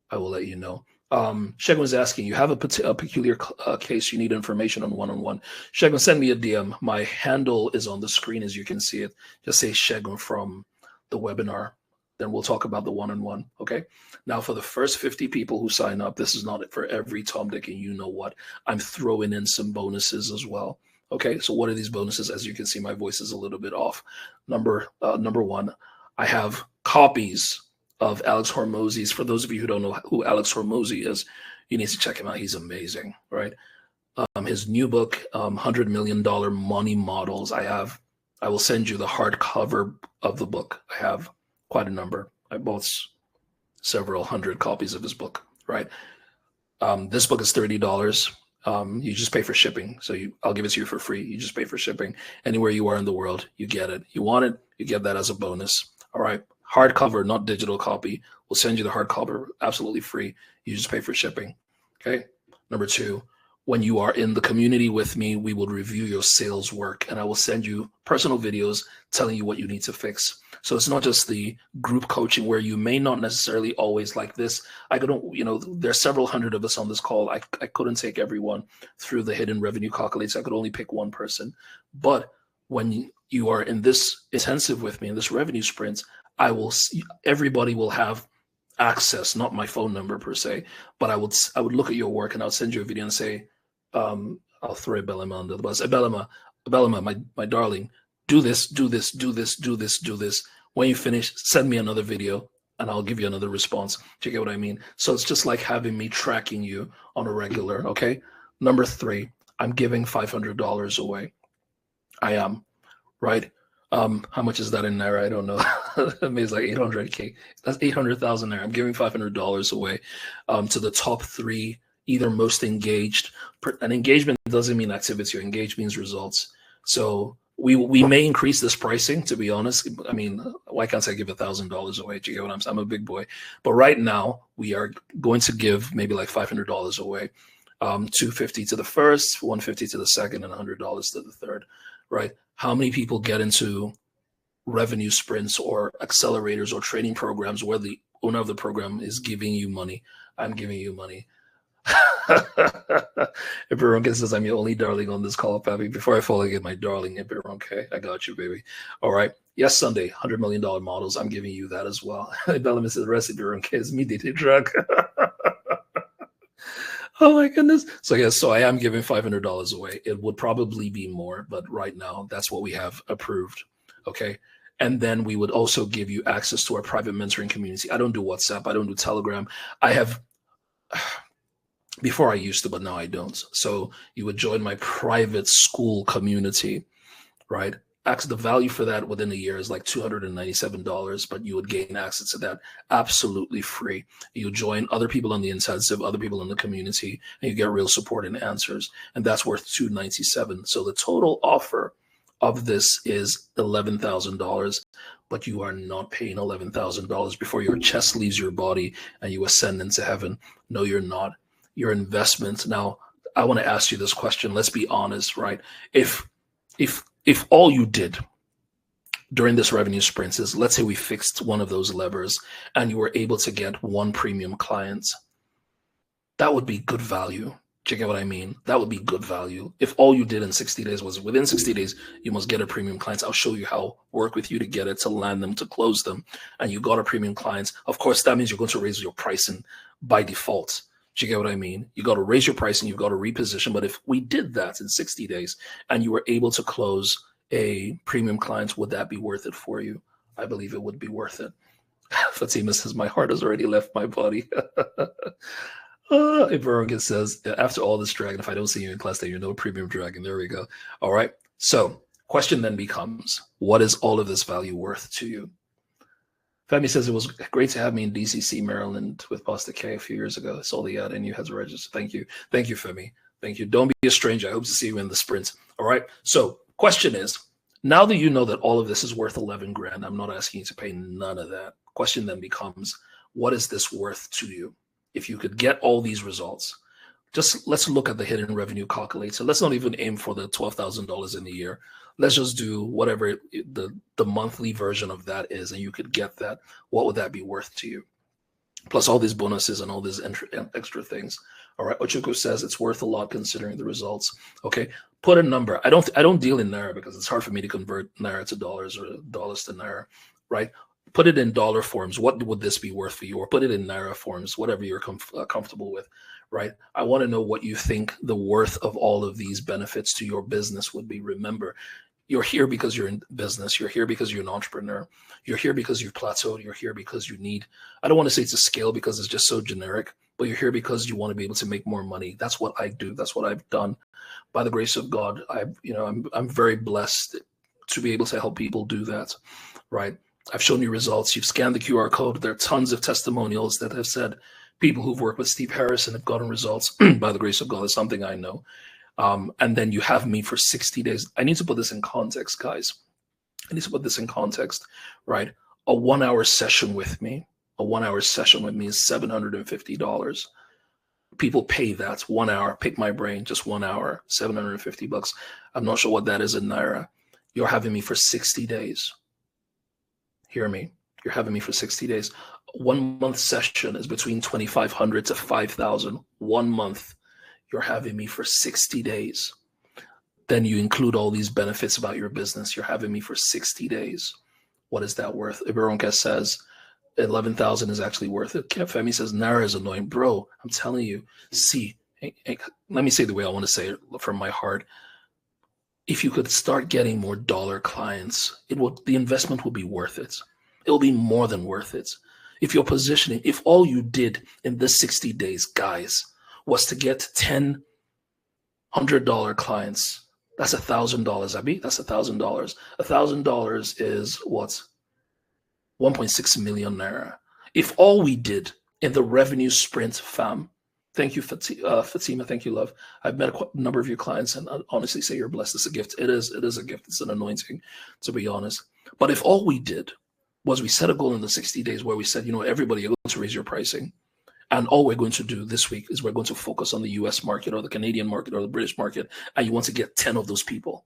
I will let you know. Shegun was asking, you have a peculiar case, you need information on one-on-one. Shegun, send me a DM. My handle is on the screen as you can see it. Just say Shegun from the webinar. Then we'll talk about the one-on-one, okay? Now, for the first 50 people who sign up, this is not for every Tom, Dick, and you know what. I'm throwing in some bonuses as well. Okay, so what are these bonuses? As you can see, my voice is a little bit off. Number 1, I have copies of Alex Hormozi's. For those of you who don't know who Alex Hormozi is, you need to check him out. He's amazing, right? His new book, $100 Million Money Models. I will send you the hardcover of the book. I have quite a number. I bought several hundred copies of his book, right? This book is $30. You just pay for shipping. So I'll give it to you for free. You just pay for shipping. Anywhere you are in the world, you get it. You want it, you get that as a bonus. All right. Hardcover, not digital copy. We'll send you the hardcover absolutely free. You just pay for shipping. Okay. Number 2, when you are in the community with me, we will review your sales work, and I will send you personal videos telling you what you need to fix. So it's not just the group coaching where you may not necessarily always like this. There's several hundred of us on this call. I couldn't take everyone through the hidden revenue calculator. I could only pick one person. When you are in this intensive with me in this revenue sprint, everybody will have access, not my phone number per se, but I would look at your work and I'll send you a video and say, I'll throw Belema under the bus. Belema, my darling, do this. When you finish, send me another video and I'll give you another response. Do you get what I mean? So it's just like having me tracking you on a regular, okay? Number 3, I'm giving $500 away. I am, right? How much is that in Naira? I don't know. Maybe it's like 800K. That's 800,000 Naira. I'm giving $500 away to the top 3, either most engaged. An engagement doesn't mean activity. Engaged means results. So we may increase this pricing, to be honest. I mean, why can't I give $1,000 away? Do you get what I'm saying? I'm a big boy. But right now, we are going to give maybe like $500 away. $250 to the first, $150 to the second, and $100 to the third, right? How many people get into revenue sprints or accelerators or training programs where the owner of the program is giving you money? I'm giving you money. Ibironke says, I'm your only darling on this call, Pappy. Before I fall again, my darling Ibironke, I got you, baby. All right. Yes, Sunday, $100 million models. I'm giving you that as well. Bellamy says, the rest of Ibironke is me, dated drug. Oh my goodness. So yes, so I am giving $500 away. It would probably be more, but right now that's what we have approved. Okay. And then we would also give you access to our private mentoring community. I don't do WhatsApp. I don't do Telegram. I have, before I used to, but now I don't. So you would join my private school community, right? The value for that within a year is like $297, but you would gain access to that absolutely free. You join other people on the intensive, other people in the community, and you get real support and answers. And that's worth $297. So the total offer of this is $11,000, but you are not paying $11,000 before your chest leaves your body and you ascend into heaven. No, you're not. Your investment. Now, I want to ask you this question. Let's be honest, right? If all you did during this revenue sprint is, let's say we fixed one of those levers and you were able to get one premium client, that would be good value. Do you get what I mean? That would be good value. If all you did in 60 days was within 60 days, you must get a premium clients. I'll show you how, work with you to get it, to land them, to close them. And you got a premium clients. Of course, that means you're going to raise your pricing by default. Do you get what I mean? You got to raise your pricing, you've got to reposition. But if we did that in 60 days and you were able to close a premium client, would that be worth it for you? I believe it would be worth it. Fatima says, my heart has already left my body. Veronica says, after all this dragon, if I don't see you in class, then you're no premium dragon. There we go. All right. So question then becomes, what is all of this value worth to you? Femi says, it was great to have me in DCC, Maryland with Pastor K a few years ago. I saw the ad and you had to register. Thank you. Thank you, Femi. Thank you. Don't be a stranger. I hope to see you in the sprint. All right. So question is, now that you know that all of this is worth 11 grand, I'm not asking you to pay none of that. Question then becomes, what is this worth to you? If you could get all these results, just let's look at the hidden revenue calculator. Let's not even aim for the $12,000 in a year. Let's just do whatever the monthly version of that is, and you could get that. What would that be worth to you? Plus all these bonuses and all these extra things. All right, Ochuko says it's worth a lot considering the results. Okay, put a number. I don't deal in Naira because it's hard for me to convert Naira to dollars or dollars to Naira, right? Put it in dollar forms. What would this be worth for you? Or put it in Naira forms, whatever you're comfortable with, right? I want to know what you think the worth of all of these benefits to your business would be. Remember, you're here because you're in business. You're here because you're an entrepreneur. You're here because you've plateaued. You're here because you need, I don't want to say it's a scale because it's just so generic, but you're here because you want to be able to make more money. That's what I do. That's what I've done. By the grace of God, I'm very blessed to be able to help people do that, right? I've shown you results. You've scanned the QR code. There are tons of testimonials that have said people who've worked with Steve Harris and have gotten results by the grace of God. Is something I know. And then you have me for 60 days. I need to put this in context, guys. I need to put this in context, right? A 1 hour session with me, is $750. People pay that 1 hour, pick my brain, just 1 hour, $750. I'm not sure what that is in Naira. You're having me for 60 days. Hear me. You're having me for 60 days. 1 month session is between 2,500 to 5,000. 1 month. You're having me for 60 days. Then you include all these benefits about your business. You're having me for 60 days. What is that worth? Iberonka says 11,000 is actually worth it. Femi says Naira is annoying. Bro, I'm telling you, see, let me say the way I want to say it from my heart. If you could start getting more dollar clients, the investment will be worth it. It will be more than worth it. If you're positioning, if all you did in this 60 days, guys, was to get 10 $100 clients, that's $1,000, Abi. That's $1,000. $1,000 is what? 1.6 million Naira. If all we did in the revenue sprint, fam, thank you, Fatima. Thank you, love. I've met a number of your clients, and I honestly say you're blessed. It's a gift. It is a gift. It's an anointing, to be honest. But if all we did was we set a goal in the 60 days where we said, everybody, you're going to raise your pricing. And all we're going to do this week is we're going to focus on the US market or the Canadian market or the British market. And you want to get 10 of those people.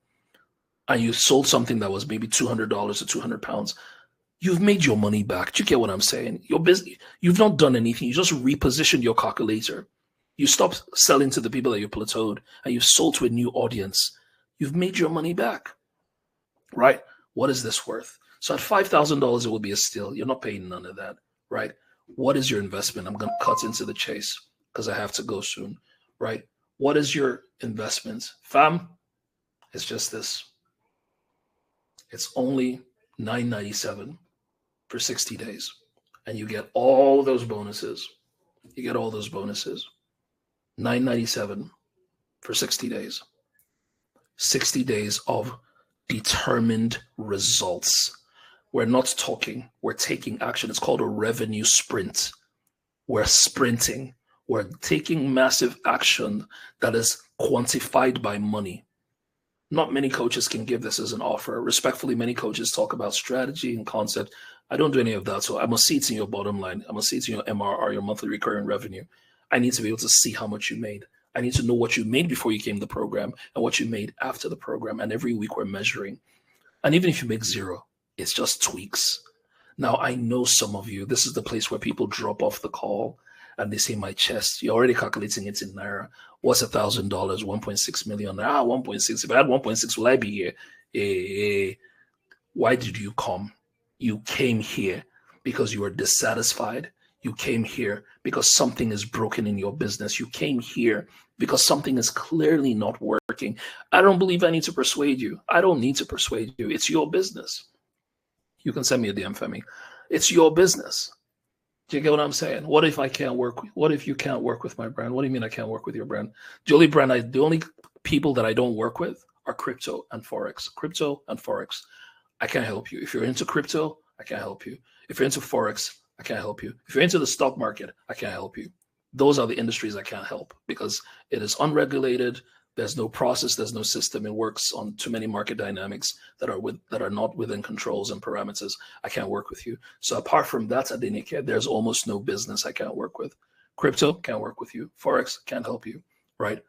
And you sold something that was maybe $200 or 200 pounds. You've made your money back. Do you get what I'm saying? You're busy. You've not done anything. You just repositioned your calculator. You stopped selling to the people that you plateaued and you've sold to a new audience. You've made your money back, right? What is this worth? So at $5,000, it will be a steal. You're not paying none of that, right? What is your investment? I'm going to cut into the chase because I have to go soon, right? What is your investment? Fam, it's just this. It's only $9.97 for 60 days. And you get all those bonuses. You get all those bonuses. $9.97 for 60 days. 60 days of determined results. We're not talking, we're taking action. It's called a revenue sprint. We're sprinting. We're taking massive action that is quantified by money. Not many coaches can give this as an offer. Respectfully, many coaches talk about strategy and concept. I don't do any of that. So I must see it in your bottom line. I must see it in your MRR, your monthly recurring revenue. I need to be able to see how much you made. I need to know what you made before you came to the program and what you made after the program. And every week we're measuring. And even if you make zero, it's just tweaks. Now, I know some of you, this is the place where people drop off the call. and they say my chest, you're already calculating it in Naira. What's $1,000? 1.6 million. 1.6. If I had 1.6, will I be here? Why did you come? You came here because you are dissatisfied. You came here because something is broken in your business. You came here because something is clearly not working. I don't believe I need to persuade you. I don't need to persuade you. It's your business. You can send me a DM, Femi. It's your business. Do you get what I'm saying? What if I can't work? What if you can't work with my brand? What do you mean I can't work with your brand? The only people that I don't work with are crypto and Forex. Crypto and Forex. I can't help you. If you're into crypto, I can't help you. If you're into Forex, I can't help you. If you're into the stock market, I can't help you. Those are the industries I can't help because it is unregulated. There's no process. There's no system. It works on too many market dynamics that are not within controls and parameters. I can't work with you. So apart from that, Adenike, there's almost no business I can't work with. Crypto can't work with you. Forex can't help you, right?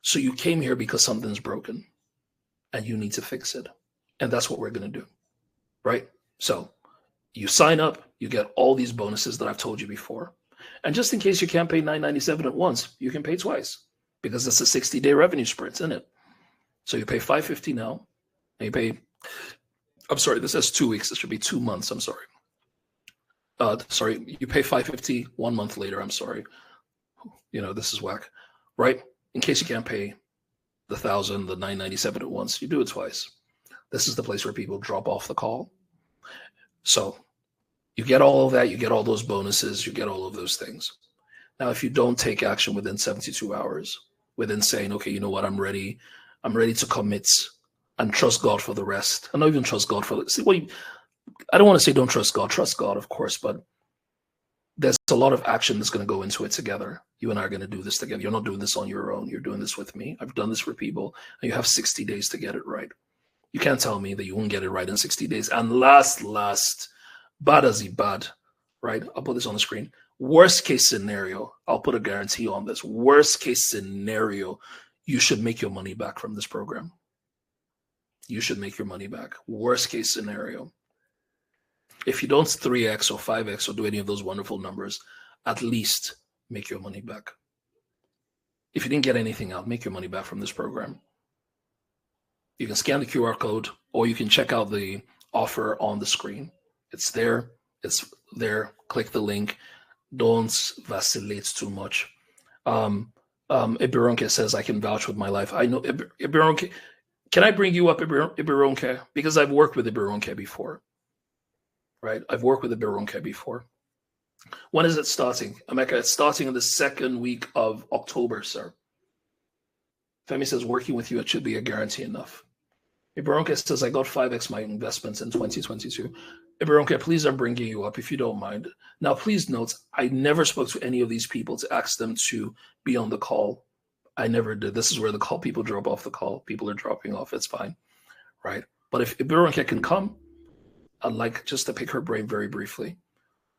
So you came here because something's broken and you need to fix it. And that's what we're going to do, right? So you sign up, you get all these bonuses that I've told you before. And just in case you can't pay $9.97 at once, you can pay twice because it's a 60-day revenue sprint, isn't it? So you pay $550 now. And you pay, I'm sorry, this says 2 weeks. It should be 2 months. I'm sorry. You pay $550 1 month later. I'm sorry. This is whack, right? In case you can't pay the $1,000, the $9.97 at once, you do it twice. This is the place where people drop off the call. So you get all of that, you get all those bonuses, you get all of those things. Now, if you don't take action within 72 hours, within saying, okay, you know what, I'm ready to commit and trust God for the rest. And not even trust God for I don't want to say don't trust God, of course, but there's a lot of action that's going to go into it together. You and I are going to do this together. You're not doing this on your own. You're doing this with me. I've done this for people, and you have 60 days to get it right. You can't tell me that you won't get it right in 60 days. And last, bad as he bad, right? I'll put this on the screen. Worst case scenario, I'll put a guarantee on this. Worst case scenario, you should make your money back from this program. You should make your money back. Worst case scenario. If you don't 3x or 5x or do any of those wonderful numbers, at least make your money back. If you didn't get anything out, make your money back from this program. You can scan the QR code or you can check out the offer on the screen. It's there. Click the link. Don't vacillate too much. Ibironke says, I can vouch with my life. I know Ibironke. Can I bring you up, Ibironke? Because I've worked with Ibironke before. Right? I've worked with Ibironke before. When is it starting? Emeka, it's starting in the second week of October, sir. Femi says, working with you, it should be a guarantee enough. Ibironke says, I got 5x my investments in 2022. Ibironke, please, I'm bringing you up if you don't mind. Now, please note, I never spoke to any of these people to ask them to be on the call. I never did. This is where the call people drop off the call. People are dropping off. It's fine, right? But if Ibironke can come, I'd like just to pick her brain very briefly.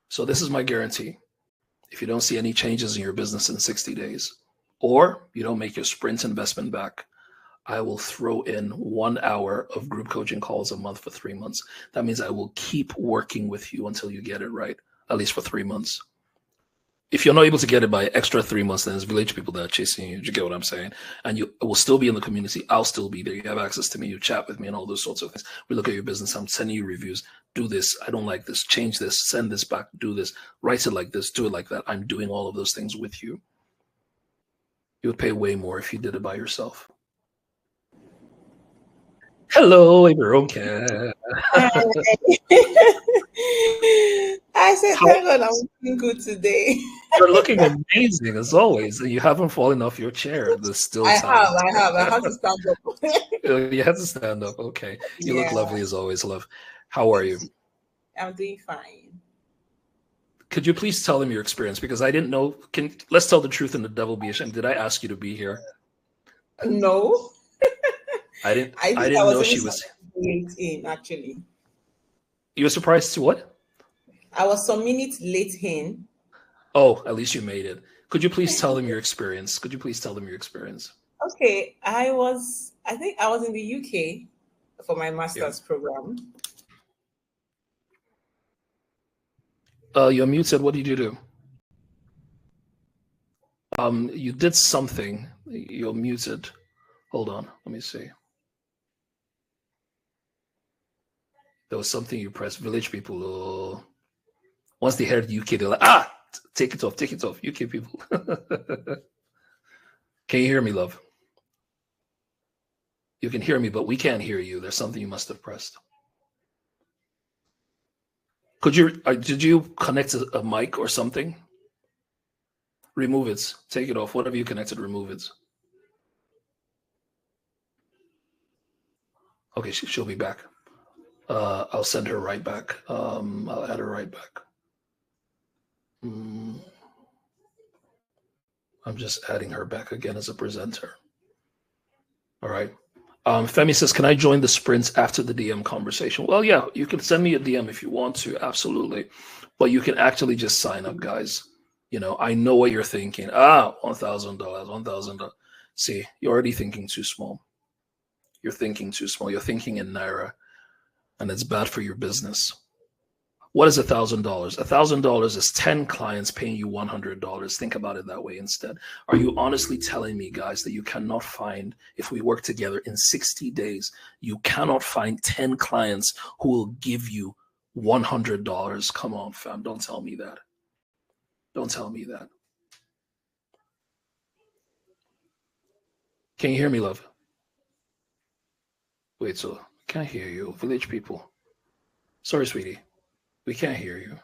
So this is my guarantee. If you don't see any changes in your business in 60 days, or you don't make your sprint investment back, I will throw in 1 hour of group coaching calls a month for 3 months. That means I will keep working with you until you get it right, at least for 3 months. If you're not able to get it by extra 3 months, then there's village people that are chasing you. Do you get what I'm saying? And you will still be in the community. I'll still be there. You have access to me. You chat with me and all those sorts of things. We look at your business. I'm sending you reviews. Do this. I don't like this. Change this. Send this back. Do this. Write it like this. Do it like that. I'm doing all of those things with you. You would pay way more if you did it by yourself. Hello, Ibironke. I said, thank God I'm looking good today. You're looking amazing as always, and you haven't fallen off your chair. There's still time. I have to stand up. You have to stand up. Okay. You look lovely as always, love. How are you? I'm doing fine. Could you please tell them your experience? Because I didn't know. Let's tell the truth and the devil be ashamed. Did I ask you to be here? No. I didn't know she was late in, actually. You were surprised to what? I was some minutes late in. Oh, at least you made it. Could you please tell them your experience? Okay. I think I was in the UK for my master's program. You're muted. What did you do? You did something. You're muted. Hold on. Let me see. There was something you pressed. Village people. Oh. Once they heard UK, they're like, take it off, UK people. Can you hear me, love? You can hear me, but we can't hear you. There's something you must have pressed. Did you connect a mic or something? Remove it. Take it off. Whatever you connected, remove it. Okay, she'll be back. I'll send her right back. I'll add her right back. I'm just adding her back again as a presenter. All right. Femi says, can I join the sprints after the DM conversation? Well, yeah, you can send me a DM if you want to, absolutely. But you can actually just sign up, guys. You know, I know what you're thinking. $1,000, $1,000. See, you're already thinking too small. You're thinking too small. You're thinking in Naira, and it's bad for your business. What is $1,000? $1,000 is 10 clients paying you $100. Think about it that way instead. Are you honestly telling me, guys, that you cannot find, if we work together in 60 days, you cannot find 10 clients who will give you $100? Come on, fam. Don't tell me that. Don't tell me that. Can you hear me, love? Wait, so can't hear you. Village people. Sorry, sweetie. We can't hear you.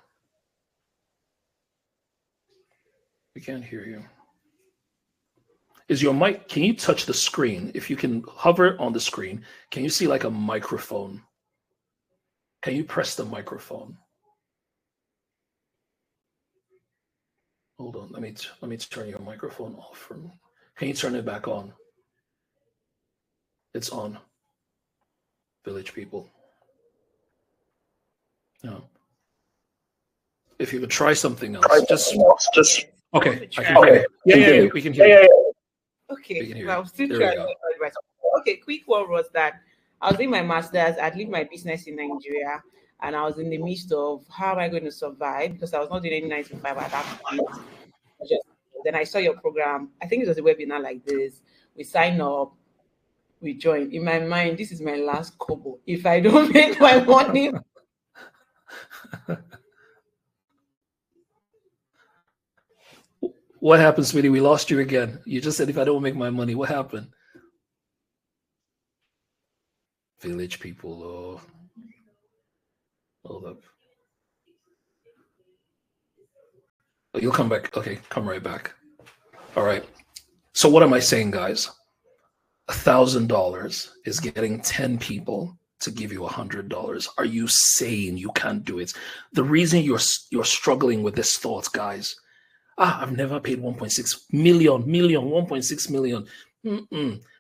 We can't hear you. Is your mic, can you touch the screen? If you can hover on the screen, can you see like a microphone? Can you press the microphone? Hold on, let me turn your microphone off. Can you turn it back on? It's on. Village people. No. If you could try something else, just okay. I can hear you. Yeah, we can hear you. Okay, well, still trying. Okay, quick one was that I was doing my master's. I'd leave my business in Nigeria, and I was in the midst of how am I going to survive because I was not doing any 9 to 5 at that point. Then I saw your program. I think it was a webinar like this. We signed up. We joined. In my mind, this is my last kobo. If I don't make my money. What happened, sweetie? We lost you again. You just said, if I don't make my money, what happened? Village people. Oh. Hold up. Oh, you'll come back. Okay, come right back. All right. So what am I saying, guys? $1,000 is getting 10 people to give you $100. Are you saying you can't do it? The reason you're struggling with this thought, guys, I've never paid 1.6 million, 1.6 million.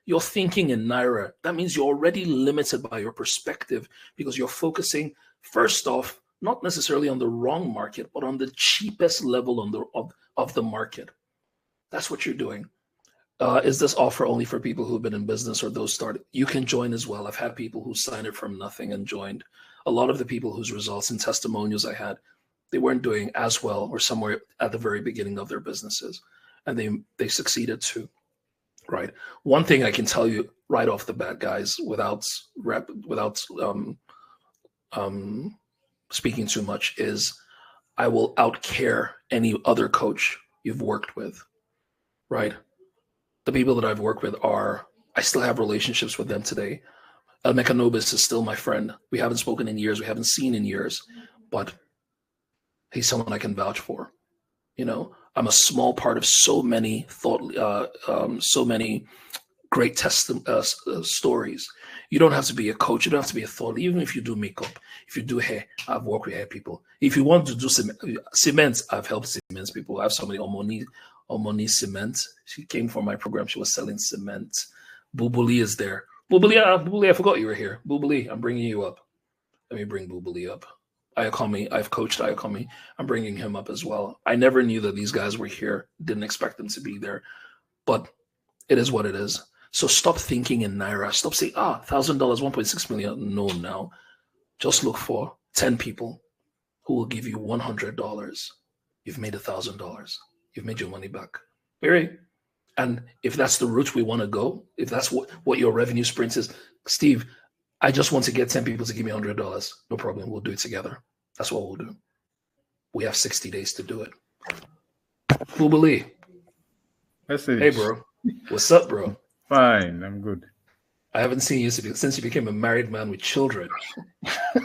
You're thinking in Naira. That means you're already limited by your perspective because you're focusing, first off, not necessarily on the wrong market, but on the cheapest level of the market. That's what you're doing. Is this offer only for people who've been in business or those started? You can join as well. I've had people who signed it from nothing and joined. A lot of the people whose results and testimonials I had, they weren't doing as well or somewhere at the very beginning of their businesses, and they succeeded too, right? One thing I can tell you right off the bat, guys, without speaking too much, is I will outcare any other coach you've worked with, right? The people that I've worked with I still have relationships with them today. Emeka Nobis is still my friend. We haven't spoken in years. We haven't seen in years, but he's someone I can vouch for. You know, I'm a small part of so many so many great stories. You don't have to be a coach. You don't have to be a thought. Even if you do makeup, if you do hair, I've worked with hair people. If you want to do cement, I've helped cement people. I have somebody, Omoni Cement. She came from my program. She was selling cement. Bubuli is there. Bubuli, I forgot you were here. Bubuli, I'm bringing you up. Let me bring Bubuli up. Ayakomi, I've coached Ayakomi. I'm bringing him up as well. I never knew that these guys were here. Didn't expect them to be there. But it is what it is. So stop thinking in Naira. Stop saying, $1,000, 1.6 million. No, now. Just look for 10 people who will give you $100. You've made $1,000. You've made your money back. Very. And if that's the route we want to go, if that's what your revenue sprint is, Steve, I just want to get 10 people to give me $100. No problem. We'll do it together. That's what we'll do. We have 60 days to do it. Who believe? Hey, bro. What's up, bro? Fine. I'm good. I haven't seen you since you became a married man with children.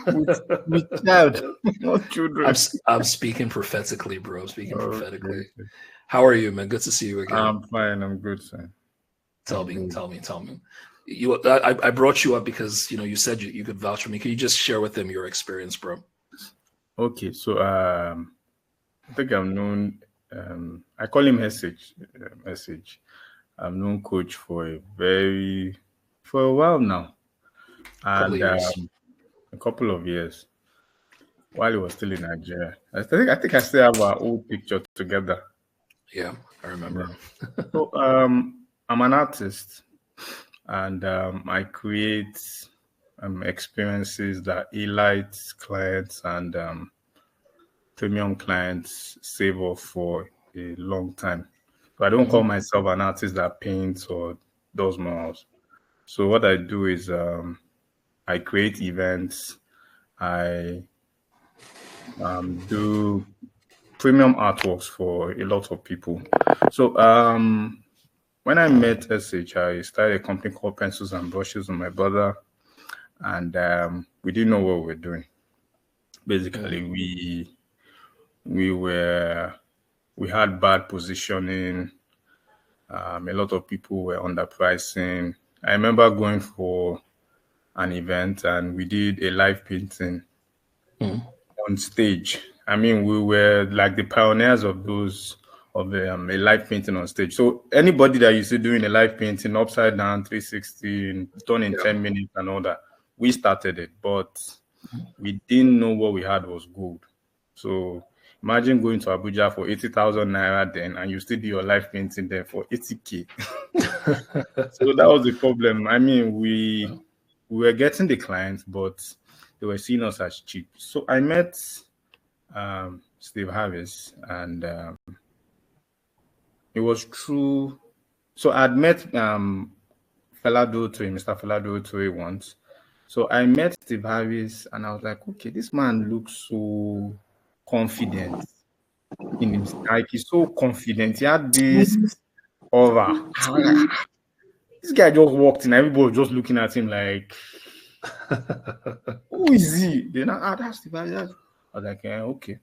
with child, not children. I'm speaking prophetically, bro. I'm speaking prophetically. Okay. How are you, man? Good to see you again. I'm fine. I'm good, sir. Tell me. I brought you up because you said you could vouch for me. Can you just share with them your experience, bro? Okay, so I think I'm known. I call him Message. I'm known coach for a while now, and a couple of years while he was still in Nigeria. I think I still have our old picture together. Yeah, I remember. Yeah. So I'm an artist, and I create experiences that elite clients and premium clients save up for a long time. So I don't call myself an artist that paints or does murals. So what I do is I create events. I do premium artworks for a lot of people. So when I met SH, I started a company called Pencils and Brushes with my brother, and we didn't know what we were doing. Basically, we had bad positioning. A lot of people were underpricing. I remember going for an event and we did a live painting on stage. I mean, we were like the pioneers of a live painting on stage. So anybody that you see doing a live painting upside down, 360, done in 10 minutes and all that, we started it, but we didn't know what we had was gold. So imagine going to Abuja for 80,000 naira then, and you still do your live painting there for 80K. So that was the problem. I mean, we were getting the clients, but they were seeing us as cheap. So I met Steve Harris, and it was true. So I'd met Mr. Fela Durotoye once. So I met Steve Harris, and I was like, okay, this man looks so confident in his like he's so confident. He had this aura. This guy just walked in, everybody was just looking at him like, who is he? Then that's Steve Harris. I was like, okay.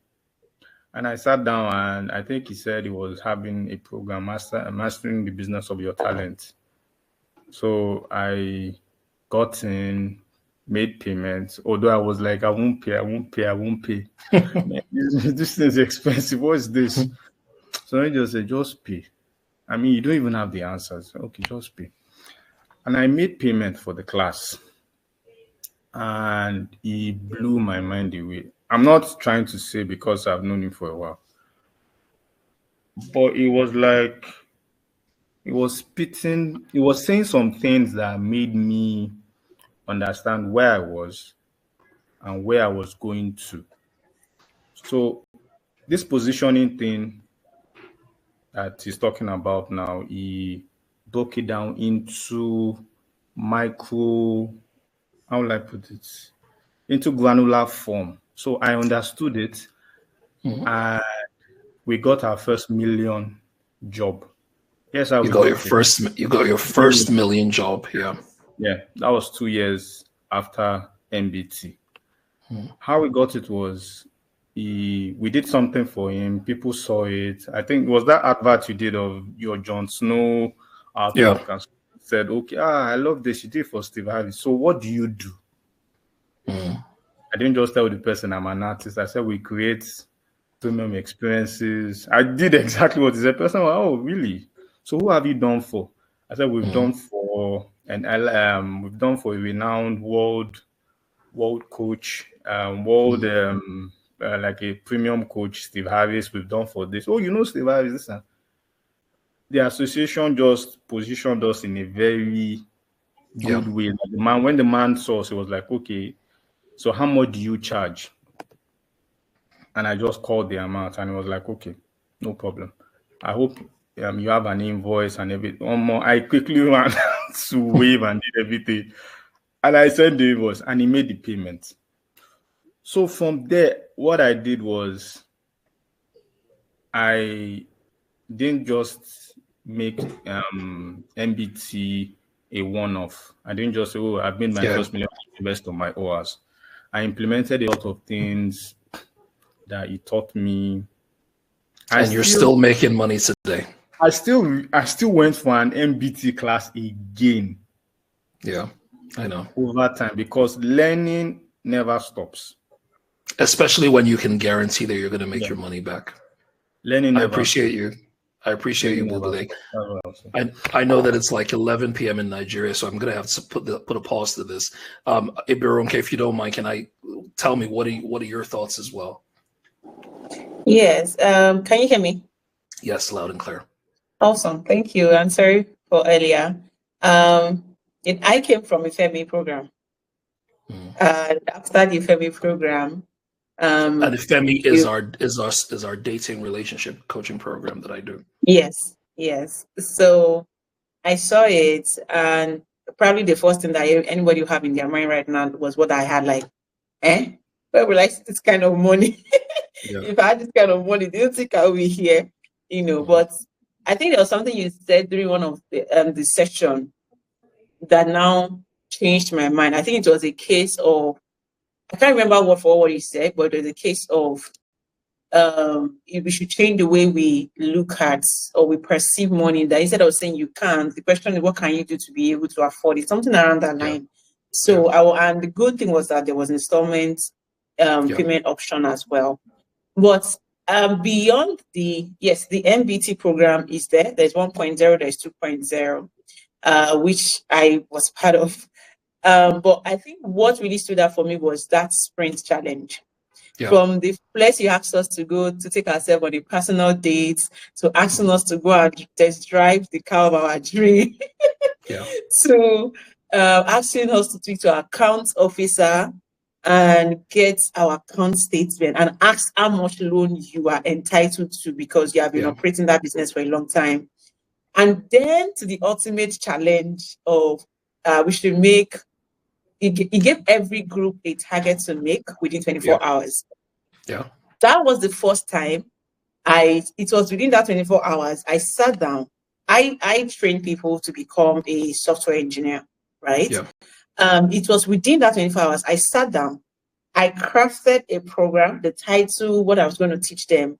And I sat down, and I think he said he was having a program, Mastering the Business of Your Talent. So I got in, made payments, although I was like, I won't pay. This thing is expensive. What is this? So I just said, just pay. I mean, you don't even have the answers. Okay, just pay. And I made payment for the class. And he blew my mind away. I'm not trying to say because I've known him for a while. But it was like, he was saying some things that made me understand where I was and where I was going to. So this positioning thing that he's talking about now, he broke it down into micro, how will I put it? Into granular form. So I understood it, and we got our first million job. Yes, you got your first million job. Yeah, that was 2 years after MBT. How we got it was we did something for him. People saw it. I think it was that advert you did of your Jon Snow artwork and said, okay, I love this. You did for Steve Harvey. So what do you do? I didn't just tell the person I'm an artist. I said we create premium experiences. I did exactly what he said. The person went, oh, really? So who have you done for? I said we've done for we've done for a renowned world coach, like a premium coach, Steve Harris. We've done for this. Oh, you know Steve Harris. Listen, the association just positioned us in a very good way. Like when the man saw us, it was like, okay, so how much do you charge? And I just called the amount, and it was like, okay, no problem. I hope you have an invoice and everything. One more, I quickly ran to Wave and did everything. And I sent the invoice and he made the payment. So from there, what I did was I didn't just make MBT a one-off. I didn't just say, oh, I've made my first million invest on my hours. I implemented a lot of things that he taught me. And you're still making money today. I still went for an MBT class again. Yeah, I know. Over time, because learning never stops. Especially when you can guarantee that you're going to make your money back. Learning. I appreciate you. I appreciate you, Bubule. I know that it's like 11 p.m. in Nigeria, so I'm going to have to put a pause to this. Ibironke, if you don't mind, can I tell me what are your thoughts as well? Yes. Can you hear me? Yes, loud and clear. Awesome. Thank you. I'm sorry for earlier. I came from a FEMI program. And after the FEMI program, and the FEMI is our dating relationship coaching program that I do. Yes. So I saw it, and probably the first thing that anybody will have in their mind right now was what I had, like, where will I see this kind of money? Yeah. If I had this kind of money, do you think I'll be here? But I think there was something you said during one of the session that now changed my mind. I think it was a case of, I can't remember word for what he said, but it was a case of we should change the way we look at or we perceive money. That instead of saying you can't, the question is what can you do to be able to afford it? Something around that line. So and the good thing was that there was installment payment option as well. But beyond the MBT program is there. There's 1.0, there's 2.0, which I was part of. But I think what really stood out for me was that sprint challenge. Yeah. From the place you asked us to go to take ourselves on a personal date, to asking us to go and test drive the car of our dream, to asking us to speak to our account officer and get our account statement and ask how much loan you are entitled to because you have been operating that business for a long time. And then to the ultimate challenge of we should make, he gave every group a target to make within 24 hours. Yeah. That was the first time it was within that 24 hours, I sat down. I trained people to become a software engineer, right? Yeah. It was within that 24 hours, I sat down, I crafted a program, the title, what I was going to teach them.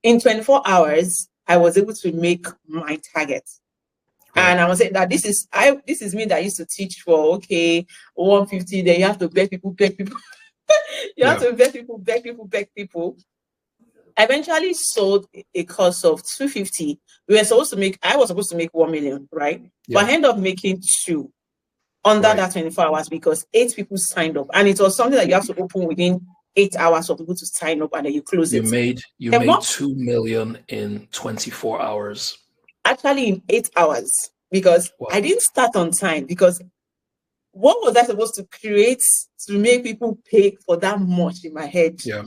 In 24 hours, I was able to make my target. Right. And I was saying that this is me that used to teach for 150, then you have to beg people. You have to beg people. I eventually sold a course of 250. I was supposed to make 1 million, right? Yeah. But I ended up making 2 under that 24 hours because 8 people signed up. And it was something that you have to open within 8 hours for people to sign up and then you close it. You made 2 million in 24 hours. Actually in 8 hours because I didn't start on time because what was I supposed to create to make people pay for that much in my head? Yeah.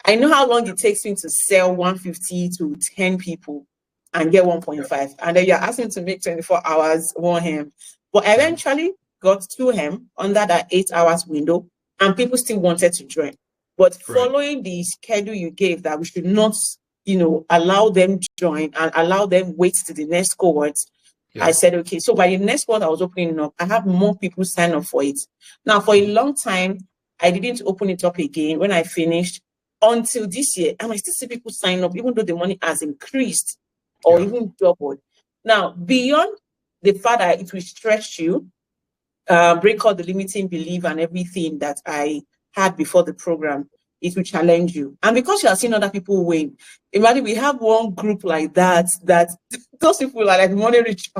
I know how long it takes me to sell 150 to 10 people and get 1.5. And then you're asking me to make 24 hours, 1 hem. But I eventually got 2 hem under that 8 hours window and people still wanted to join. But following the schedule you gave that we should not, allow them to join and allow them wait to the next cohort, I said, okay, so by the next one I was opening up, I have more people sign up for it. Now, for a long time, I didn't open it up again when I finished until this year. And I still see people sign up, even though the money has increased or even doubled. Now, beyond the fact that it will stretch you, break all the limiting belief and everything that I had before the program, it will challenge you. And because you are seeing other people win, imagine we have one group like that those people are like money rich.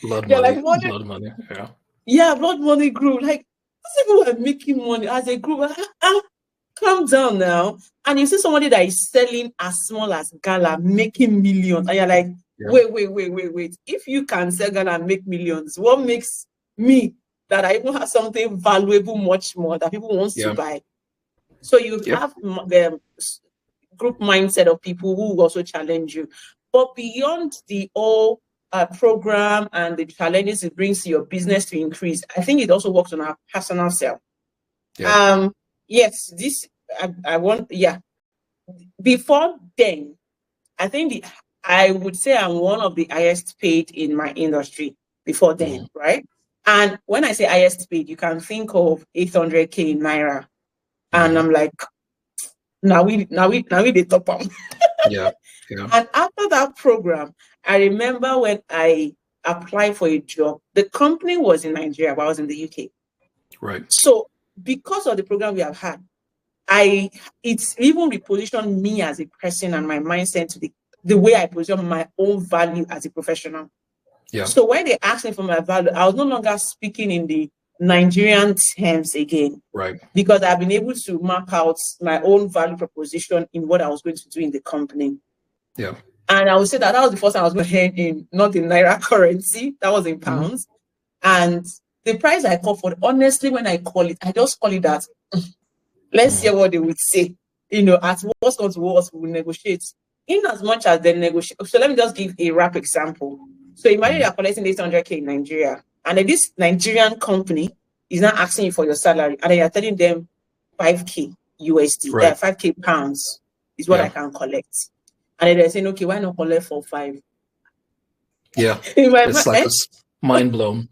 Blood money. Yeah. Yeah, blood money group. Like, those people are making money as a group. Calm down now. And you see somebody that is selling as small as Gala, making millions. And you're like, wait. If you can sell Gala and make millions, what makes me that I even have something valuable much more that people want to buy? So you have the group mindset of people who also challenge you. But beyond the whole program and the challenges it brings to your business to increase, I think it also works on our personal self. Yeah. Yes, this I want. Yeah. Before then, I think I would say I'm one of the highest paid in my industry before then, right? And when I say highest paid, you can think of 800K in Naira. And I'm like, now we the top one. Yeah. And after that program, I remember when I applied for a job, the company was in Nigeria, but I was in the UK. Right. So because of the program we have had, it's even repositioned me as a person and my mindset to the way I position my own value as a professional. Yeah. So when they asked me for my value, I was no longer speaking in the Nigerian terms again. Right. Because I've been able to map out my own value proposition in what I was going to do in the company. Yeah. And I would say that was the first time I was going to earn in not in Naira currency, that was in pounds. And the price I call for it, honestly, when I call it, I just call it that. Let's hear what they would say. At what's going to work, we'll negotiate. In as much as they negotiate. So let me just give a rap example. So imagine you're collecting 800K in Nigeria, and then this Nigerian company is not asking you for your salary, and then you're telling them 5K USD, right. 5K pounds is what I can collect. And then they're saying, okay, why not collect 4-5? Yeah. It's like mind blown.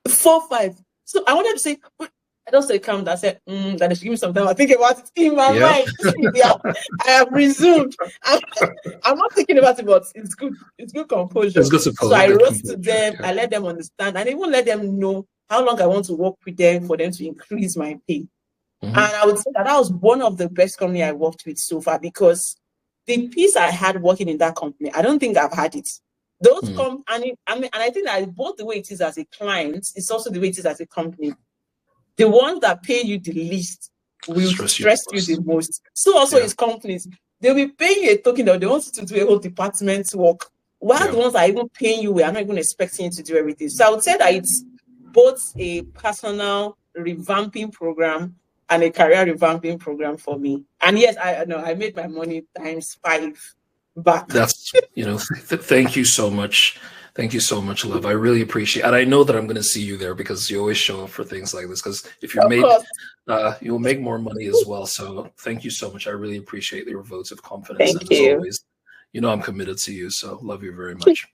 4-5. So I wanted to say, I don't say calm down. I said, that they should give me some time. I think about it in my mind. I have resumed. I'm not thinking about it, but it's good. It's good composure. It's good so I wrote to them. I let them understand, and even let them know how long I want to work with them for them to increase my pay. And I would say that was one of the best company I worked with so far, because the peace I had working in that company, I don't think I've had it. Those and I think that both the way it is as a client, it's also the way it is as a company. The ones that pay you the least will stress you the most. So also is companies. They'll be paying you a token that they want you to do a whole department's work. While the ones that are even paying you, we are not even expecting you to do everything. So I would say that it's both a personal revamping program and a career revamping program for me. And yes, I know I made my money ×5 back. That's, thank you so much. Thank you so much, love. I really appreciate it. And I know that I'm going to see you there, because you always show up for things like this, because if you're you'll make more money as well. So thank you so much. I really appreciate your votes of confidence. Thank you. As always, I'm committed to you. So love you very much.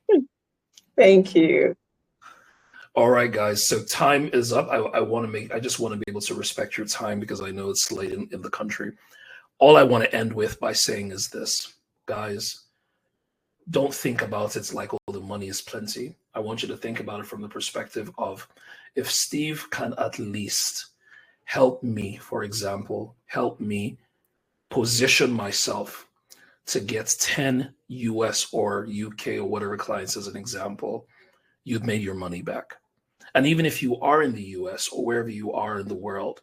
Thank you. All right, guys. So time is up. I just want to be able to respect your time, because I know it's late in the country. All I want to end with by saying is this, guys. Don't think about it like, oh, the money is plenty. I want you to think about it from the perspective of, if Steve can at least help me, for example, help me position myself to get 10 US or UK or whatever clients as an example, you've made your money back. And even if you are in the US or wherever you are in the world,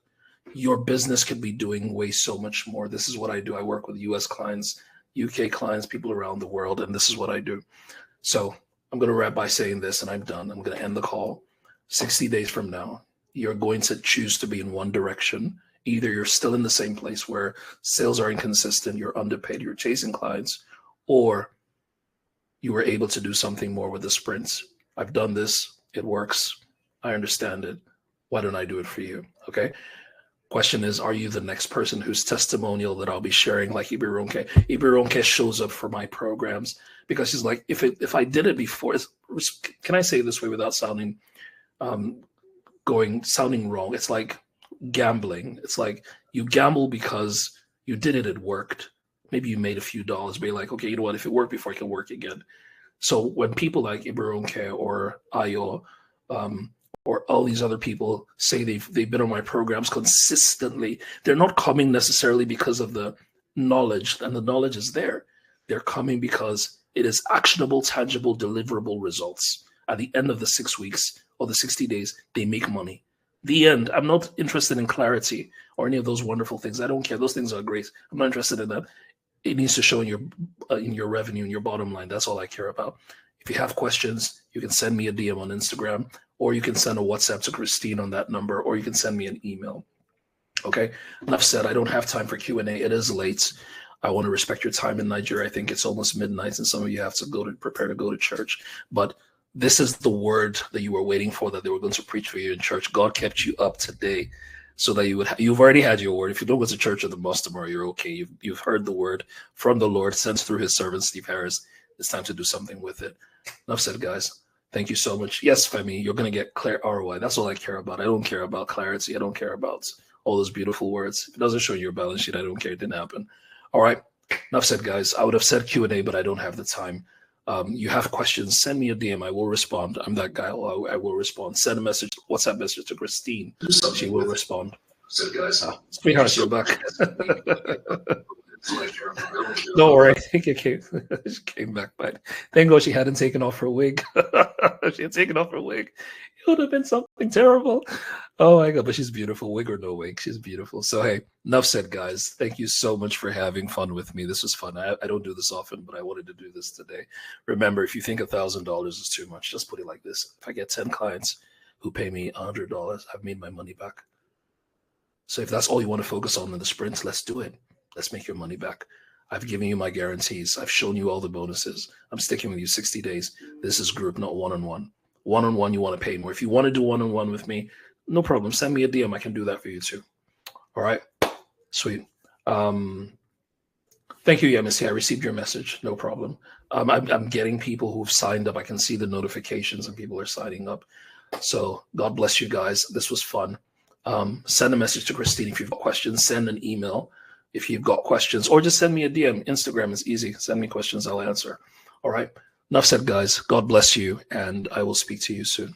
your business could be doing way so much more. This is what I do. I work with US clients, UK clients, people around the world, and this is what I do. So I'm going to wrap by saying this, and I'm done. I'm going to end the call. 60 days from now, you're going to choose to be in one direction. Either you're still in the same place where sales are inconsistent, you're underpaid, you're chasing clients, or you were able to do something more with the sprints. I've done this. It works. I understand it. Why don't I do it for you? Okay. Question is, are you the next person whose testimonial that I'll be sharing, like Ibironke? Ibironke shows up for my programs because she's like, if I did it before, can I say it this way without sounding wrong? It's like gambling. It's like you gamble because you did it, it worked. Maybe you made a few dollars, but you're like, okay, you know what? If it worked before, it can work again. So when people like Ibironke or Ayo, or all these other people say they've been on my programs consistently, they're not coming necessarily because of the knowledge, and the knowledge is there. They're coming because it is actionable, tangible, deliverable results. At the end of the 6 weeks or the 60 days, they make money. The end. I'm not interested in clarity or any of those wonderful things. I don't care. Those things are great. I'm not interested in that. It needs to show in your revenue, in your bottom line. That's all I care about. If you have questions, you can send me a DM on Instagram, or you can send a WhatsApp to Christine on that number, or you can send me an email. Okay. Enough said. I don't have time for Q&A. It is late. I want to respect your time in Nigeria. I think it's almost midnight and some of you have to prepare to go to church. But this is the word that you were waiting for, that they were going to preach for you in church. God kept you up today so that you've already had your word. If you don't go to church at the mosque tomorrow, you're okay. You've heard the word from the Lord sent through his servant, Steve Harris. It's time to do something with it. Enough said, guys. Thank you so much. Yes, Femi, you're going to get clear ROI. That's all I care about. I don't care about clarity. I don't care about all those beautiful words. If it doesn't show your balance sheet, I don't care. It didn't happen. All right. Enough said, guys. I would have said Q&A, but I don't have the time. You have questions, send me a DM. I will respond. I'm that guy. I will respond. Send a message, WhatsApp message to Christine. She will respond. Said, guys. Sweetheart, you're back. Don't worry. I think it came back. But thank God she hadn't taken off her wig. If she had taken off her wig, it would have been something terrible. Oh my God, but she's beautiful. Wig or no wig, she's beautiful. So hey, enough said, guys. Thank you so much for having fun with me. This was fun. I don't do this often, but I wanted to do this today. Remember, if you think $1,000 is too much, just put it like this. If I get 10 clients who pay me $100, I've made my money back. So if that's all you want to focus on in the sprint, let's do it. Let's make your money back. I've given you my guarantees. I've shown you all the bonuses. I'm sticking with you 60 days. This is group, not one-on-one. One-on-one, you want to pay more. If you want to do one-on-one with me, no problem. Send me a DM. I can do that for you too. All right. Sweet. Thank you, MSC. I received your message. No problem. I'm getting people who've signed up. I can see the notifications and people are signing up. So God bless you guys. This was fun. Send a message to Christine if you've got questions. Send an email if you've got questions, or just send me a DM. Instagram is easy. Send me questions. I'll answer. All right. Enough said, guys. God bless you, and I will speak to you soon.